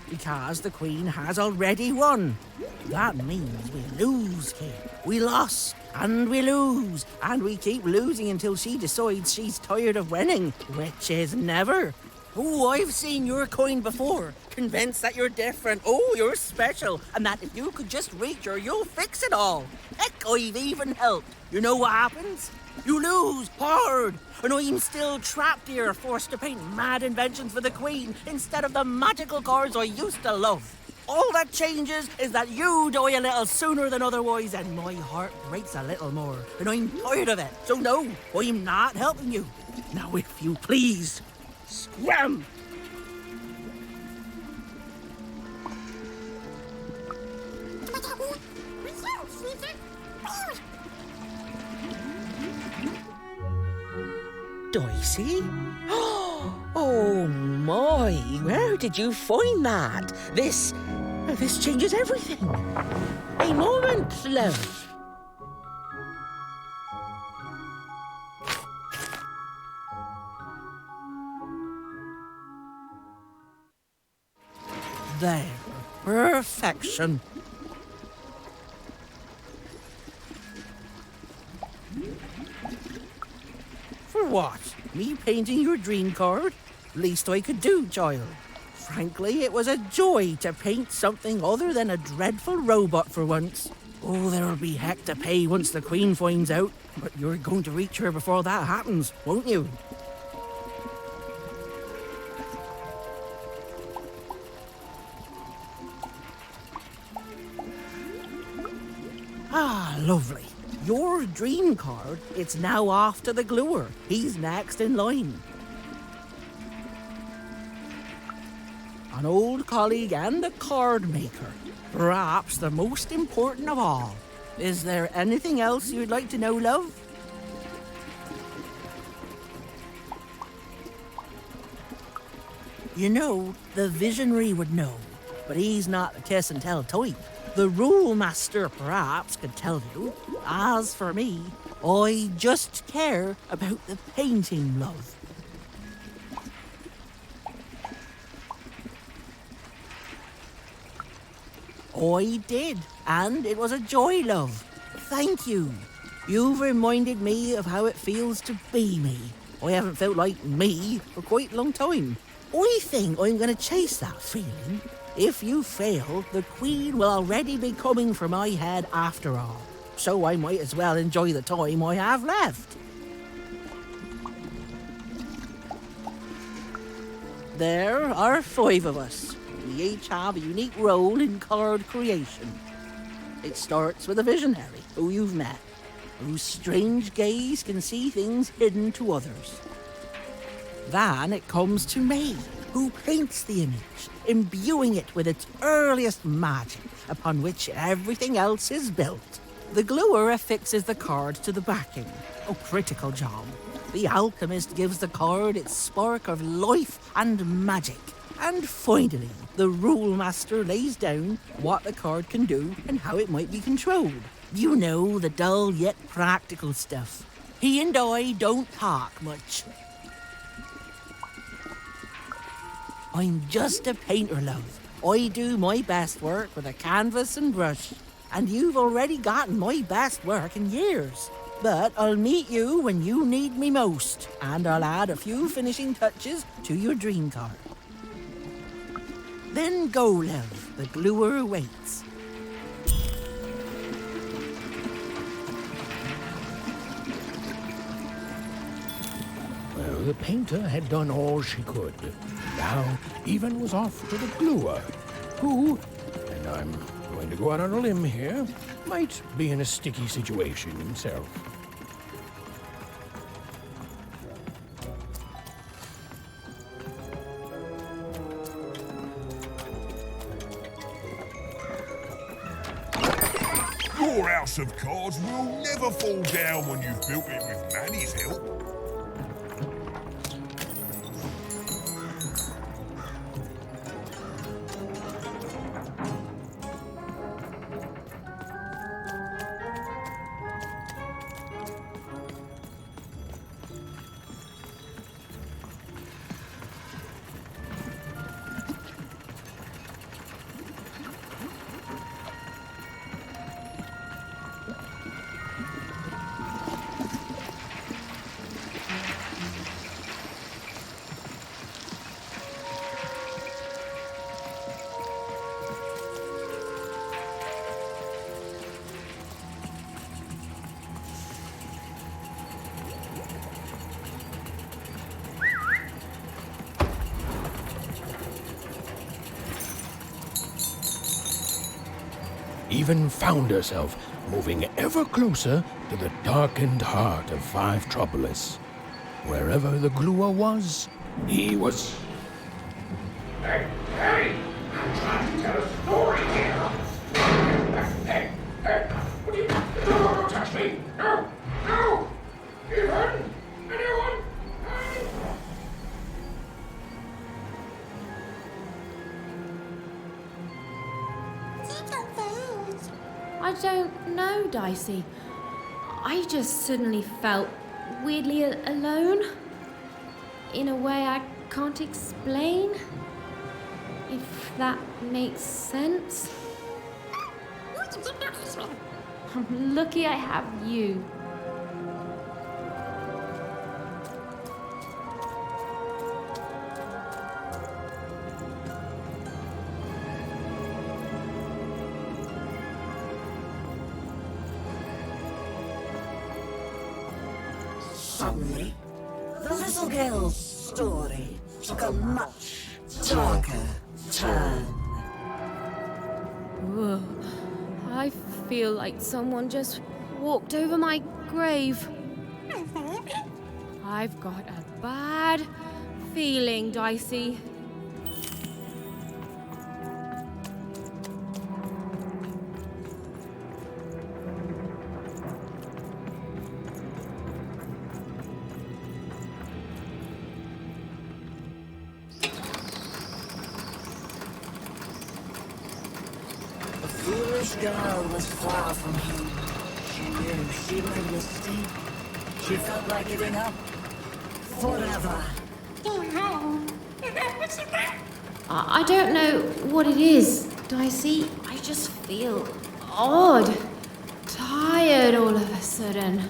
Speaker 5: Because the Queen has already won. That means we lose, kid. We lost, and we lose, and we keep losing until she decides she's tired of winning, which is never. Oh, I've seen your coin before, convinced that you're different, oh, you're special, and that if you could just reach her, you'll fix it all. Heck, I've even helped. You know what happens? You lose hard, and I'm still trapped here, forced to paint mad inventions for the Queen instead of the magical cards I used to love. All that changes is that you die a little sooner than otherwise, and my heart breaks a little more, and I'm tired of it. So no, I'm not helping you. Now, if you please, scram! Dicey? Oh my, where did you find that? This changes everything. A moment, love. There, perfection. For what? Me painting your dream card? Least I could do, child. Frankly, it was a joy to paint something other than a dreadful robot for once. Oh, there'll be heck to pay once the Queen finds out, but you're going to reach her before that happens, won't you? Ah, lovely. Your dream card, it's now off to the gluer. He's next in line. An old colleague and a card maker. Perhaps the most important of all. Is there anything else you'd like to know, love? You know, the visionary would know, but he's not the kiss and tell type. The rule master perhaps could tell you. As for me, I just care about the painting, love. I did, and it was a joy, love. Thank you. You've reminded me of how it feels to be me. I haven't felt like me for quite a long time. I think I'm going to chase that feeling. If you fail, the Queen will already be coming for my head after all. So I might as well enjoy the time I have left. There are 5 of us. We each have a unique role in card creation. It starts with a visionary who you've met, whose strange gaze can see things hidden to others. Then it comes to me, who paints the image, imbuing it with its earliest magic, upon which everything else is built. The gluer affixes the card to the backing. A critical job. The alchemist gives the card its spark of life and magic. And finally, the rule master lays down what the card can do and how it might be controlled. You know, the dull yet practical stuff. He and I don't talk much. I'm just a painter, love. I do my best work with a canvas and brush. And you've already gotten my best work in years. But I'll meet you when you need me most. And I'll add a few finishing touches to your dream card. Then go, love. The gluer waits.
Speaker 13: Well, the painter had done all she could. Now, Even was off to the gluer, who, and I'm going to go out on a limb here, might be in a sticky situation himself.
Speaker 8: Your house of cards will never fall down when you've built it with Manny's help.
Speaker 13: Even found herself moving ever closer to the darkened heart of Five Tropolis. Wherever the Glua was, he was.
Speaker 17: Hey, I'm trying to tell a story here. Hey, what are you... Don't touch me. No. Even? Anyone?
Speaker 2: I don't know, Dicey. I just suddenly felt weirdly alone. In a way I can't explain. If that makes sense. I'm lucky I have you.
Speaker 20: Suddenly, the little girl's story took a much darker turn.
Speaker 2: Whoa. I feel like someone just walked over my grave. I've got a bad feeling, Dicey.
Speaker 20: The foolish girl was far from home. She knew she made a mistake. She felt like giving up forever.
Speaker 2: I don't know what it is, Dicey. I just feel odd. Tired all of a sudden.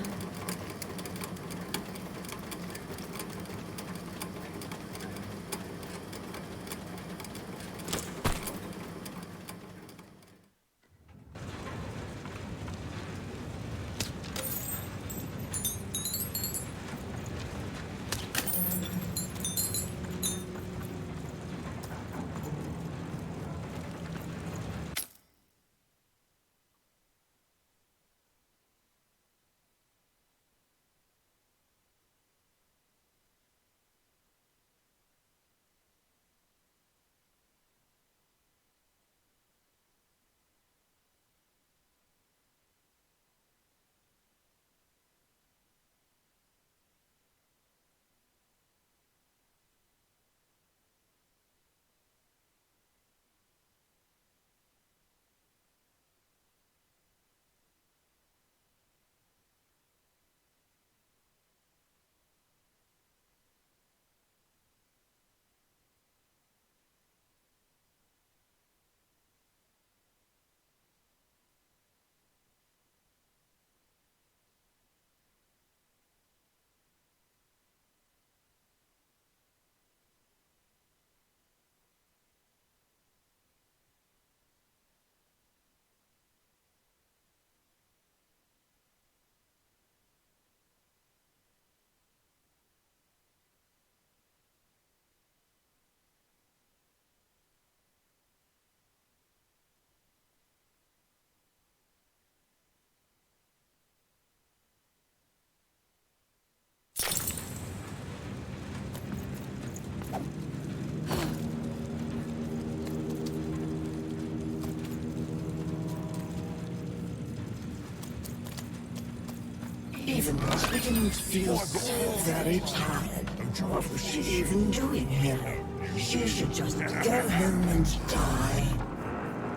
Speaker 20: Even was beginning to feel so very tired. What was she even doing here? She should just go home and die.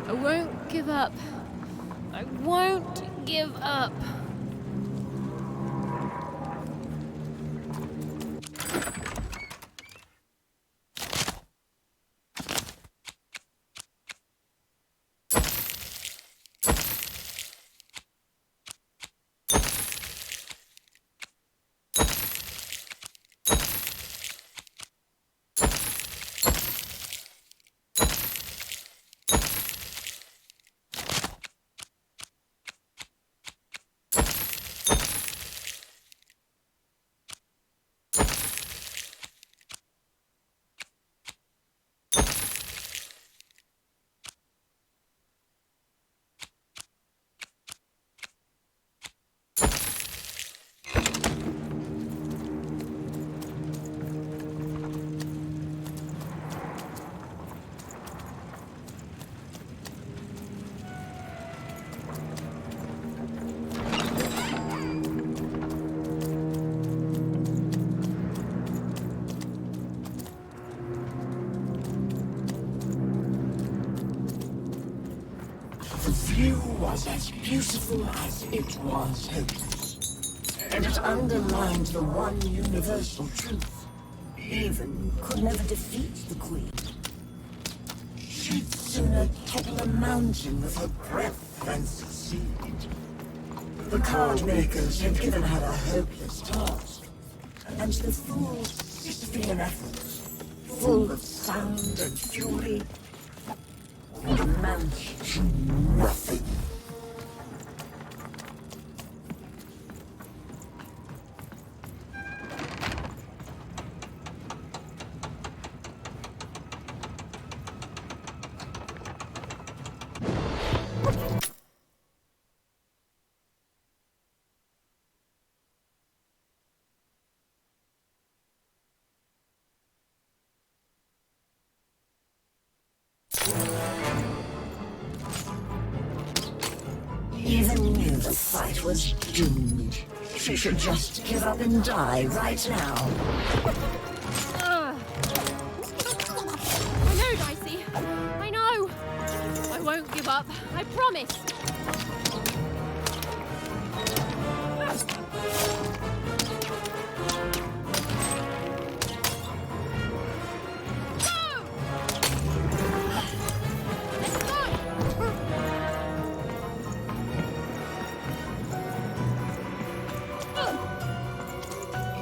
Speaker 2: I won't give up. I won't give up.
Speaker 20: The view was as beautiful as it was hopeless, and it underlined the one universal truth. Even could never defeat the Queen. She'd sooner topple a mountain with her breath than succeed. The card makers had given her a hopeless task, and the fool's Sisyphean efforts, full of sound and fury, would amount to nothing. Even knew the fight was doomed. She should just give up and die right now.
Speaker 2: I know, Dicey. I know. I won't give up. I promise.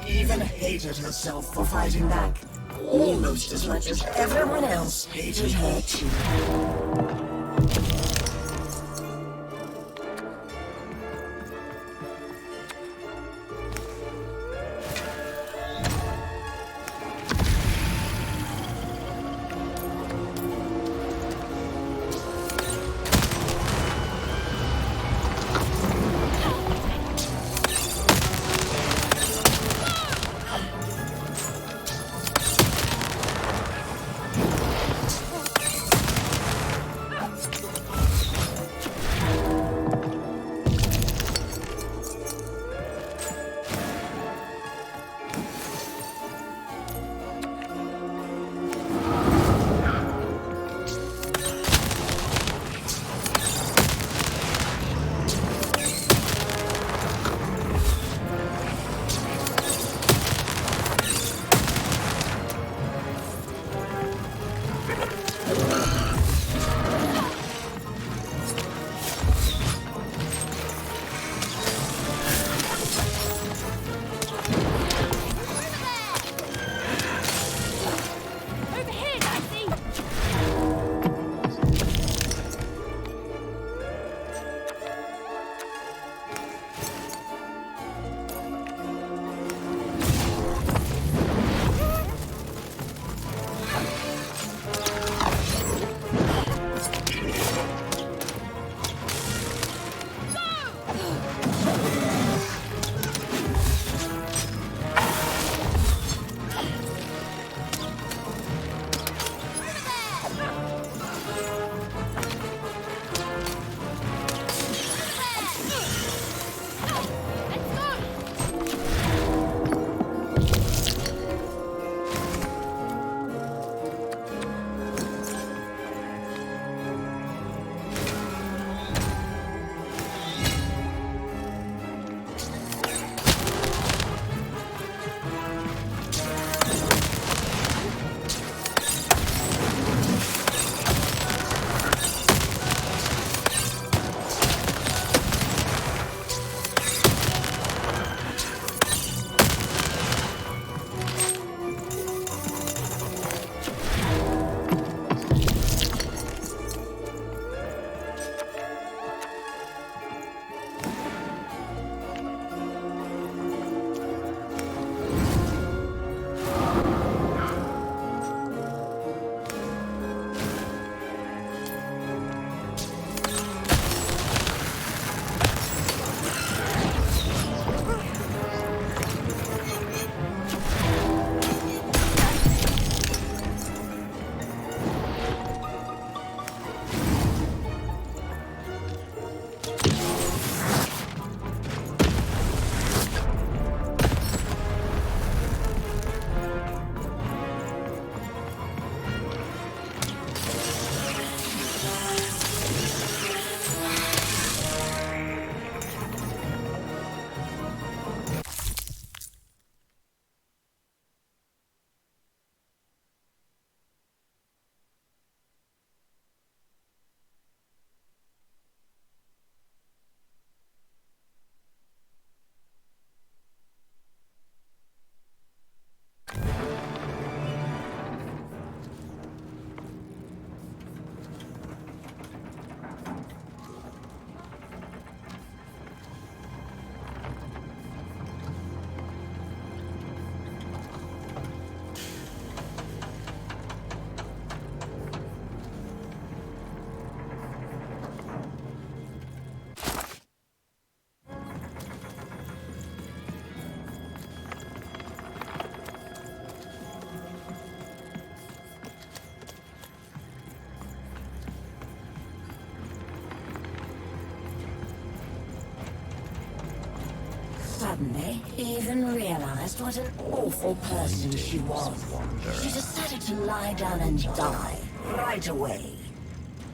Speaker 20: Even hated herself for fighting back, almost as much as everyone else hated her too. Suddenly, Even realized what an awful person she was. She decided to lie down and die right away.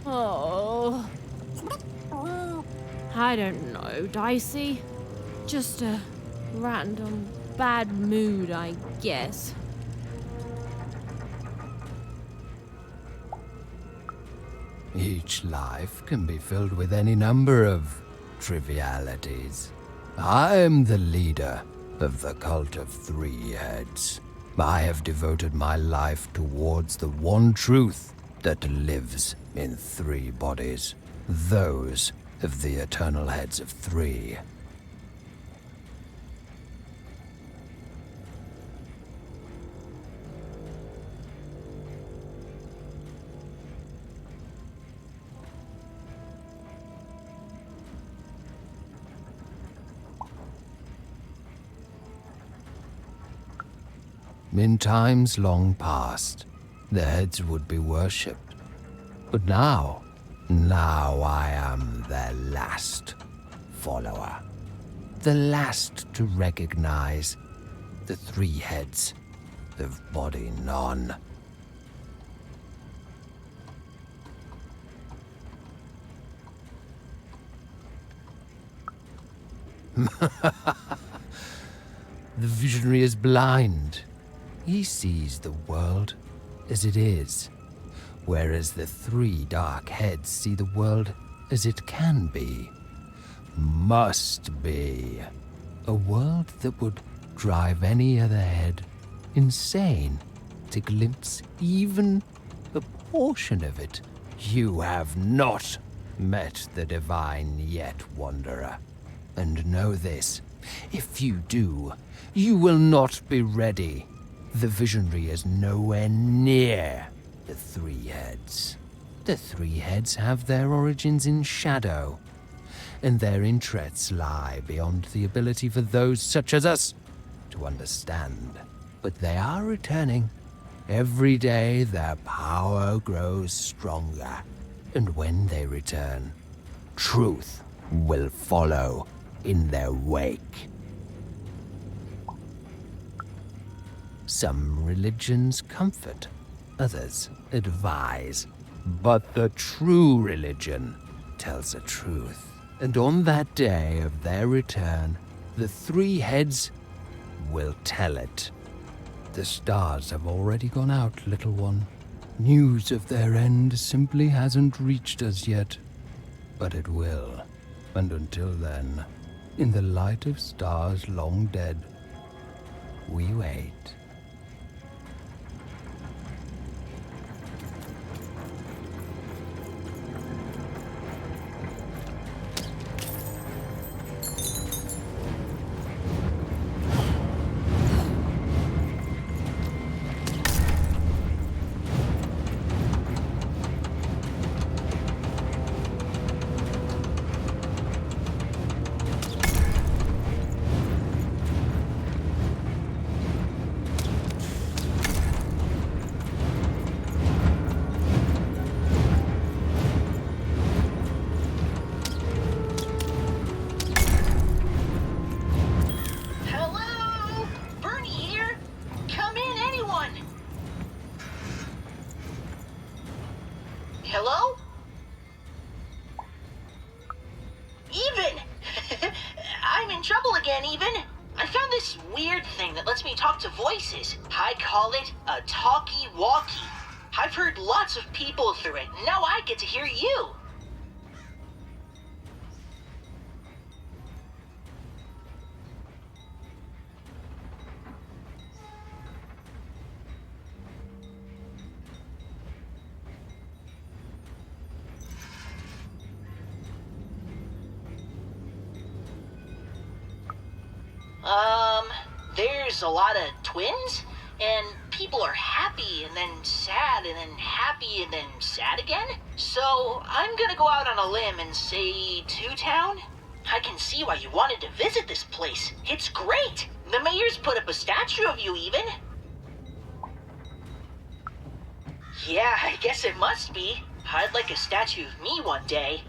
Speaker 2: Oh. I don't know, Dicey. Just a random bad mood, I guess.
Speaker 4: Each life can be filled with any number of trivialities. I'm the leader of the Cult of Three Heads. I have devoted my life towards the one truth that lives in three bodies, those of the eternal heads of three. In times long past, the heads would be worshipped. But now I am their last follower. The last to recognize the three heads of body none. The visionary is blind. He sees the world as it is, whereas the three dark heads see the world as it can be, must be. A world that would drive any other head insane to glimpse even a portion of it. You have not met the divine yet, Wanderer. And know this, if you do, you will not be ready. The visionary is nowhere near the three heads. The three heads have their origins in shadow, and their interests lie beyond the ability for those such as us to understand. But they are returning. Every day their power grows stronger, and when they return, truth will follow in their wake. Some religions comfort, others advise. But the true religion tells the truth. And on that day of their return, the three heads will tell it. The stars have already gone out, little one. News of their end simply hasn't reached us yet. But it will. And until then, in the light of stars long dead, we wait.
Speaker 12: Hello? Even! I'm in trouble again, Even. I found this weird thing that lets me talk to voices. I call it a talkie-walkie. I've heard lots of people through it. Now I get to hear you. There's a lot of twins, and people are happy and then sad and then happy and then sad again. So I'm gonna go out on a limb and say Two Town. I can see why you wanted to visit this place. It's great. The mayor's put up a statue of you, Even. Yeah, I guess it must be. I'd like a statue of me one day.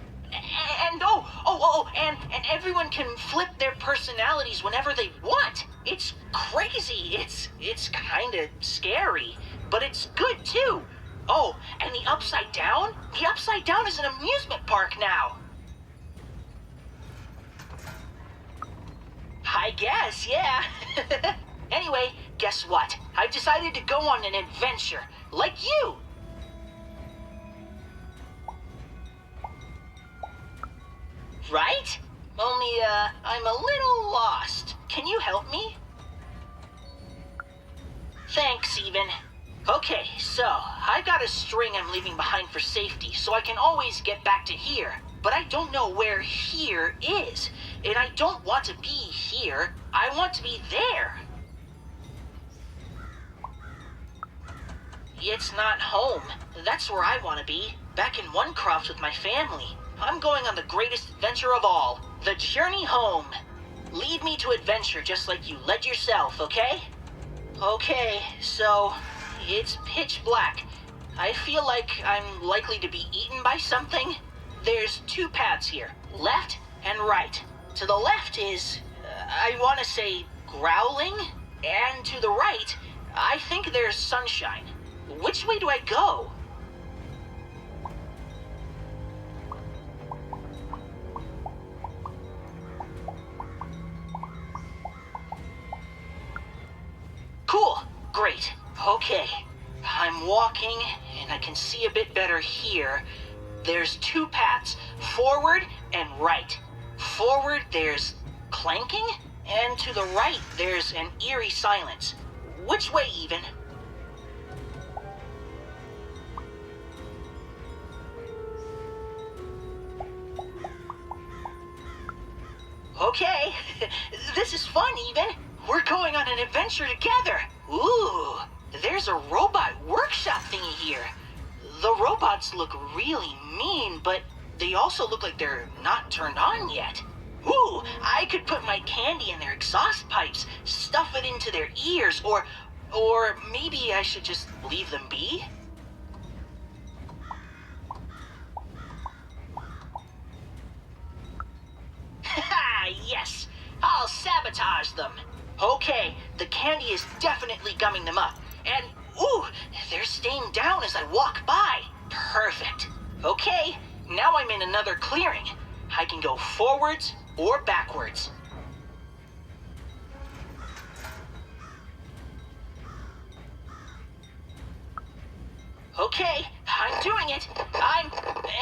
Speaker 12: And everyone can flip their personalities whenever they want. It's crazy. It's kind of scary, but it's good too. Oh, and the Upside Down? The Upside Down is an amusement park now. I guess, yeah. Anyway, guess what? I've decided to go on an adventure, like you. Right? Only, I'm a little lost. Can you help me? Thanks, Even. Okay, so, I've got a string I'm leaving behind for safety, so I can always get back to here. But I don't know where here is. And I don't want to be here. I want to be there. It's not home. That's where I want to be. Back in Onecroft with my family. I'm going on the greatest adventure of all. The journey home. Lead me to adventure just like you led yourself, okay? Okay, so it's pitch black. I feel like I'm likely to be eaten by something. There's two paths here, left and right. To the left is, I want to say, growling. And to the right, I think there's sunshine. Which way do I go? Cool. Great. Okay. I'm walking, and I can see a bit better here. There's two paths, forward and right. Forward, there's clanking, and to the right, there's an eerie silence. Which way, Even? Okay. This is fun, Even. We're going on an adventure together. Ooh, there's a robot workshop thingy here. The robots look really mean, but they also look like they're not turned on yet. Ooh, I could put my candy in their exhaust pipes, stuff it into their ears, or maybe I should just leave them be? Haha, yes! I'll sabotage them! Okay, the candy is definitely gumming them up. And, ooh, they're staying down as I walk by. Perfect. Okay, now I'm in another clearing. I can go forwards or backwards. Okay, I'm doing it.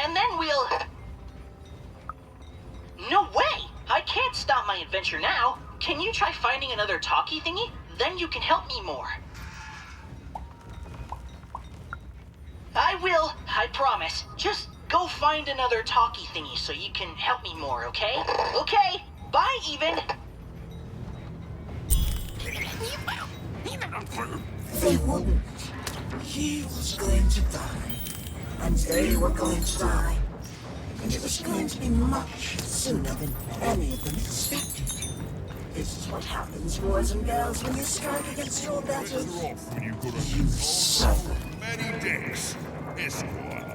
Speaker 12: And then we'll... No way! I can't stop my adventure now. Can you try finding another talkie thingy? Then you can help me more. I will, I promise. Just go find another talkie thingy so you can help me more, okay? Okay, bye, Even.
Speaker 20: They wouldn't. He was going to die, and they were going to die. And it was going to be much sooner than any of them expected. This is what happens, boys and girls, when you strike against your betters. You suffer.
Speaker 8: Many dicks, Esquire.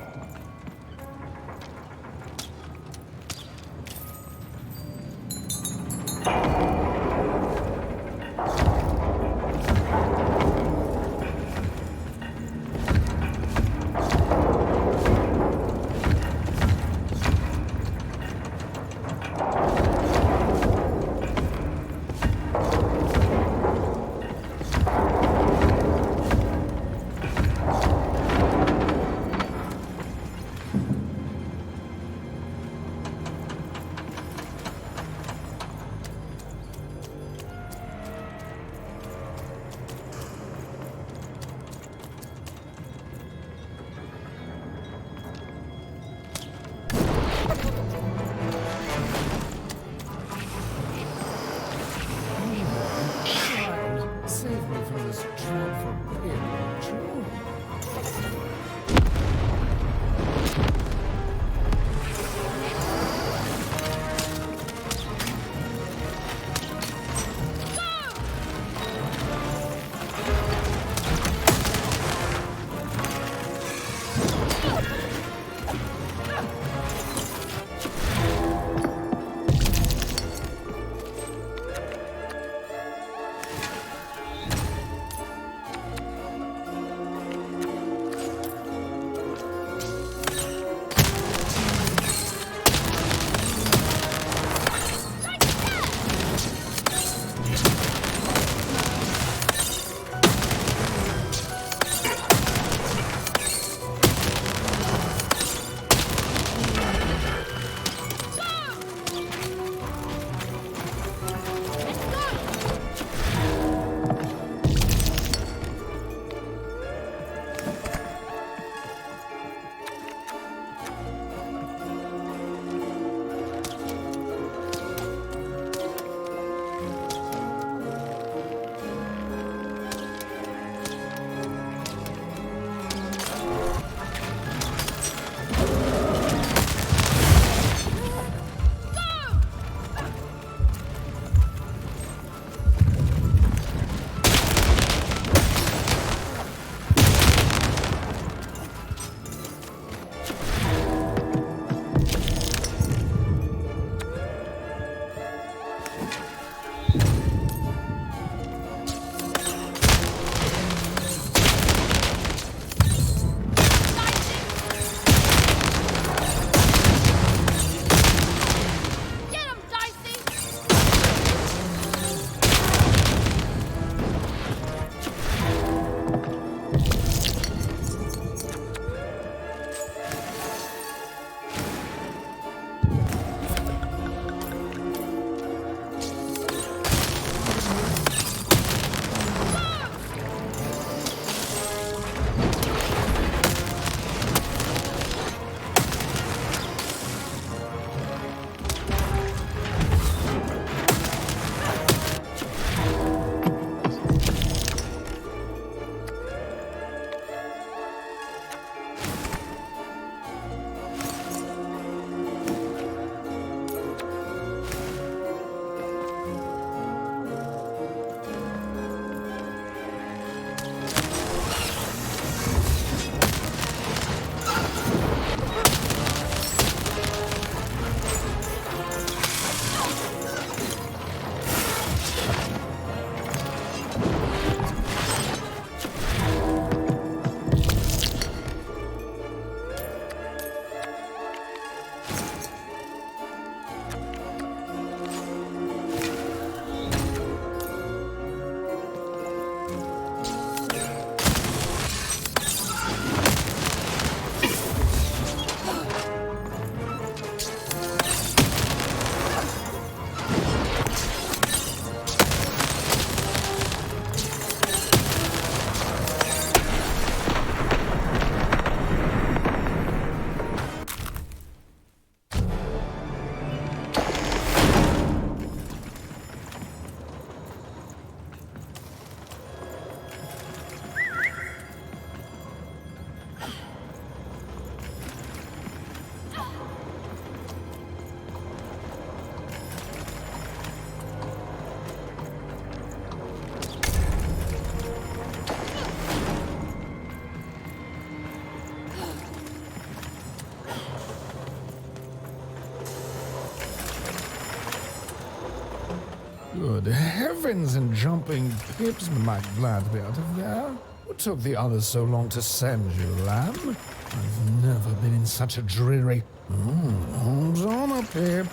Speaker 13: Good heavens and jumping pips, am I glad to be out of there? What took the others so long to send you, lamb? I've never been in such a dreary... hold on a pip.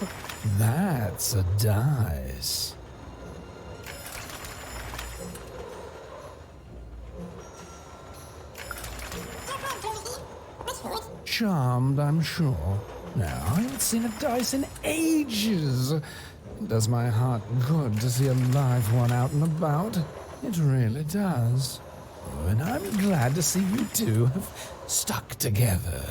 Speaker 13: That's a dice. Charmed, I'm sure. Now, I haven't seen a dice in ages. It does my heart good to see a live one out and about. It really does. Oh, and I'm glad to see you two have stuck together.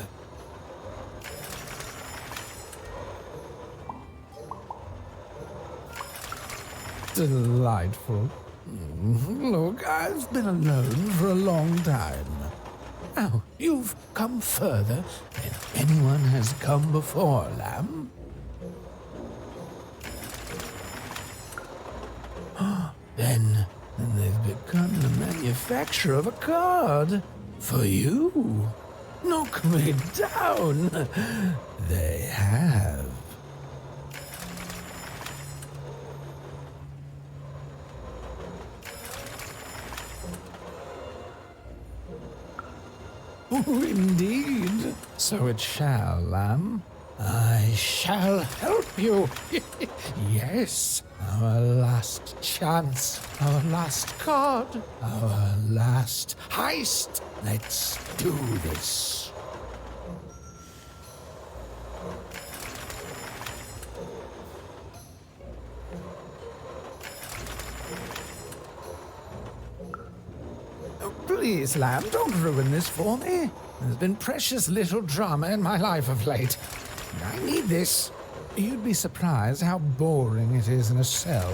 Speaker 13: Delightful. Look, I've been alone for a long time. Now, you've come further than anyone has come before, lamb. Then they've begun the manufacture of a card for you. Knock me down. They have. Oh, indeed. So it shall, lamb. I shall help you. Yes, our last chance, our last card, our last heist. Let's do this. Oh, please, lamb, don't ruin this for me. There's been precious little drama in my life of late. I need this. You'd be surprised how boring it is in a cell.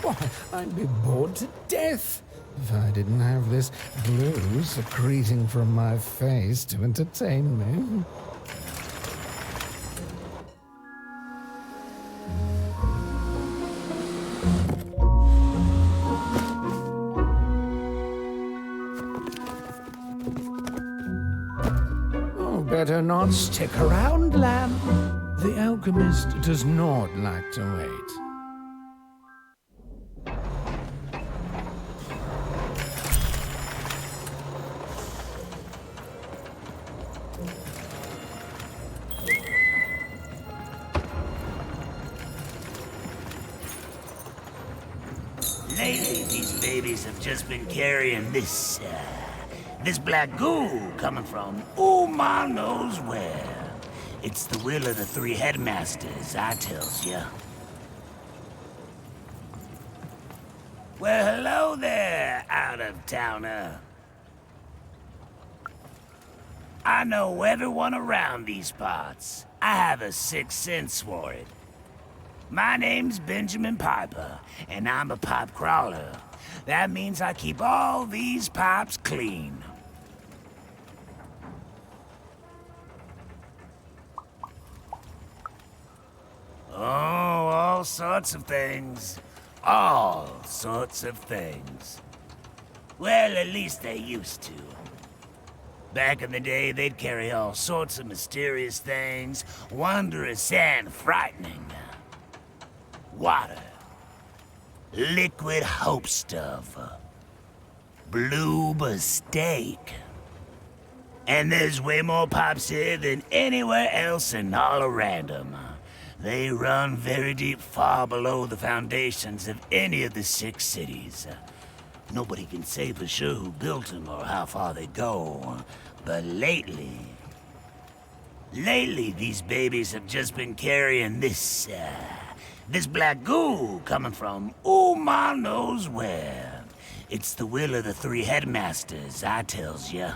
Speaker 13: Why, I'd be bored to death if I didn't have this glue secreting from my face to entertain me. Better not stick around, lamb. The alchemist does not like to wait.
Speaker 18: Lately, these babies have just been carrying this black goo coming from ma knows where. It's the will of the three headmasters, I tells ya. Well, hello there, out-of-towner. I know everyone around these parts. I have a sixth sense for it. My name's Benjamin Piper, and I'm a pipe crawler. That means I keep all these pipes clean. Oh, all sorts of things. All sorts of things. Well, at least they used to. Back in the day, they'd carry all sorts of mysterious things, wondrous and frightening. Water. Liquid hope stuff. Blue mistake. And there's way more pipes here than anywhere else in all of Random. They run very deep, far below the foundations of any of the 6 cities. Nobody can say for sure who built them or how far they go. But lately, these babies have just been carrying this black goo coming from ma knows where. It's the will of the three headmasters, I tells ya.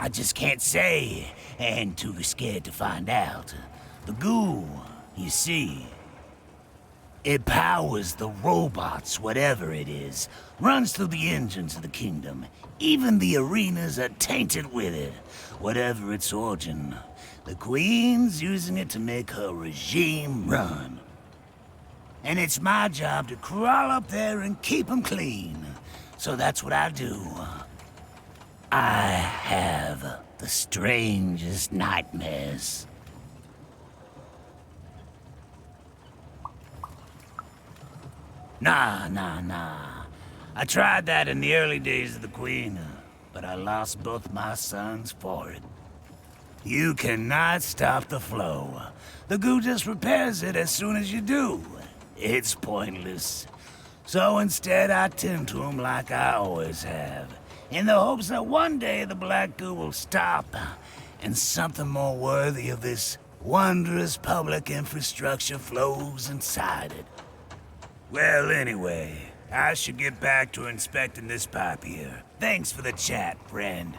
Speaker 18: I just can't say, and too scared to find out. The goo, you see, it powers the robots, whatever it is, runs through the engines of the kingdom. Even the arenas are tainted with it, whatever its origin. The Queen's using it to make her regime run. And it's my job to crawl up there and keep them clean. So that's what I do. I have the strangest nightmares. Nah. I tried that in the early days of the Queen, but I lost both my sons for it. You cannot stop the flow. The goo just repairs it as soon as you do. It's pointless. So instead, I tend to them like I always have, in the hopes that one day the black goo will stop, and something more worthy of this wondrous public infrastructure flows inside it. Well, anyway, I should get back to inspecting this pipe here. Thanks for the chat, friend.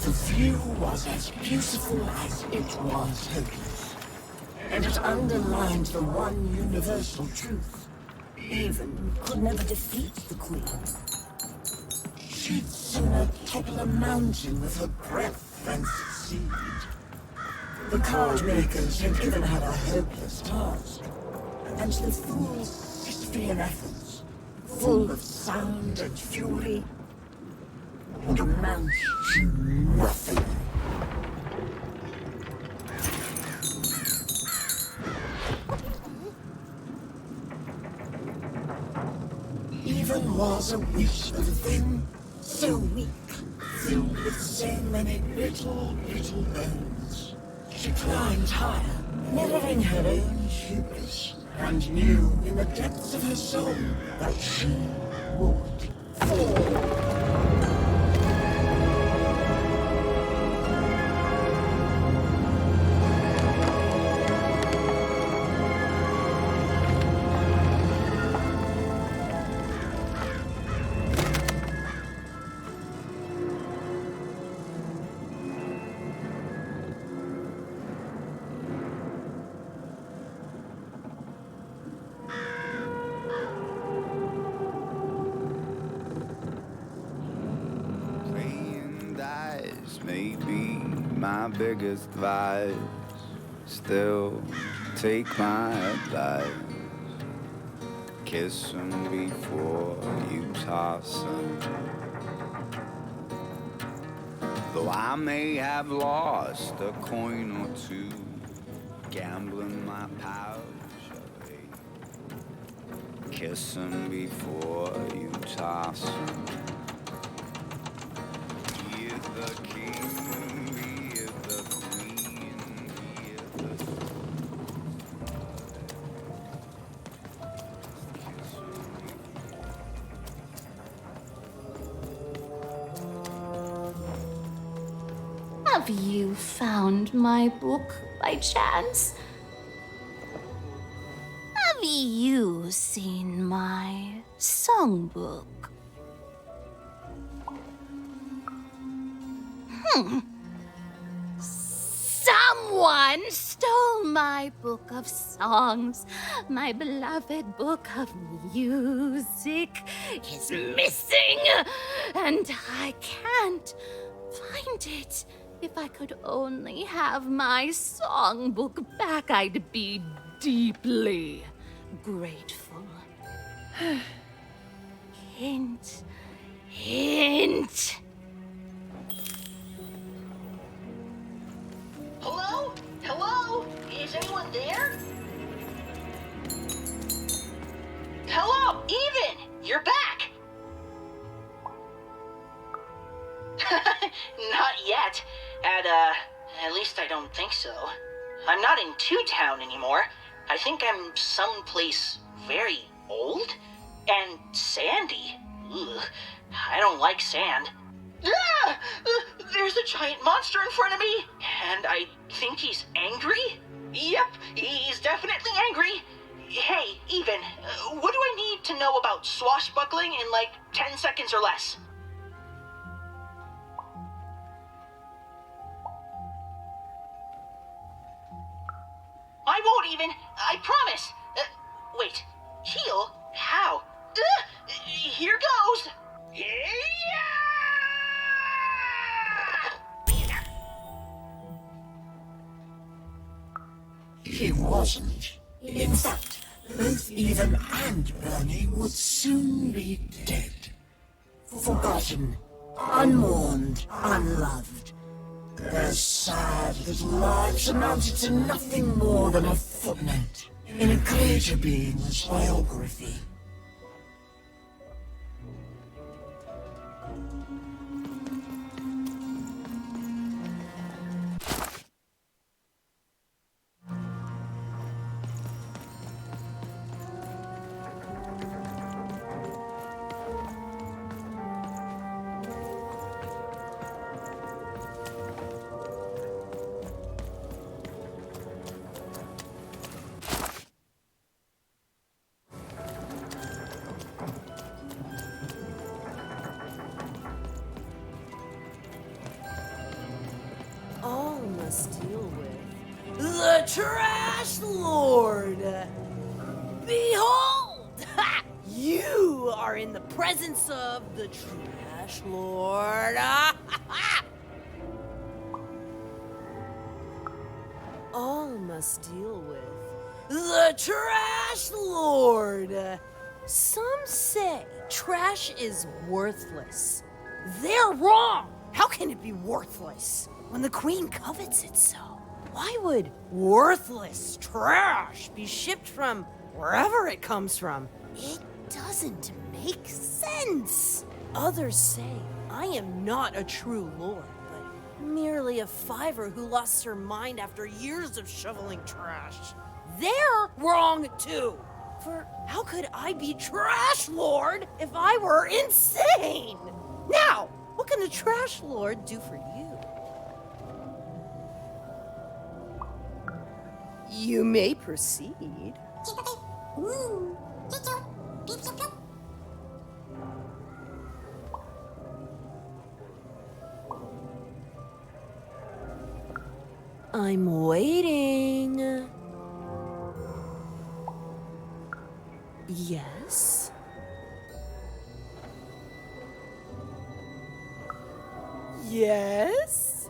Speaker 20: The view was as beautiful as it was hopeless, and it underlined the one universal truth. Even could never defeat the Queen. She'd sooner topple a mountain with her breath than succeed. The card makers had given her a hopeless task, and the fool's Sisyphean efforts, full of sound and fury, would amount to nothing. Even was a wish of a thing so weak, filled with so many little bones. She climbed higher, mirroring her own hubris, and knew in the depths of her soul that she would fall.
Speaker 1: Maybe my biggest vice. Still, take my advice. Kiss him before you toss him. Though I may have lost a coin or two, gambling my pouch away. Kiss him before you toss him. He is the king, he is the queen, he is the...
Speaker 21: Have you found my book by chance? Have you seen my songbook? Someone stole my book of songs. My beloved book of music is missing, and I can't find it. If I could only have my songbook back, I'd be deeply grateful. Hint, hint.
Speaker 12: Hello? Hello? Is anyone there? Hello, Even! You're back! Not yet. At least I don't think so. I'm not in Two Town anymore. I think I'm someplace very old and sandy. Ugh, I don't like sand. Ah! There's a giant monster in front of me, and I think he's angry. Yep, he's definitely angry. Hey, Even, what do I need to know about swashbuckling in like 10 seconds or less? I won't even, I promise. Wait, heal? How? Here goes.
Speaker 20: He wasn't. In fact, both Even and Bernie would soon be dead. Forgotten unmourned, unloved. Their sad little lives amounted to nothing more than a footnote in a greater being's biography.
Speaker 6: All must deal with the Trash Lord. Behold! You are in the presence of the Trash Lord. All must deal with the Trash Lord. Some say trash is worthless. They're wrong! How can it be worthless when the Queen covets it so? Why would worthless trash be shipped from wherever it comes from? It doesn't make sense. Others say I am not a true lord, but merely a fiver who lost her mind after years of shoveling trash. They're wrong too. For how could I be Trash Lord if I were insane? Now, what can the Trash Lord do for you? You may proceed. I'm waiting. Yes? Yes?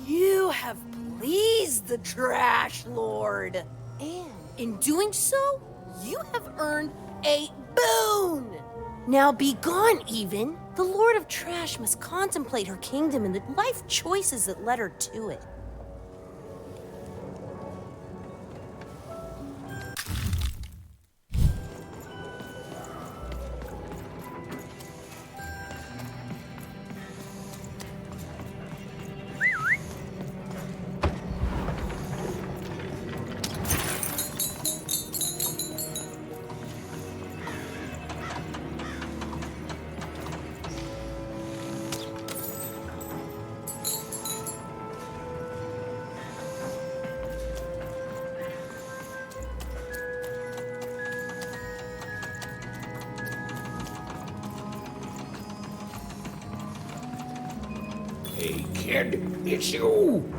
Speaker 6: You have pleased the Trash Lord. And in doing so, you have earned a boon. Now be gone, even. The Lord of Trash must contemplate her kingdom and the life choices that led her to it.
Speaker 13: Hey, kid, it's you!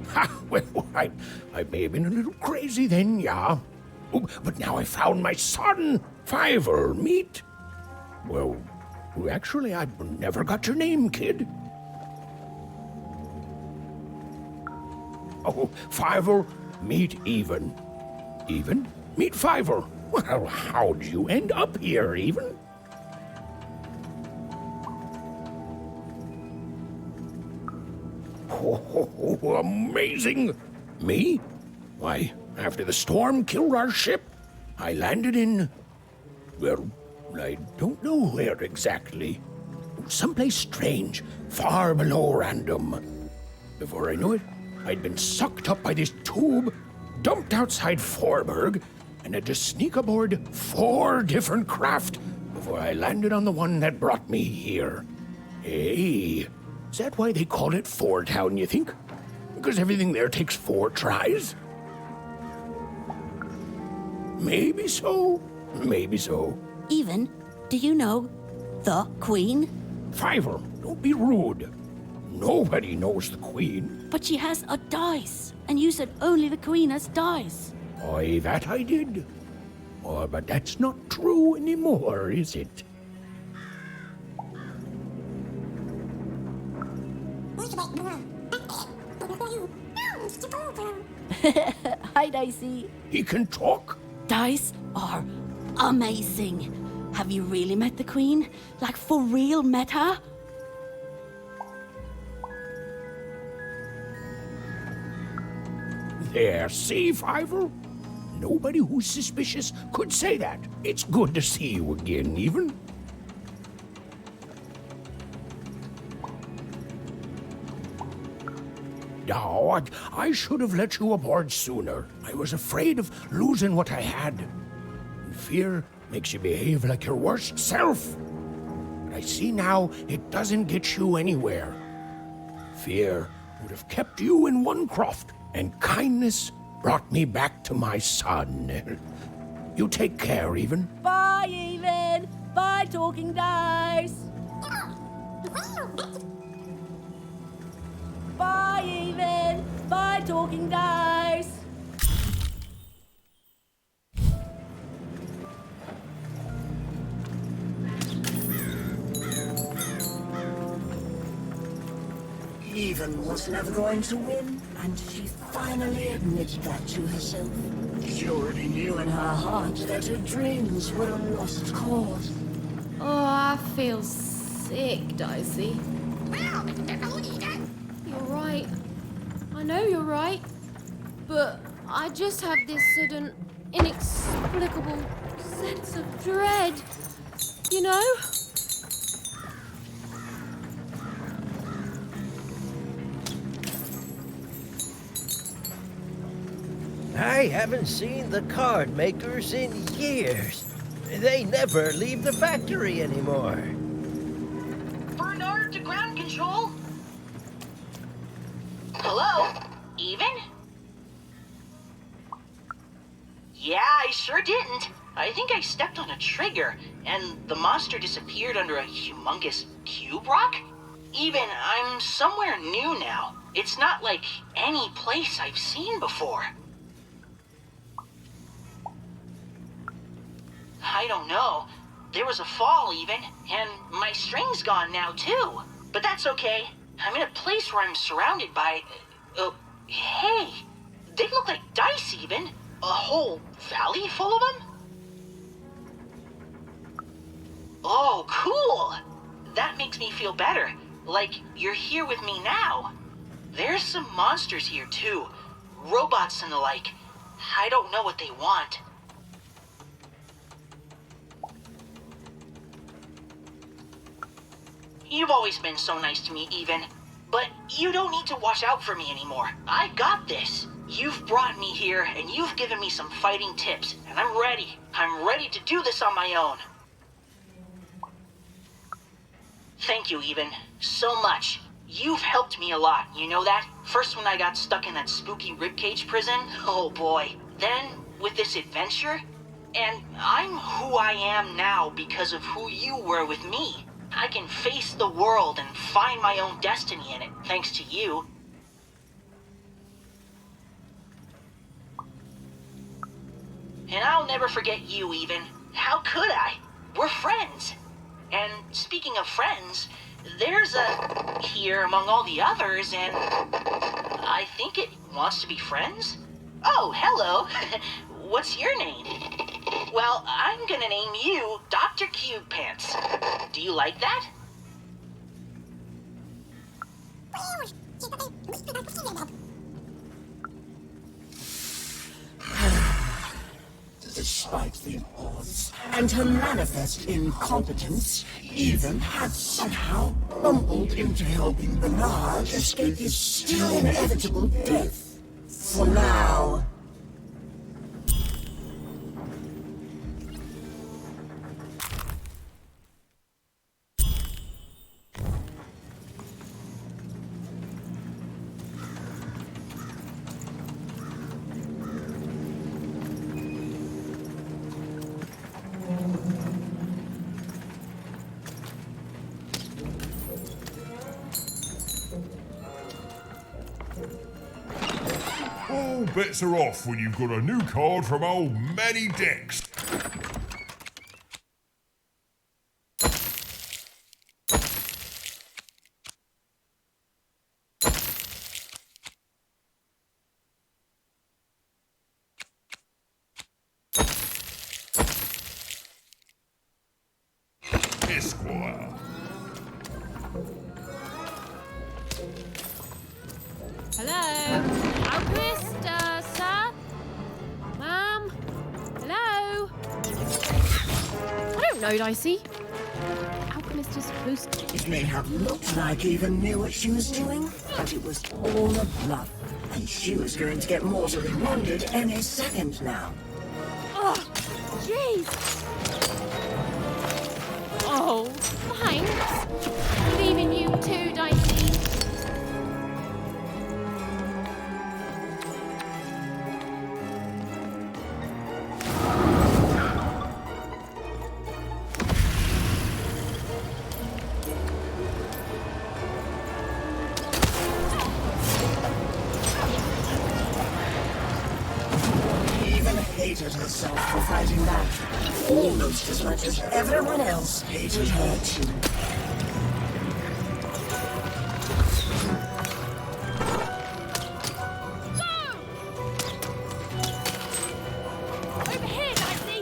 Speaker 13: Ha! Well, I may have been a little crazy then, yeah. Oh, but now I found my son, Fiver, meet. Well, actually, I never got your name, kid. Oh, Fiver, meet Even. Even, meet Fiver. Well, how'd you end up here, Even? Oh, amazing! Me? Why, after the storm killed our ship, I landed in... well, I don't know where exactly. Someplace strange, far below Random. Before I knew it, I'd been sucked up by this tube, dumped outside Forburg, and had to sneak aboard 4 different craft before I landed on the one that brought me here. Hey, is that why they call it Four Town, you think? Because everything there takes 4 tries? Maybe so, maybe so.
Speaker 21: Even, do you know the Queen?
Speaker 13: Fiver, don't be rude. Nobody knows the Queen.
Speaker 21: But she has a dice, and you said only the Queen has dice.
Speaker 13: Aye, that I did. Oh, but that's not true anymore, is it?
Speaker 21: Hi, Dicey.
Speaker 13: He can talk?
Speaker 21: Dice are amazing. Have you really met the Queen? Like, for real met her?
Speaker 13: There, see, Fiver? Nobody who's suspicious could say that. It's good to see you again, even. No, I should have let you aboard sooner. I was afraid of losing what I had. And fear makes you behave like your worst self. But I see now it doesn't get you anywhere. Fear would have kept you in one croft, and kindness brought me back to my son. You take care, Even.
Speaker 21: Bye, Even. Bye, Talking Dice. Bye, Even. Bye, Talking Dice.
Speaker 20: Even was never going to win, and she finally admitted that to herself. She already knew in her heart that her dreams were a lost cause.
Speaker 2: Oh, I feel sick, Dicey. You're right. I know you're right. But I just have this sudden, inexplicable sense of dread. You know?
Speaker 9: I haven't seen the card makers in years. They never leave the factory anymore.
Speaker 12: Bernard to ground control. Hello? Even? Yeah, I sure didn't. I think I stepped on a trigger, and the monster disappeared under a humongous cube rock? Even, I'm somewhere new now. It's not like any place I've seen before. I don't know. There was a fall even, and my string's gone now too. But that's okay. I'm in a place where I'm surrounded by... hey, they look like dice even. A whole valley full of them? Oh, cool! That makes me feel better. Like you're here with me now. There's some monsters here too. Robots and the like. I don't know what they want. You've always been so nice to me, Even. But you don't need to watch out for me anymore. I got this. You've brought me here, and you've given me some fighting tips, and I'm ready. I'm ready to do this on my own. Thank you, Even. So much. You've helped me a lot, you know that? First when I got stuck in that spooky ribcage prison, oh boy. Then, with this adventure, and I'm who I am now because of who you were with me. I can face the world and find my own destiny in it, thanks to you. And I'll never forget you, Even. How could I? We're friends. And speaking of friends, there's a here among all the others, and I think it wants to be friends? Oh, hello. What's your name? Well, I'm gonna name you Dr. Cube Pants. Do you like that?
Speaker 20: Despite the odds and her manifest incompetence, Even had somehow bumbled into helping Bernard escape his still inevitable death. For now.
Speaker 8: All bets are off when you've got a new card from old Manny Dex.
Speaker 2: Hello? Alchemist, sir? Ma'am? Hello? I don't know, Dicey. Alchemist is supposed to...
Speaker 20: It may have looked like Eva knew what she was doing, but it was all a bluff. And she was going to get mortally wounded any second now.
Speaker 2: Oh, jeez! Oh, thanks. Believe in you too, Dicey.
Speaker 20: Hated herself for fighting back, almost as much as everyone else hated her too.
Speaker 2: Over here, Dicey!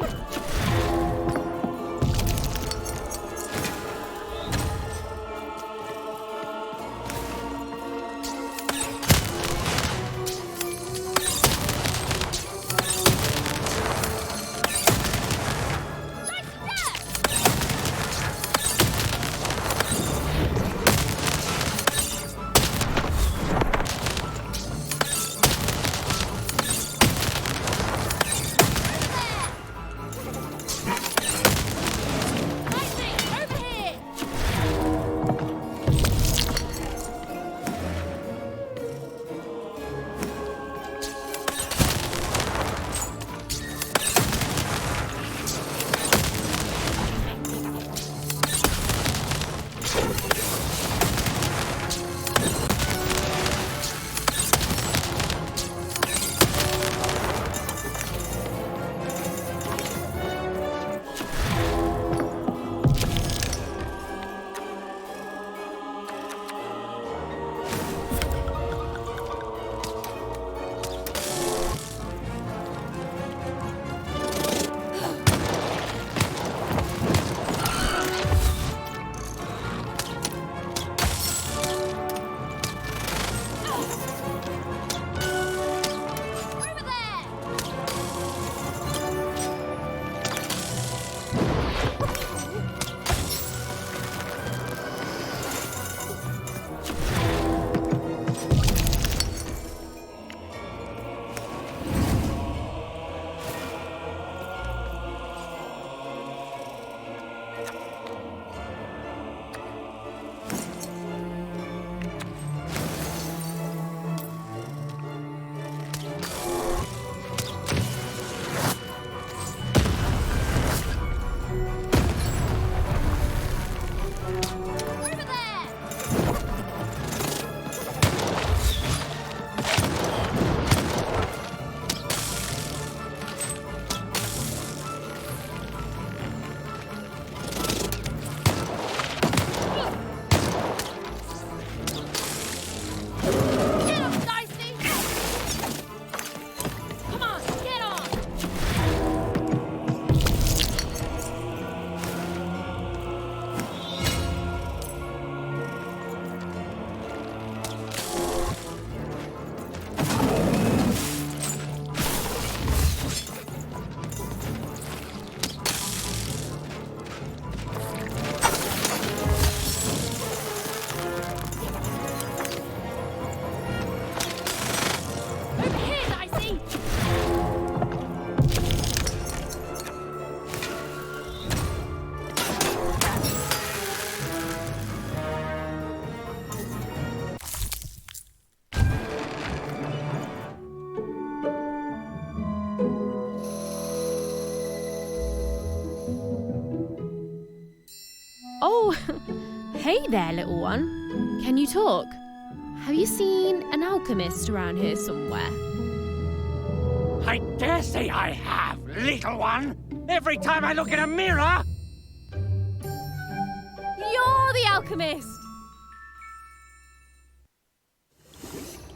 Speaker 2: Oh, hey there, little one. Can you talk? Have you seen an alchemist around here somewhere?
Speaker 3: I dare say I have, little one. Every time I look in a mirror...
Speaker 2: You're the alchemist!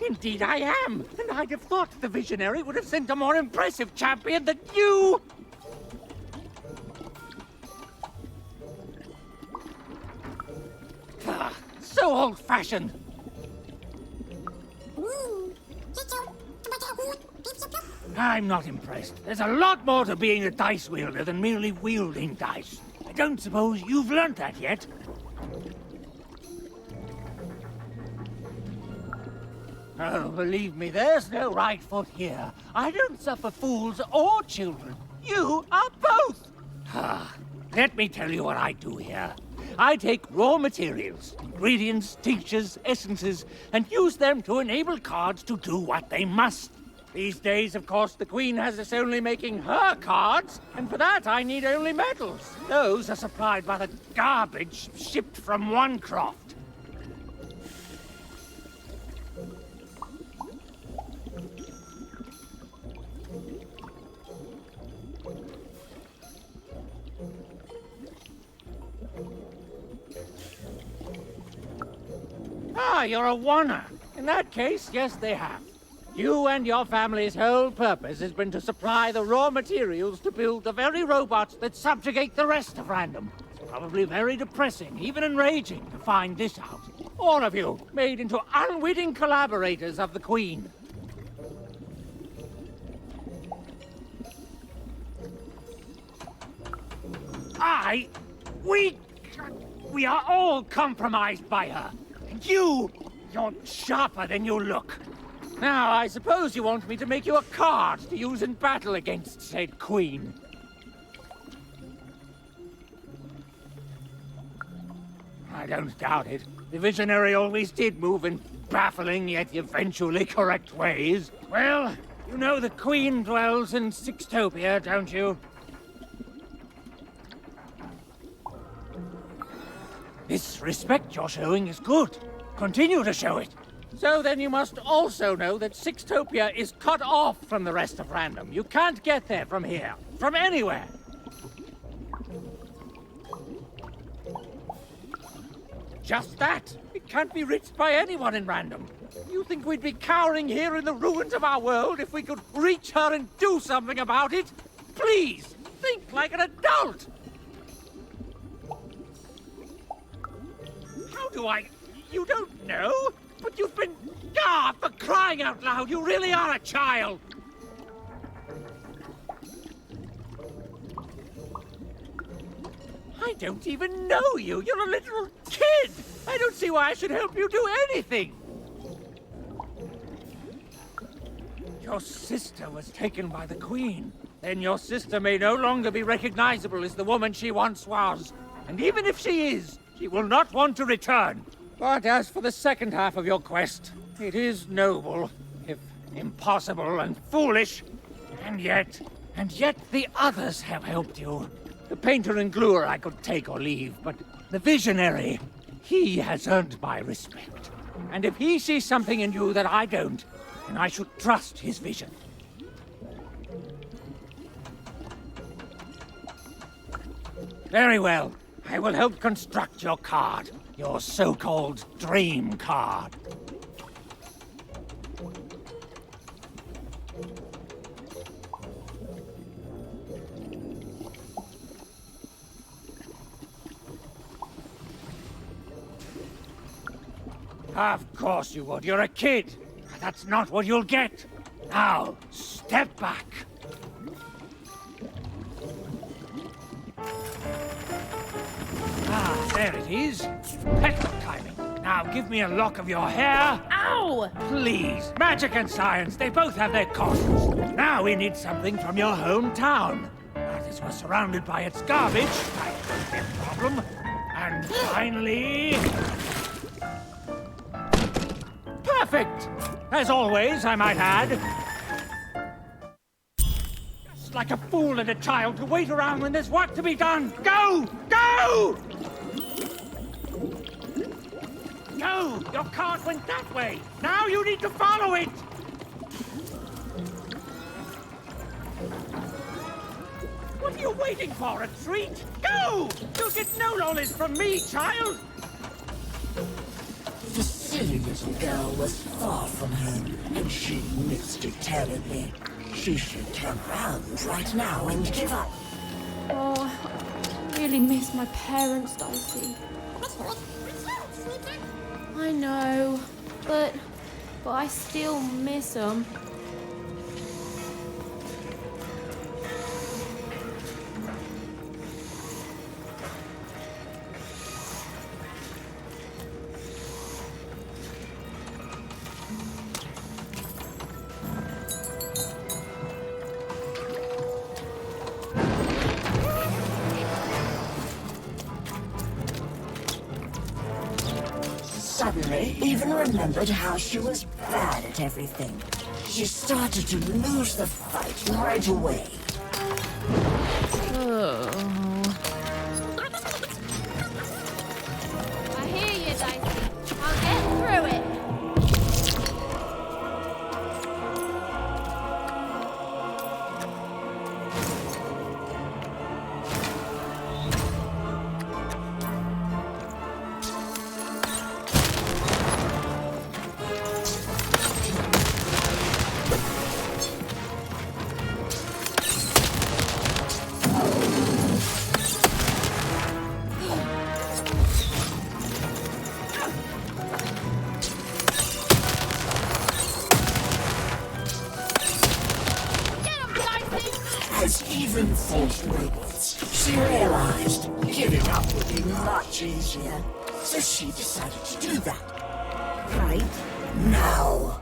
Speaker 3: Indeed I am, and I'd have thought the visionary would have sent a more impressive champion than you! so old-fashioned. I'm not impressed. There's a lot more to being a dice wielder than merely wielding dice. I don't suppose you've learnt that yet. Oh, believe me, there's no right foot here. I don't suffer fools or children. You are both. Let me tell you what I do here. I take raw materials, ingredients, tinctures, essences, and use them to enable cards to do what they must. These days, of course, the Queen has us only making her cards, and for that I need only metals. Those are supplied by the garbage shipped from Onecroft. Ah, you're a oner. In that case, yes, they have. You and your family's whole purpose has been to supply the raw materials to build the very robots that subjugate the rest of Random. It's probably very depressing, even enraging, to find this out. All of you, made into unwitting collaborators of the Queen. We are all compromised by her. You're sharper than you look. Now, I suppose you want me to make you a card to use in battle against said Queen. I don't doubt it. The Visionary always did move in baffling yet eventually correct ways. Well, you know the Queen dwells in Sixtopia, don't you? This respect you're showing is good. Continue to show it. So then you must also know that Sixtopia is cut off from the rest of Random. You can't get there from here, from anywhere. Just that. It can't be reached by anyone in Random. You think we'd be cowering here in the ruins of our world if we could reach her and do something about it? Please, think like an adult! How do I... You don't know? But you've been... for crying out loud, you really are a child! I don't even know you. You're a little kid. I don't see why I should help you do anything. Your sister was taken by the Queen. Then your sister may no longer be recognizable as the woman she once was. And even if she is, she will not want to return. But as for the second half of your quest, it is noble, if impossible and foolish. And yet the others have helped you. The painter and gluer I could take or leave, but the Visionary, he has earned my respect. And if he sees something in you that I don't, then I should trust his vision. Very well. I will help construct your card. Your so-called dream card. Of course you would. You're a kid. That's not what you'll get. Now, step back. Ah, there it is. Perfect timing. Now give me a lock of your hair.
Speaker 2: Ow!
Speaker 3: Please. Magic and science, they both have their costs. Now we need something from your hometown. Now this was surrounded by its garbage. That won't be a problem. And finally... Perfect! As always, I might add. Just like a fool and a child to wait around when there's work to be done. Go! Go! Go! Your cart went that way. Now you need to follow it! What are you waiting for? A treat? Go! You'll get no lollies from me, child!
Speaker 20: The silly little girl was far from home, and she missed it terribly. She should turn around right now and give up.
Speaker 2: Oh, I really miss my parents, Dicey. I know, but I still miss them.
Speaker 20: Suddenly, Even remembered how she was bad at everything. She started to lose the fight right away.
Speaker 2: I hear you, Dicey. I'll get through it.
Speaker 20: As Even fought robots, she realized giving up would be much easier. So she decided to do that. Right now.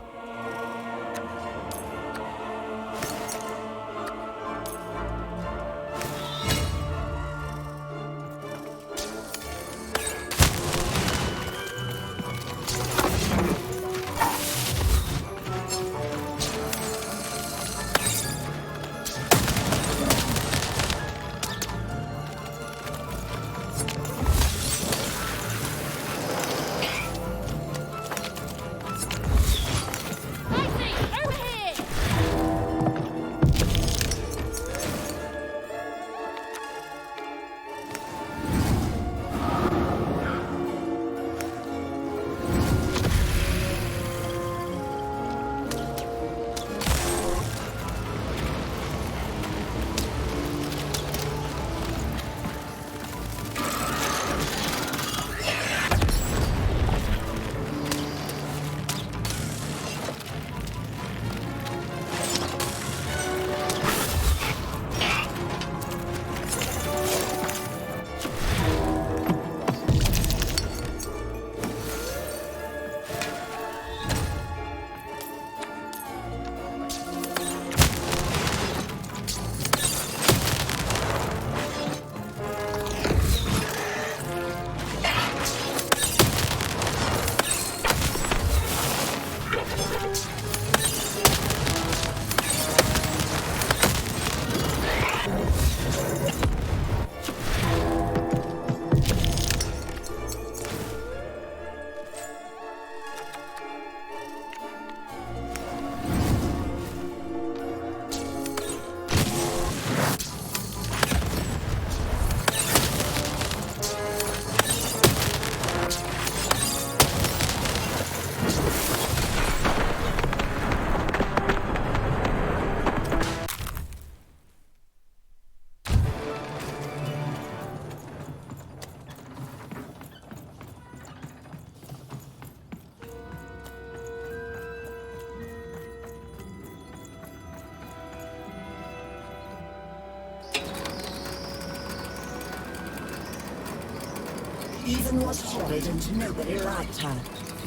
Speaker 20: Even was horrid and nobody liked her.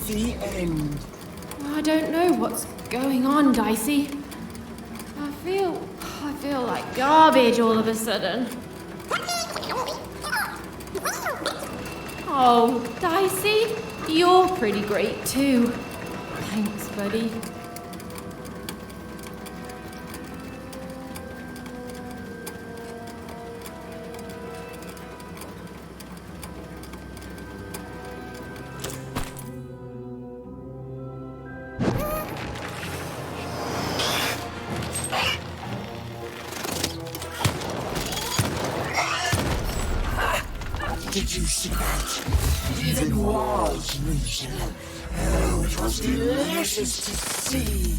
Speaker 20: The end.
Speaker 2: I don't know what's going on, Dicey. I feel like garbage all of a sudden. Oh, Dicey, you're pretty great too. Thanks, buddy.
Speaker 20: Did you see that? Even was losing. Oh, it was delicious to see.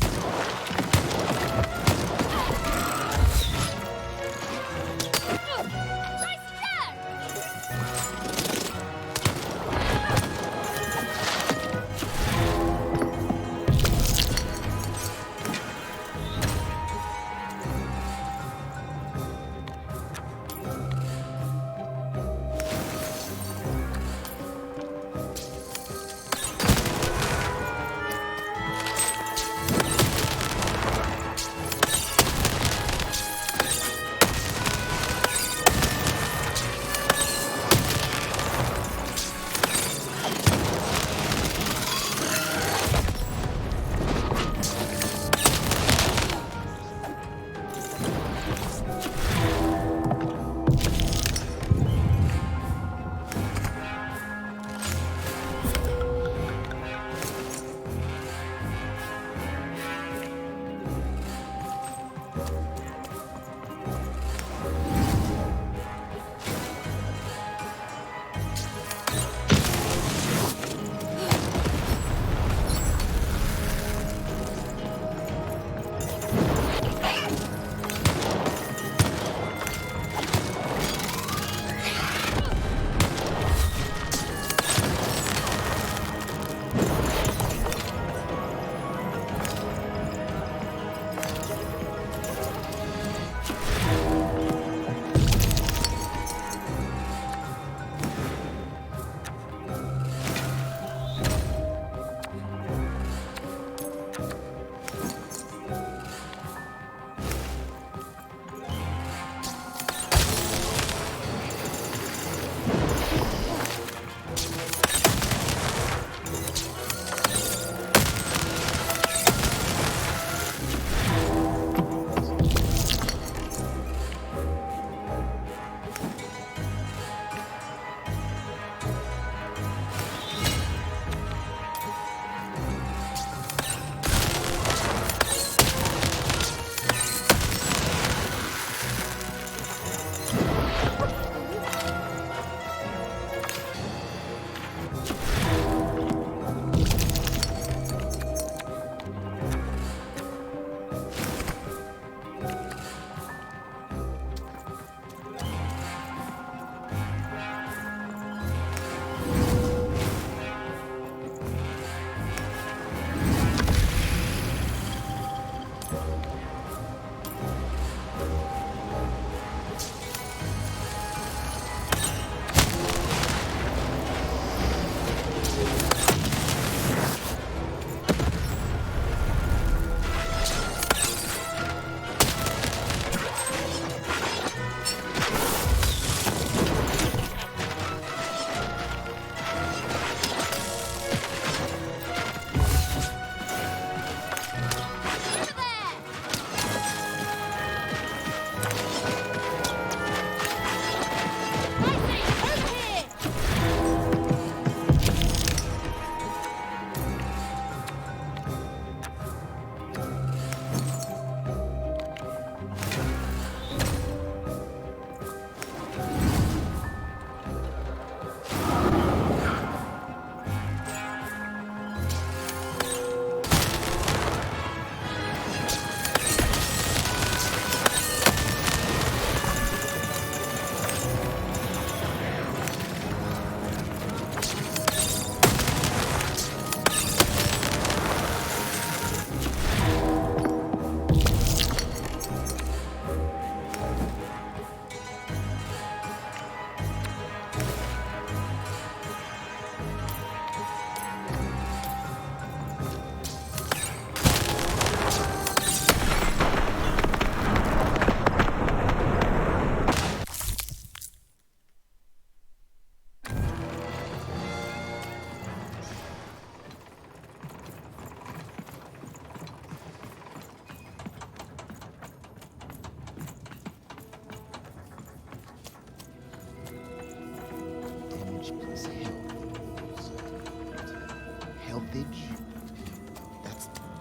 Speaker 11: Elfage?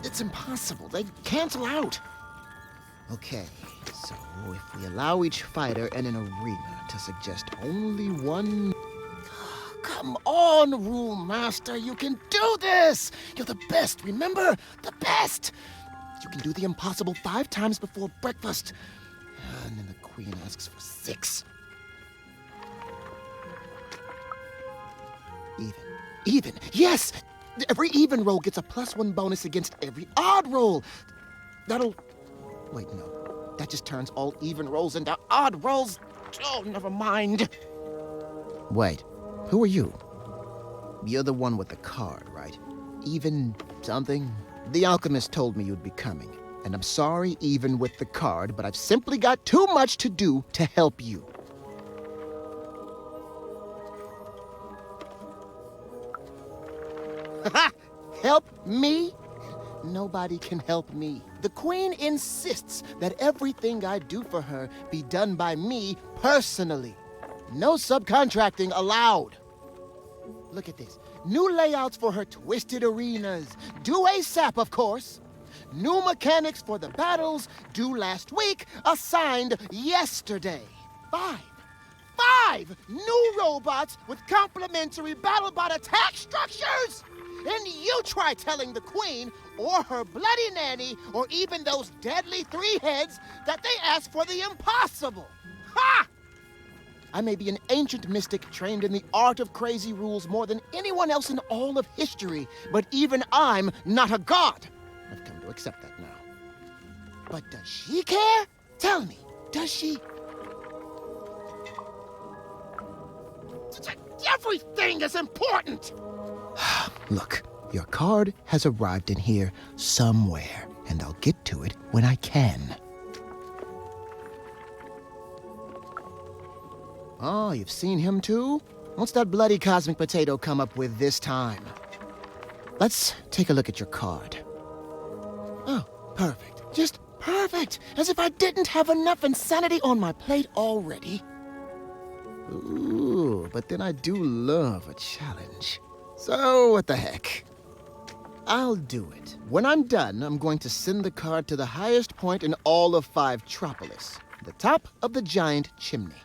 Speaker 11: It's impossible. They cancel out. Okay, so if we allow each fighter in an arena to suggest only one... Come on, Rule Master, you can do this! You're the best, remember? The best! You can do the impossible 5 times before breakfast. And then the Queen asks for 6. Even. Yes! Every even roll gets a +1 bonus against every odd roll. That'll... Wait, no. That just turns all even rolls into odd rolls. Oh, never mind. Wait, who are you? You're the one with the card, right? Even something? The alchemist told me you'd be coming. And I'm sorry, even with the card, but I've simply got too much to do to help you. Help me? Nobody can help me. The Queen insists that everything I do for her be done by me personally. No subcontracting allowed. Look at this. New layouts for her twisted arenas. Due ASAP, of course. New mechanics for the battles, due last week, assigned yesterday. 5 new robots with complementary BattleBot attack structures? And you try telling the Queen, or her bloody nanny, or even those deadly 3 heads, that they asked for the impossible. Ha! I may be an ancient mystic trained in the art of crazy rules more than anyone else in all of history, but even I'm not a god. I've come to accept that now. But does she care? Tell me, does she? Everything is important! Look, your card has arrived in here somewhere, and I'll get to it when I can. Oh, you've seen him too? What's that bloody cosmic potato come up with this time? Let's take a look at your card. Oh, perfect. Just perfect! As if I didn't have enough insanity on my plate already. Ooh, but then I do love a challenge. So, what the heck? I'll do it. When I'm done, I'm going to send the card to the highest point in all of 5-tropolis, the top of the giant chimney.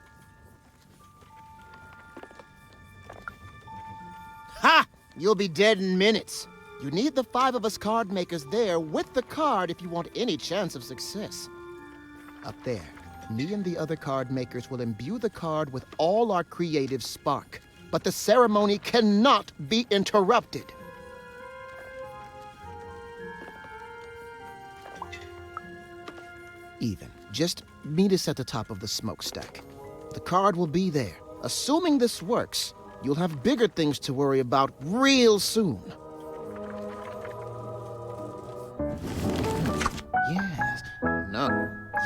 Speaker 11: Ha! You'll be dead in minutes. You need the 5 of us card makers there with the card if you want any chance of success. Up there, me and the other card makers will imbue the card with all our creative spark. But the ceremony cannot be interrupted. Even. Just meet us at the top of the smokestack. The card will be there. Assuming this works, you'll have bigger things to worry about real soon. Yes. No.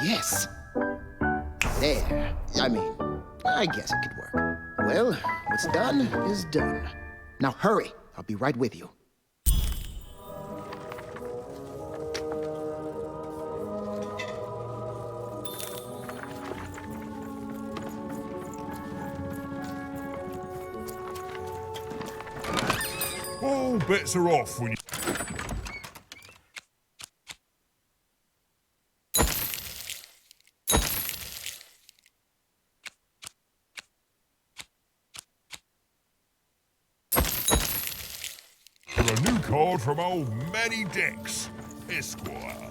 Speaker 11: Yes. There. I guess it could work. Well, what's done is done. Now hurry. I'll be right with you.
Speaker 8: All bets are off when you... A new card from old Manny Dex, Esquire.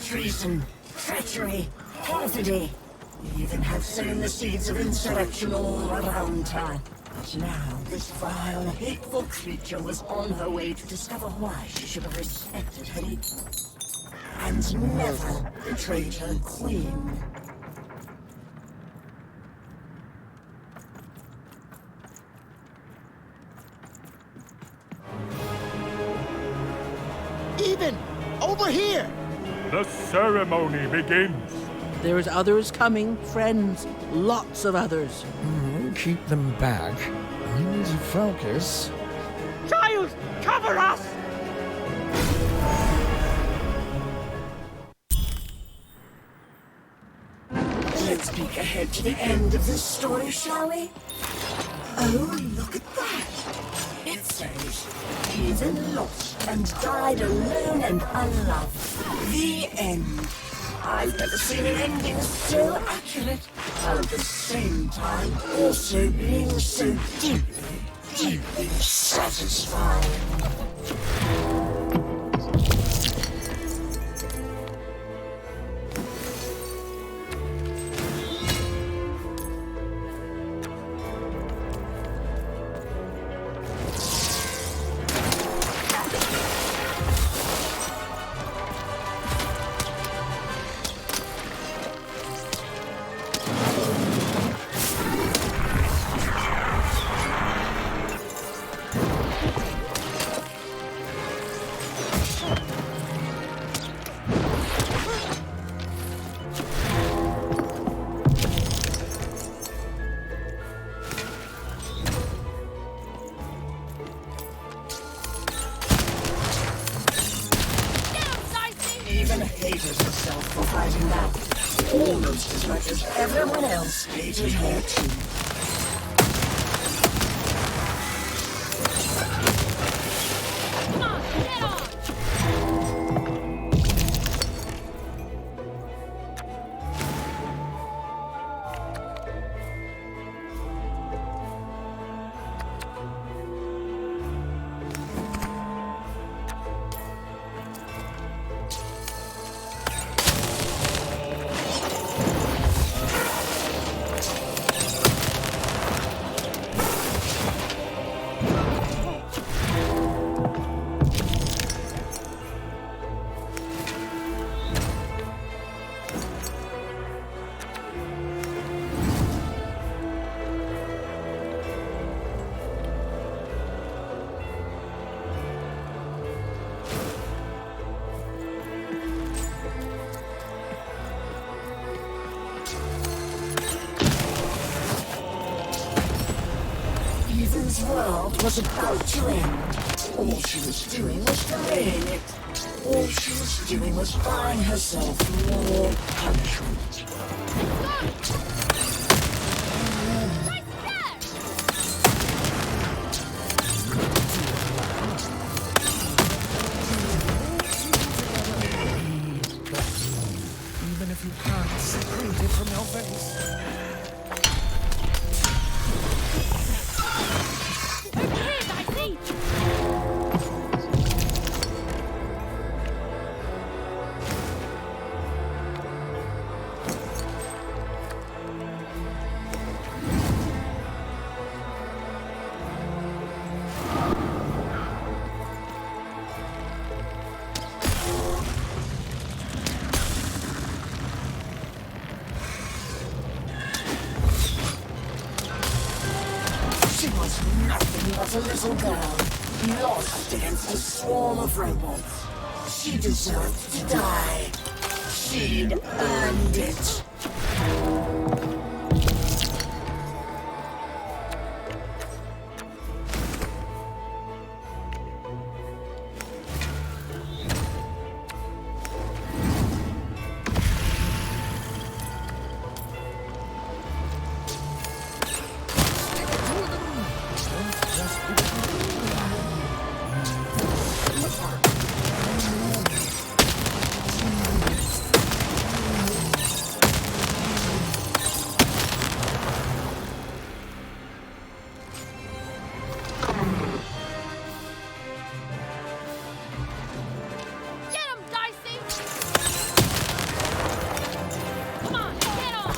Speaker 20: Treason, treachery, perfidy. You even have sown the seeds of insurrection all around town. But now this vile, hateful creature was on her way to discover why she should have respected her equal. And never betrayed her queen.
Speaker 11: Even! Over here!
Speaker 15: The ceremony begins.
Speaker 5: There's others coming, friends. Lots of others.
Speaker 13: Keep them back. We need to focus.
Speaker 3: Child, cover us!
Speaker 20: Let's peek ahead to the end of this story, shall we? Oh, look at that! It says lost. Even lost and died alone and unloved. The end. I've never seen an ending so accurate, while at the same time also being so deeply, deeply satisfying. Even hated herself for fighting back, almost as much as everyone else hated her too.
Speaker 2: Come on, get on!
Speaker 20: Ethan's world was about to end. All she was doing was delaying it. All she was doing was buying herself more punishment.
Speaker 13: Even if you can't secrete it from your face.
Speaker 2: Over here, Dicey!
Speaker 20: She was nothing but a little girl, lost against a swarm of robots. She deserved to die. She'd earned it.
Speaker 2: Get him, Dicey! Come on, get on!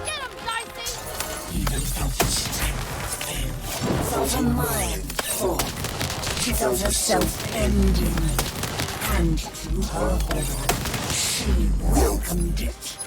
Speaker 2: Get him, Dicey!
Speaker 20: Even felt her strength fail. Felt her mind fog. She felt herself ending. And to her horror, she welcomed it.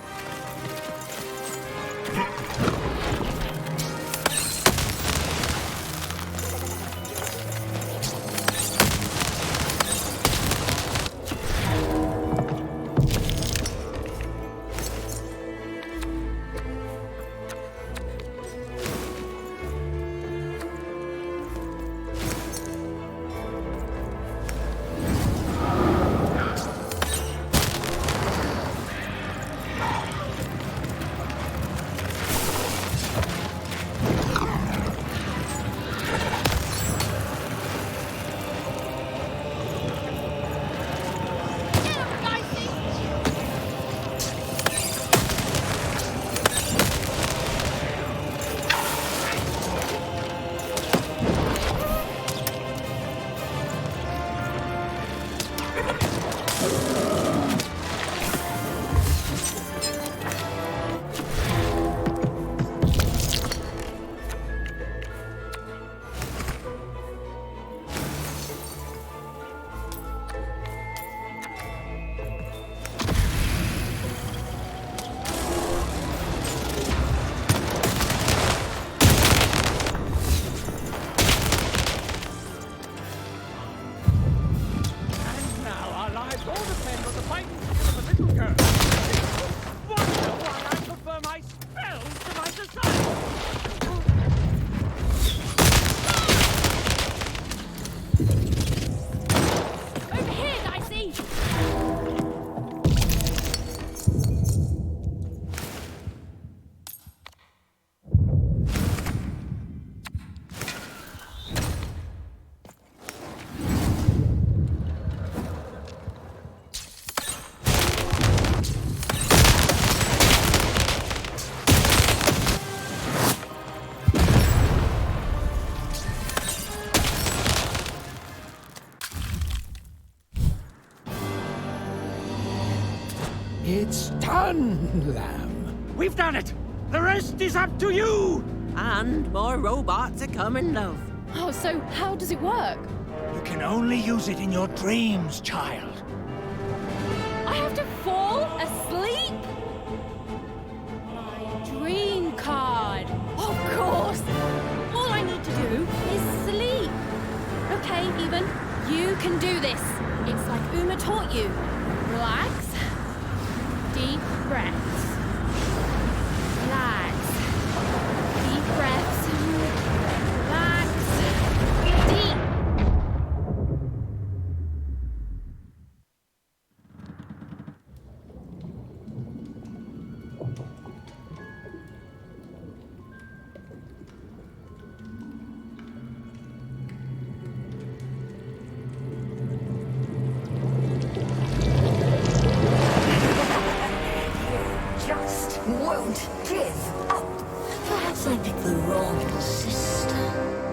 Speaker 13: It's done, Lamb.
Speaker 3: We've done it! The rest is up to you!
Speaker 5: And more robots are coming, love.
Speaker 2: Oh, so how does it work?
Speaker 3: You can only use it in your dreams, child.
Speaker 2: I have to fall asleep? My dream card. Of course. All I need to do is sleep. Okay, Even, you can do this. It's like Uma taught you. Relax. Deep breaths. Relax. Deep breaths. Relax. Deep.
Speaker 20: Just won't give up. Perhaps I picked the wrong sister.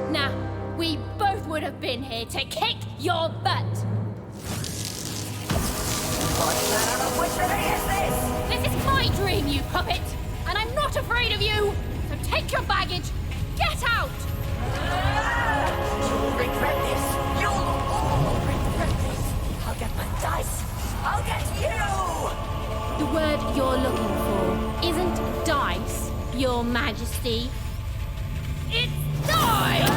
Speaker 2: Nah, we both would have been here to kick your butt.
Speaker 20: What kind of witchery is this?
Speaker 2: This is my dream, you puppet, and I'm not afraid of you. So take your baggage, get out.
Speaker 20: You'll regret this. You'll all regret this. I'll get my dice. I'll get you!
Speaker 2: The word you're looking for isn't dice, Your Majesty. It's die!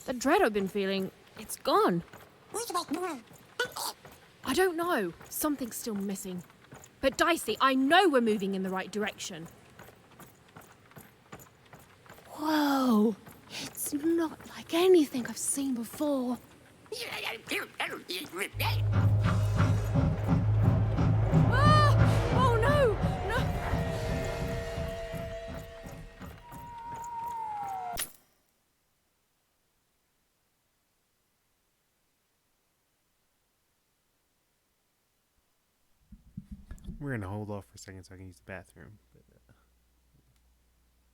Speaker 2: The dread I've been feeling, it's gone. I don't know. Something's still missing. But Dicey, I know we're moving in the right direction. Whoa! It's not like anything I've seen before. Ah! Oh no! No!
Speaker 14: We're gonna hold off for a second so I can use the bathroom. But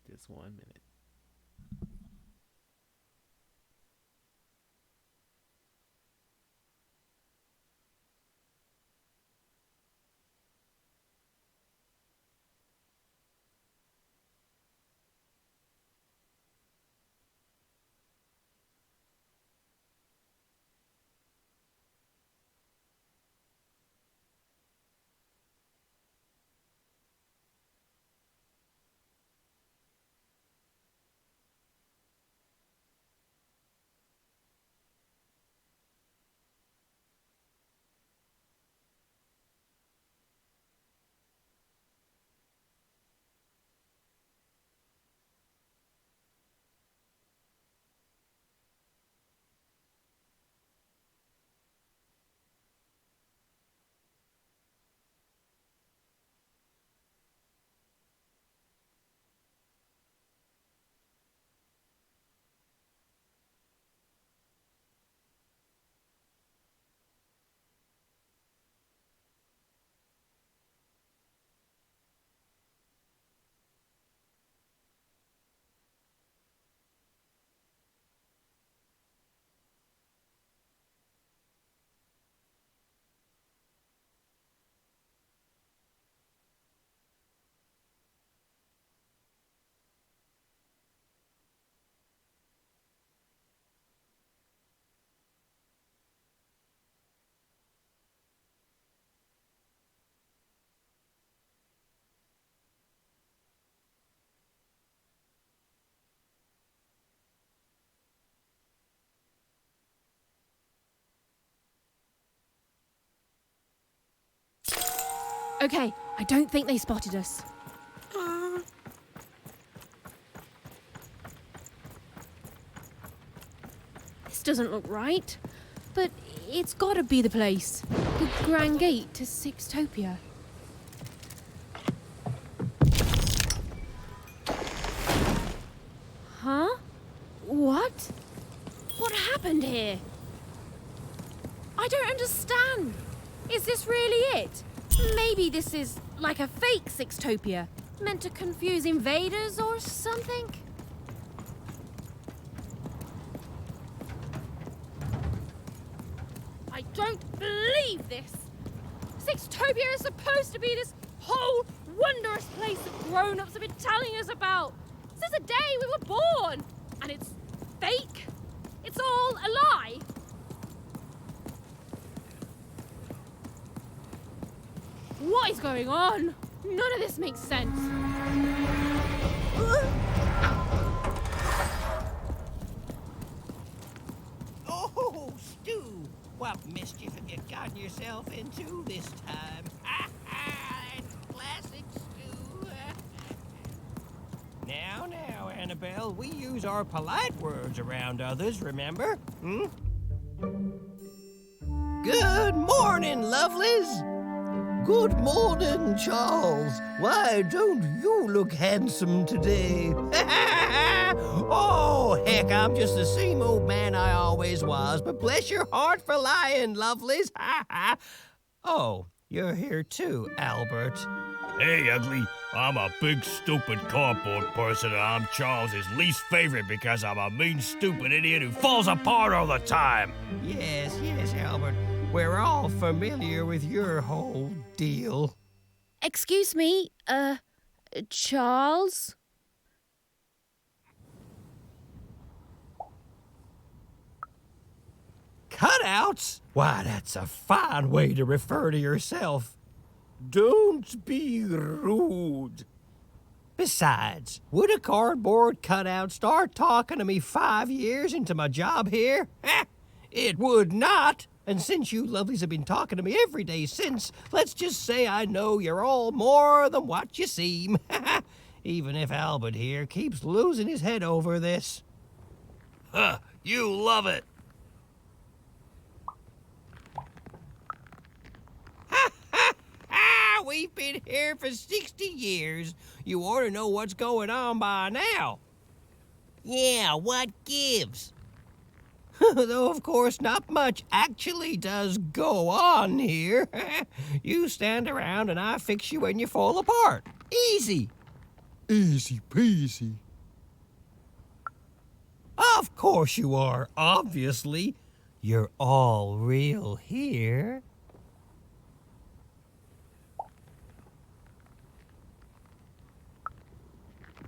Speaker 14: just 1 minute.
Speaker 2: Okay, I don't think they spotted us.
Speaker 20: This
Speaker 2: This doesn't look right. But it's gotta be the place. The Grand Gate to Sixtopia. Huh? What? What happened here? I don't understand. Is this really it? Maybe this is like a fake Sixtopia, meant to confuse invaders or something? I don't believe this! Sixtopia is supposed to be this whole wondrous place that grown-ups have been telling us about since the day we were born! And it's fake? It's all a lie? What is going on? None of this makes sense.
Speaker 9: Oh, Stu! What mischief have you gotten yourself into this time? That's classic Stu. Now, Annabelle, we use our polite words around others, remember? Hmm? Good morning, lovelies! Good morning, Charles. Why don't you look handsome today? Oh, heck, I'm just the same old man I always was, but bless your heart for lying, lovelies. Oh, you're here too, Albert.
Speaker 18: Hey, Ugly. I'm a big, stupid cardboard person, and I'm Charles's least favorite because I'm a mean, stupid idiot who falls apart all the time.
Speaker 9: Yes, Albert. We're all familiar with your whole deal.
Speaker 2: Excuse me, Charles?
Speaker 9: Cutouts? Why, that's a fine way to refer to yourself. Don't be rude. Besides, would a cardboard cutout start talking to me 5 years into my job here? It would not. And since you lovelies have been talking to me every day since, let's just say I know you're all more than what you seem. Even if Albert here keeps losing his head over this.
Speaker 18: Huh, you love it.
Speaker 9: We've been here for 60 years. You ought to know what's going on by now. Yeah, what gives? Though, of course, not much actually does go on here. You stand around and I fix you when you fall apart. Easy. Easy peasy. Of course you are, obviously. You're all real here.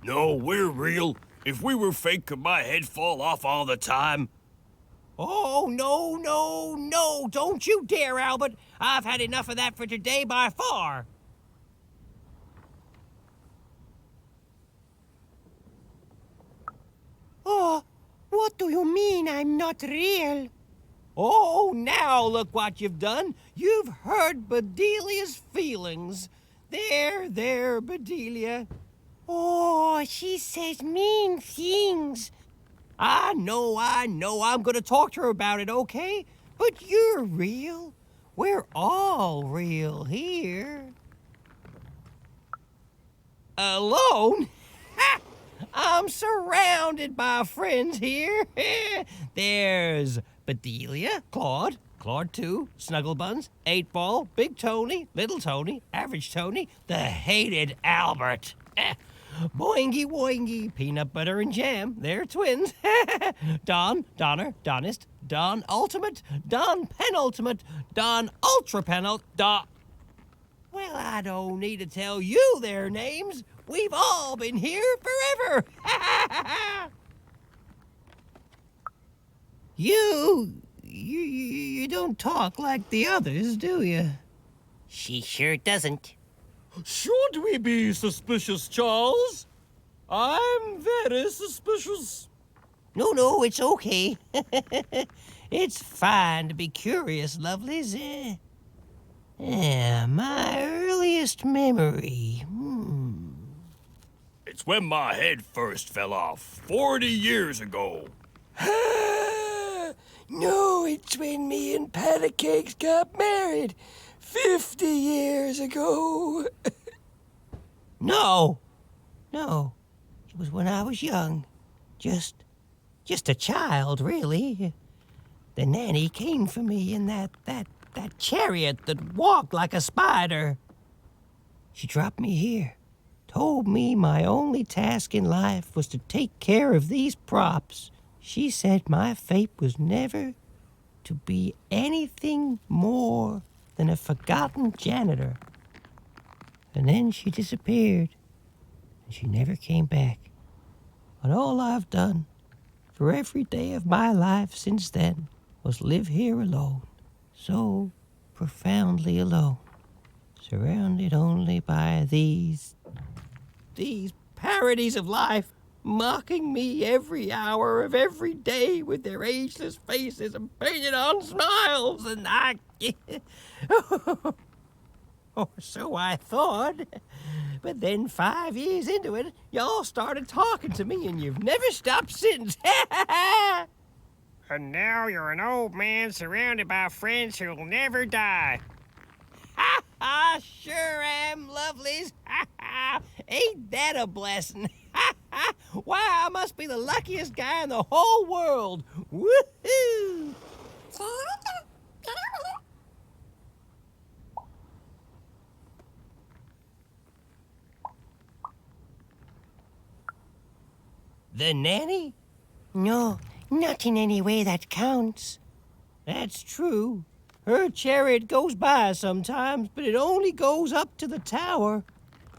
Speaker 18: No, we're real. If we were fake, could my head fall off all the time?
Speaker 9: Oh, no, don't you dare, Albert. I've had enough of that for today by far. Oh, what do you mean I'm not real? Oh, now look what you've done. You've hurt Bedelia's feelings. There, Bedelia. Oh, she says mean things. I know. I'm gonna talk to her about it, okay? But you're real. We're all real here. Alone? Ha! I'm surrounded by friends here. There's Bedelia, Claude 2, Snugglebuns, 8-Ball, Big Tony, Little Tony, Average Tony, the hated Albert. Boingy Woingy, Peanut Butter and Jam, they're twins. Don, Donner, Donist, Don Ultimate, Don Penultimate, Don Ultra Well, I don't need to tell you their names. We've all been here forever. You don't talk like the others, do you? She sure doesn't.
Speaker 7: Should we be suspicious, Charles? I'm very suspicious.
Speaker 9: No, it's okay. It's fine to be curious, lovelies. My earliest memory.
Speaker 18: It's when my head first fell off, 40 years ago.
Speaker 13: No, it's when me and Patacakes got married 50 years ago.
Speaker 9: No. It was when I was young. Just a child, really. The nanny came for me in that chariot that walked like a spider. She dropped me here, told me my only task in life was to take care of these props. She said my fate was never to be anything more than a forgotten janitor. And then she disappeared, and she never came back. And all I've done for every day of my life since then was live here alone, so profoundly alone, surrounded only by these parodies of life, mocking me every hour of every day with their ageless faces and painted on smiles, and I... Or so I thought. But then 5 years into it, y'all started talking to me, and you've never stopped since.
Speaker 3: And now you're an old man surrounded by friends who'll never die.
Speaker 9: I sure am, lovelies. Ain't that a blessing? Why, I must be the luckiest guy in the whole world. Woohoo! The nanny? No, not in any way that counts. That's true. Her chariot goes by sometimes, but it only goes up to the tower.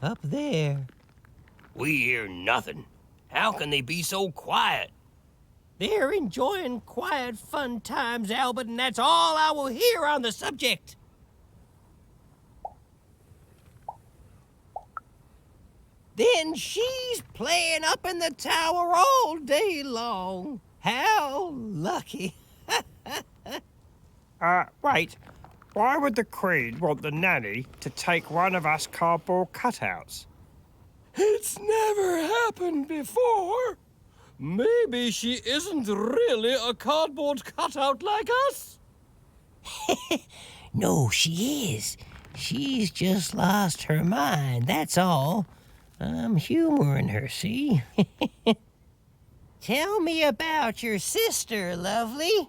Speaker 9: Up there.
Speaker 18: We hear nothing. How can they be so quiet?
Speaker 9: They're enjoying quiet, fun times, Albert, and that's all I will hear on the subject. Then she's playing up in the tower all day long. How lucky.
Speaker 3: Wait. Why would the Queen want the nanny to take one of us cardboard cutouts?
Speaker 7: It's never happened before. Maybe she isn't really a cardboard cutout like us.
Speaker 9: No, she is. She's just lost her mind, that's all. I'm humoring her, see? Tell me about your sister, lovely.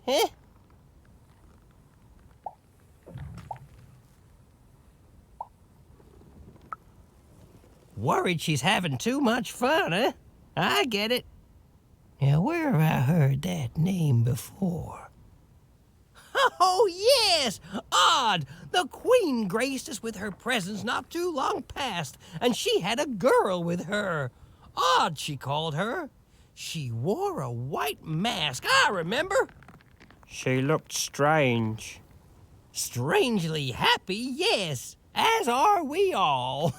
Speaker 9: Worried she's having too much fun, huh? I get it. Now, where have I heard that name before? Oh, yes! Odd! The Queen graced us with her presence not too long past, and she had a girl with her. Odd, she called her. She wore a white mask, I remember.
Speaker 3: She looked strange.
Speaker 9: Strangely happy, yes, as are we all.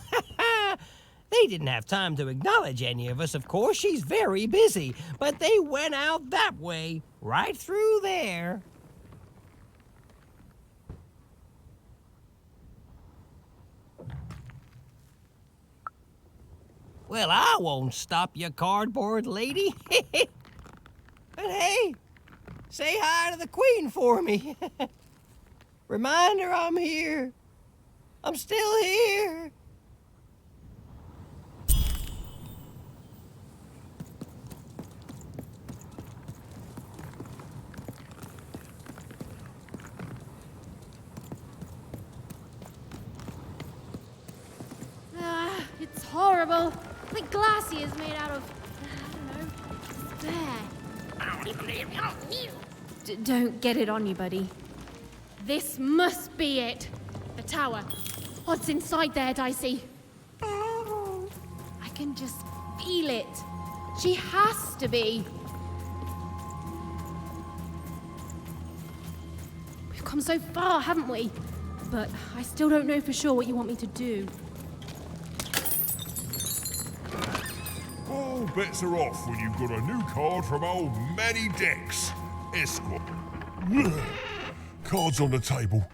Speaker 9: They didn't have time to acknowledge any of us, of course. She's very busy, but they went out that way, right through there. Well, I won't stop you, cardboard lady. But hey, say hi to the Queen for me. Remind her I'm here. I'm still here.
Speaker 2: It's horrible. My glassy is made out of, I don't know, don't get it on you, buddy. This must be it. The tower. What's inside there, Dicey? I can just feel it. She has to be. We've come so far, haven't we? But I still don't know for sure what you want me to do.
Speaker 8: All bets are off when you've got a new card from old Manny Dex, Esquire. Cards on the table.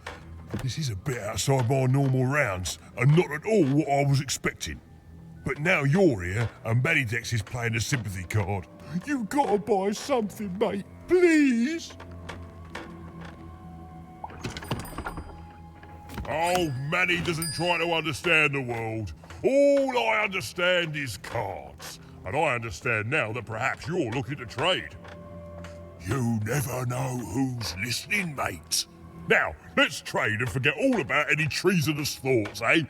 Speaker 8: This is a bit outside my normal rounds, and not at all what I was expecting. But now you're here, and Manny Dex is playing a sympathy card. You've got to buy something, mate. Please. Oh, Manny doesn't try to understand the world. All I understand is cards. And I understand now that perhaps you're looking to trade. You never know who's listening, mate. Now, let's trade and forget all about any treasonous thoughts, eh?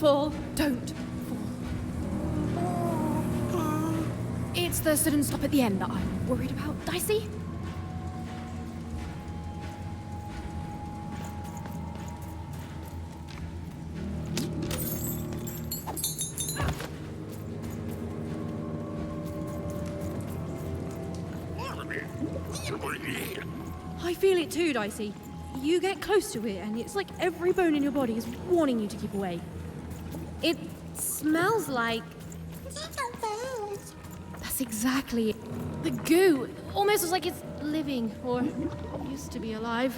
Speaker 2: fall. Don't fall. It's the sudden stop at the end that I'm worried about, Dicey. I feel it too, Dicey. You get close to it, and it's like every bone in your body is warning you to keep away. It smells like... That's exactly it. The goo. Almost looks like it's living, or used to be alive.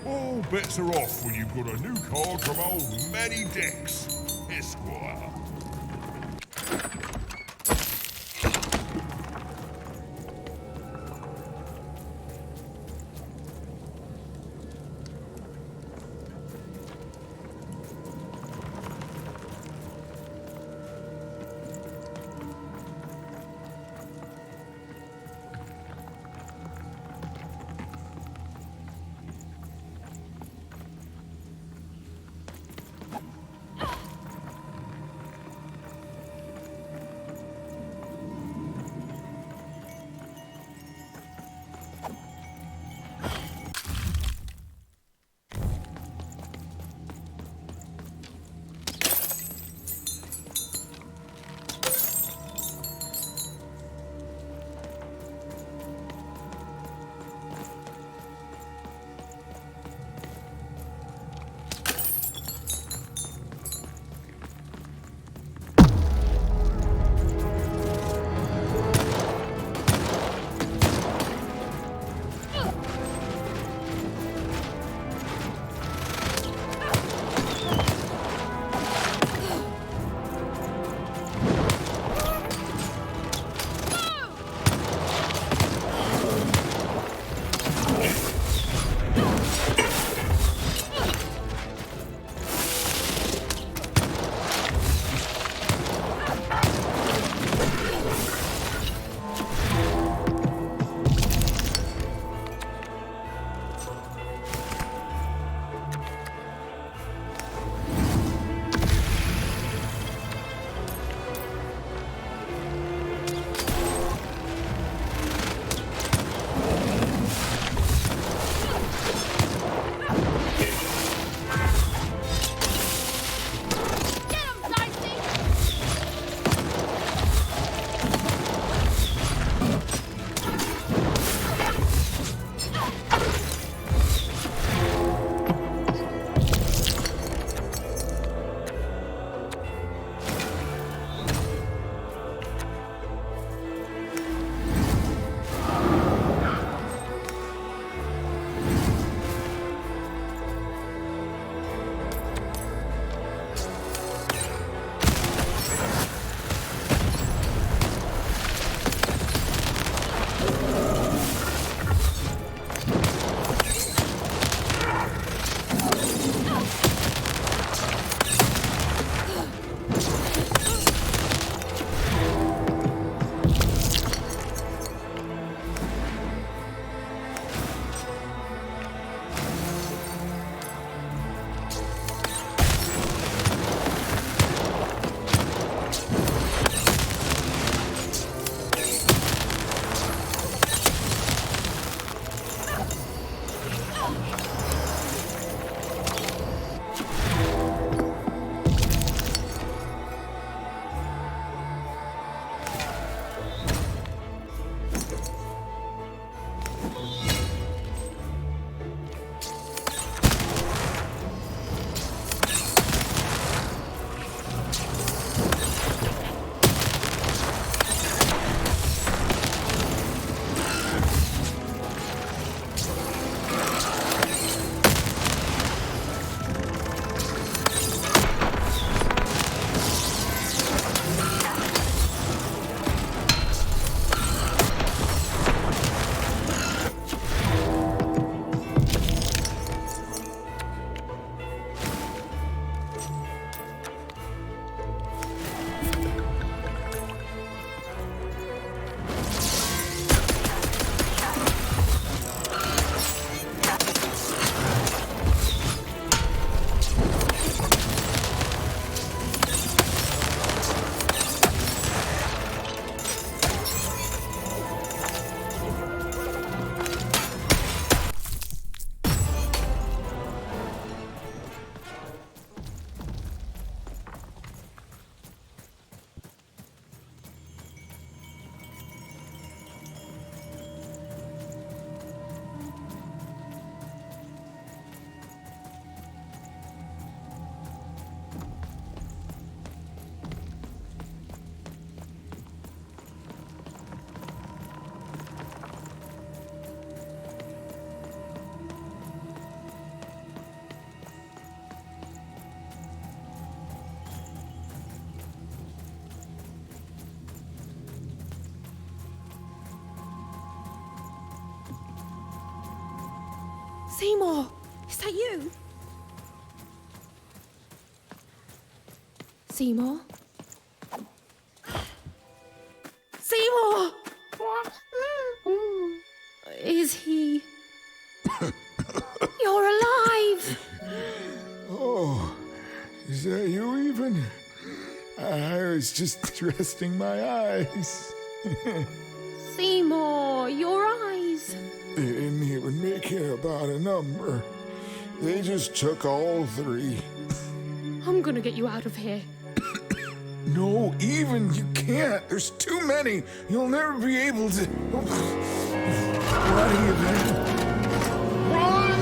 Speaker 8: All bets are off when you've got a new card from old Manny Dex, Esquire.
Speaker 2: Seymour, is that you? Seymour? Seymour! Is he... You're alive!
Speaker 10: Oh, is that you even? I was just resting my eyes.
Speaker 2: Seymour, your eyes.
Speaker 10: They didn't even make it about a number. They just took all 3.
Speaker 2: I'm gonna get you out of here.
Speaker 10: No, even you can't. There's too many. You'll never be able to. What are you doing? Run!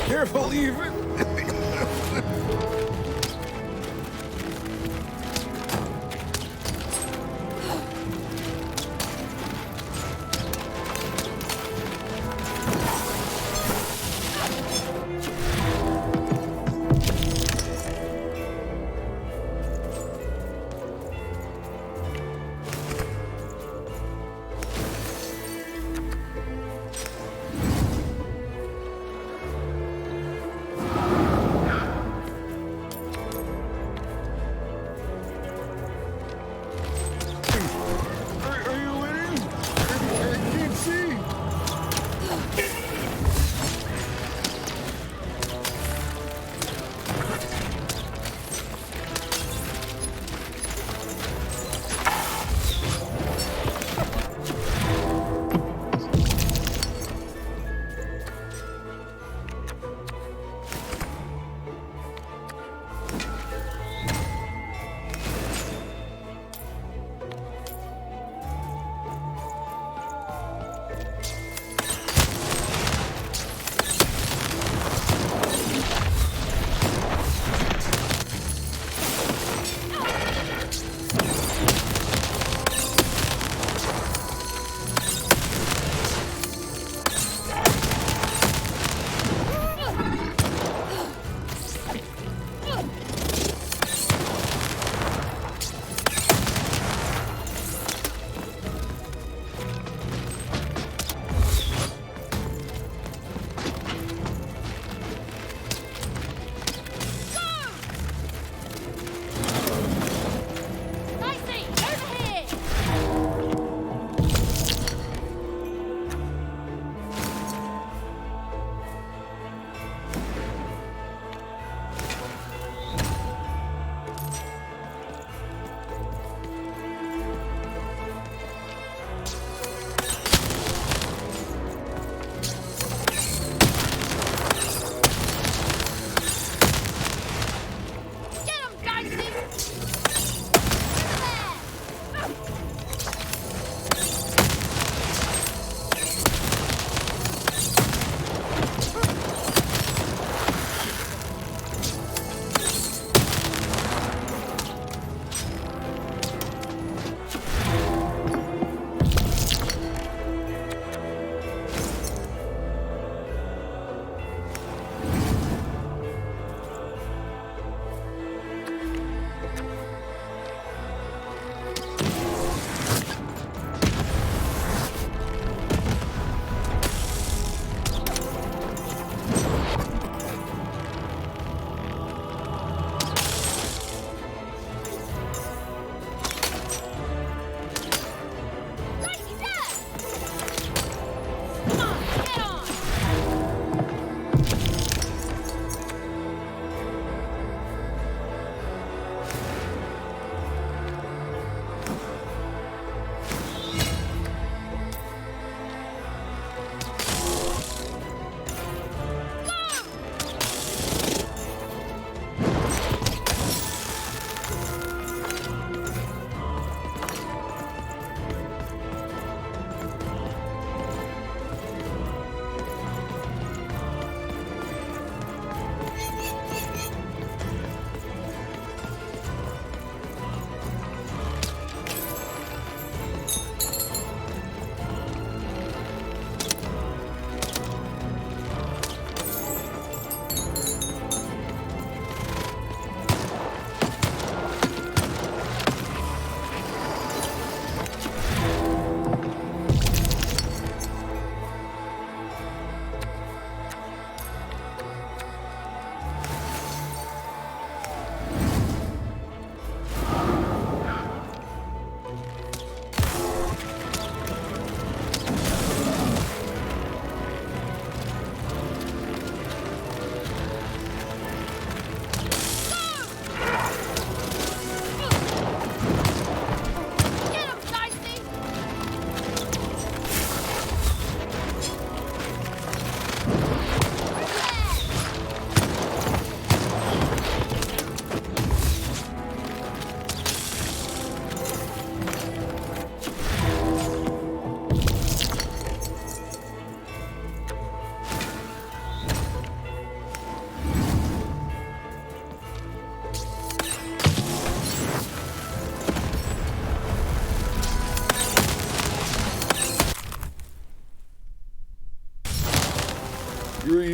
Speaker 10: Careful, even.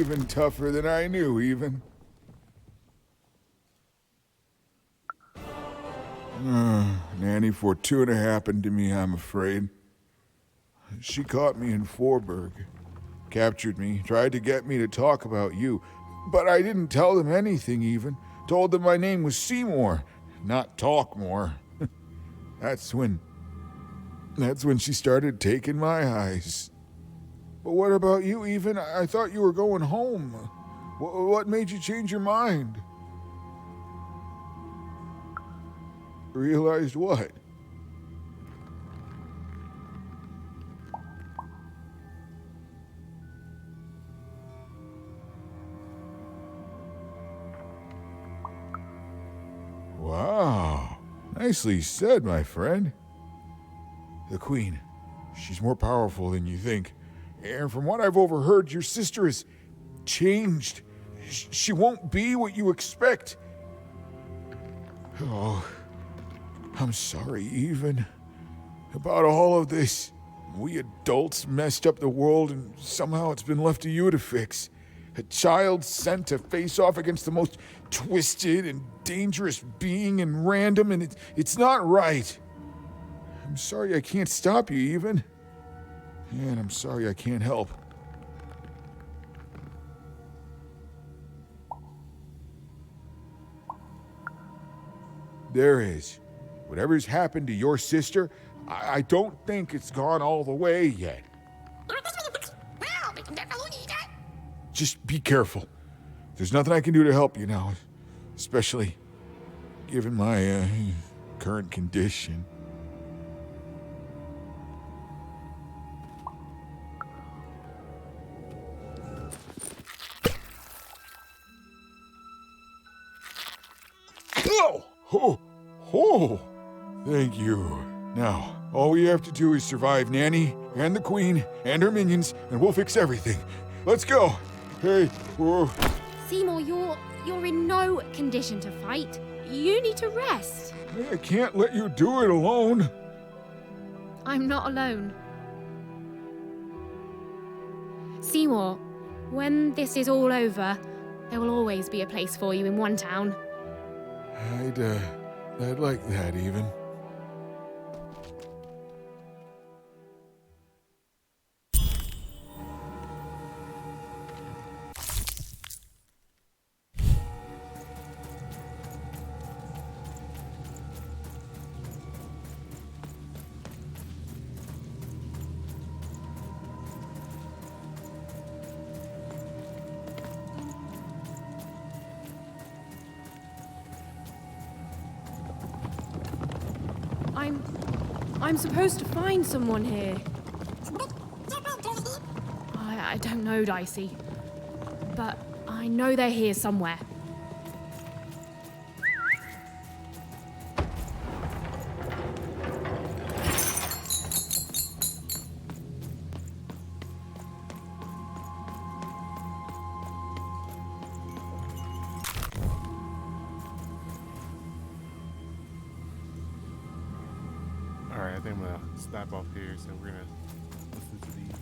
Speaker 10: even tougher than I knew, even. Nanny Fortuna happened to me, I'm afraid. She caught me in Forburg, captured me, tried to get me to talk about you, but I didn't tell them anything even. Told them my name was Seymour, not Talkmore. That's when she started taking my eyes. But what about you, even? I thought you were going home. What made you change your mind? Realized what? Wow. Nicely said, my friend. The Queen. She's more powerful than you think. And from what I've overheard, your sister is changed. She won't be what you expect. Oh, I'm sorry, even. About all of this. We adults messed up the world, and somehow it's been left to you to fix. A child sent to face off against the most twisted and dangerous being in random, and it's not right. I'm sorry I can't stop you, even. And I'm sorry I can't help. There is. Whatever's happened to your sister, I don't think it's gone all the way yet. Just be careful. There's nothing I can do to help you now, especially given my current condition. Oh, thank you. Now, all we have to do is survive Nanny and the Queen and her minions, and we'll fix everything. Let's go. Hey, whoa.
Speaker 2: Seymour, you're in no condition to fight. You need to rest.
Speaker 10: I can't let you do it alone.
Speaker 2: I'm not alone. Seymour, when this is all over, there will always be a place for you in one town.
Speaker 10: I'd like that, even.
Speaker 2: I'm supposed to find someone here. I don't know, Dicey. But I know they're here somewhere.
Speaker 14: Alright, I think I'm gonna stop off here, so we're gonna listen to these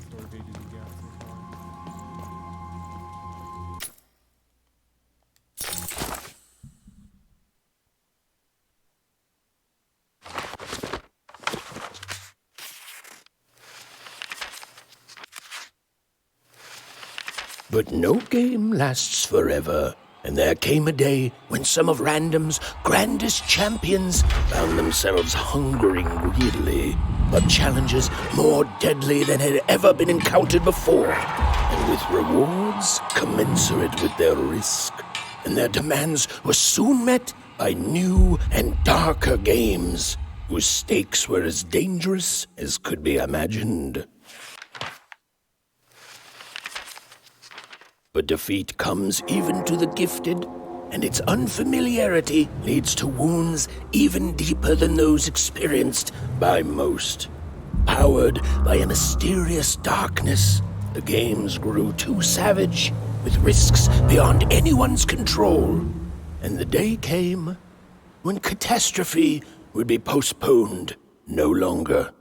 Speaker 14: story pages we got so far.
Speaker 13: But no game lasts forever, and there came a day when some of Random's grandest champions found themselves hungering greedily for challenges more deadly than had ever been encountered before, and with rewards commensurate with their risk. And their demands were soon met by new and darker games, whose stakes were as dangerous as could be imagined. But defeat comes even to the gifted, and its unfamiliarity leads to wounds even deeper than those experienced by most. Powered by a mysterious darkness, the games grew too savage, with risks beyond anyone's control. And the day came when catastrophe would be postponed no longer.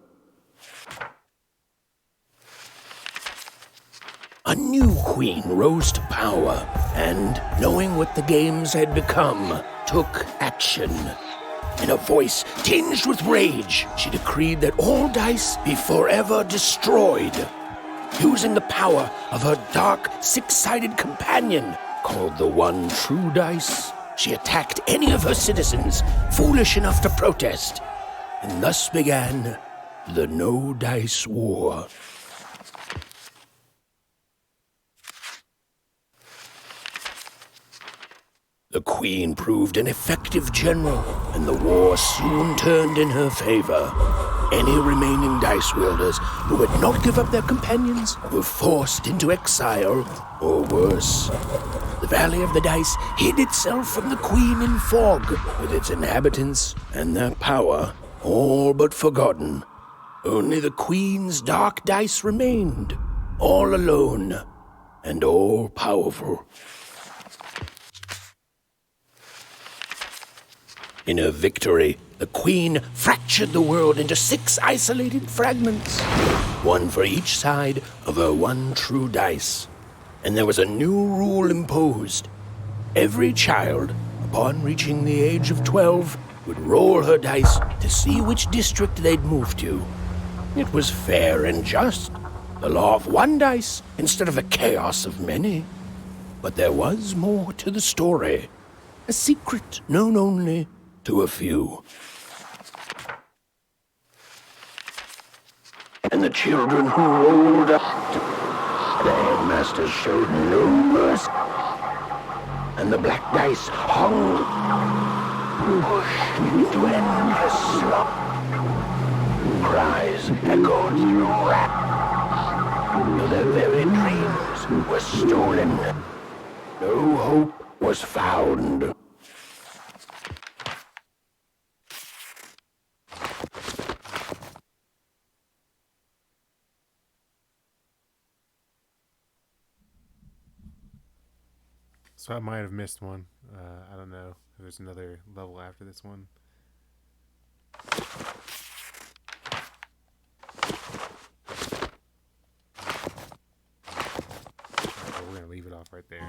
Speaker 13: a new queen rose to power and, knowing what the games had become, took action. In a voice tinged with rage, she decreed that all dice be forever destroyed. Using the power of her dark, six-sided companion, called the One True Dice, she attacked any of her citizens foolish enough to protest. And thus began the No Dice War. The Queen proved an effective general, and the war soon turned in her favor. Any remaining dice wielders who would not give up their companions were forced into exile, or worse. The Valley of the Dice hid itself from the Queen in fog, with its inhabitants and their power all but forgotten. Only the Queen's dark dice remained, all alone and all powerful. In her victory, the Queen fractured the world into 6 isolated fragments, one for each side of her one true dice. And there was a new rule imposed. Every child, upon reaching the age of 12, would roll her dice to see which district they'd move to. It was fair and just, the law of one dice instead of the chaos of many. But there was more to the story, a secret known only to a few. And the children who rolled up, the headmasters showed no mercy. And the black dice hung, pushed into endless slump. Cries echoed through rap. Their very dreams were stolen. No hope was found.
Speaker 14: So I might have missed one. I don't know if there's another level after this one. But we're gonna leave it off right there.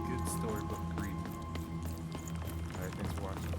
Speaker 14: Good storybook reading. Alright, thanks for watching.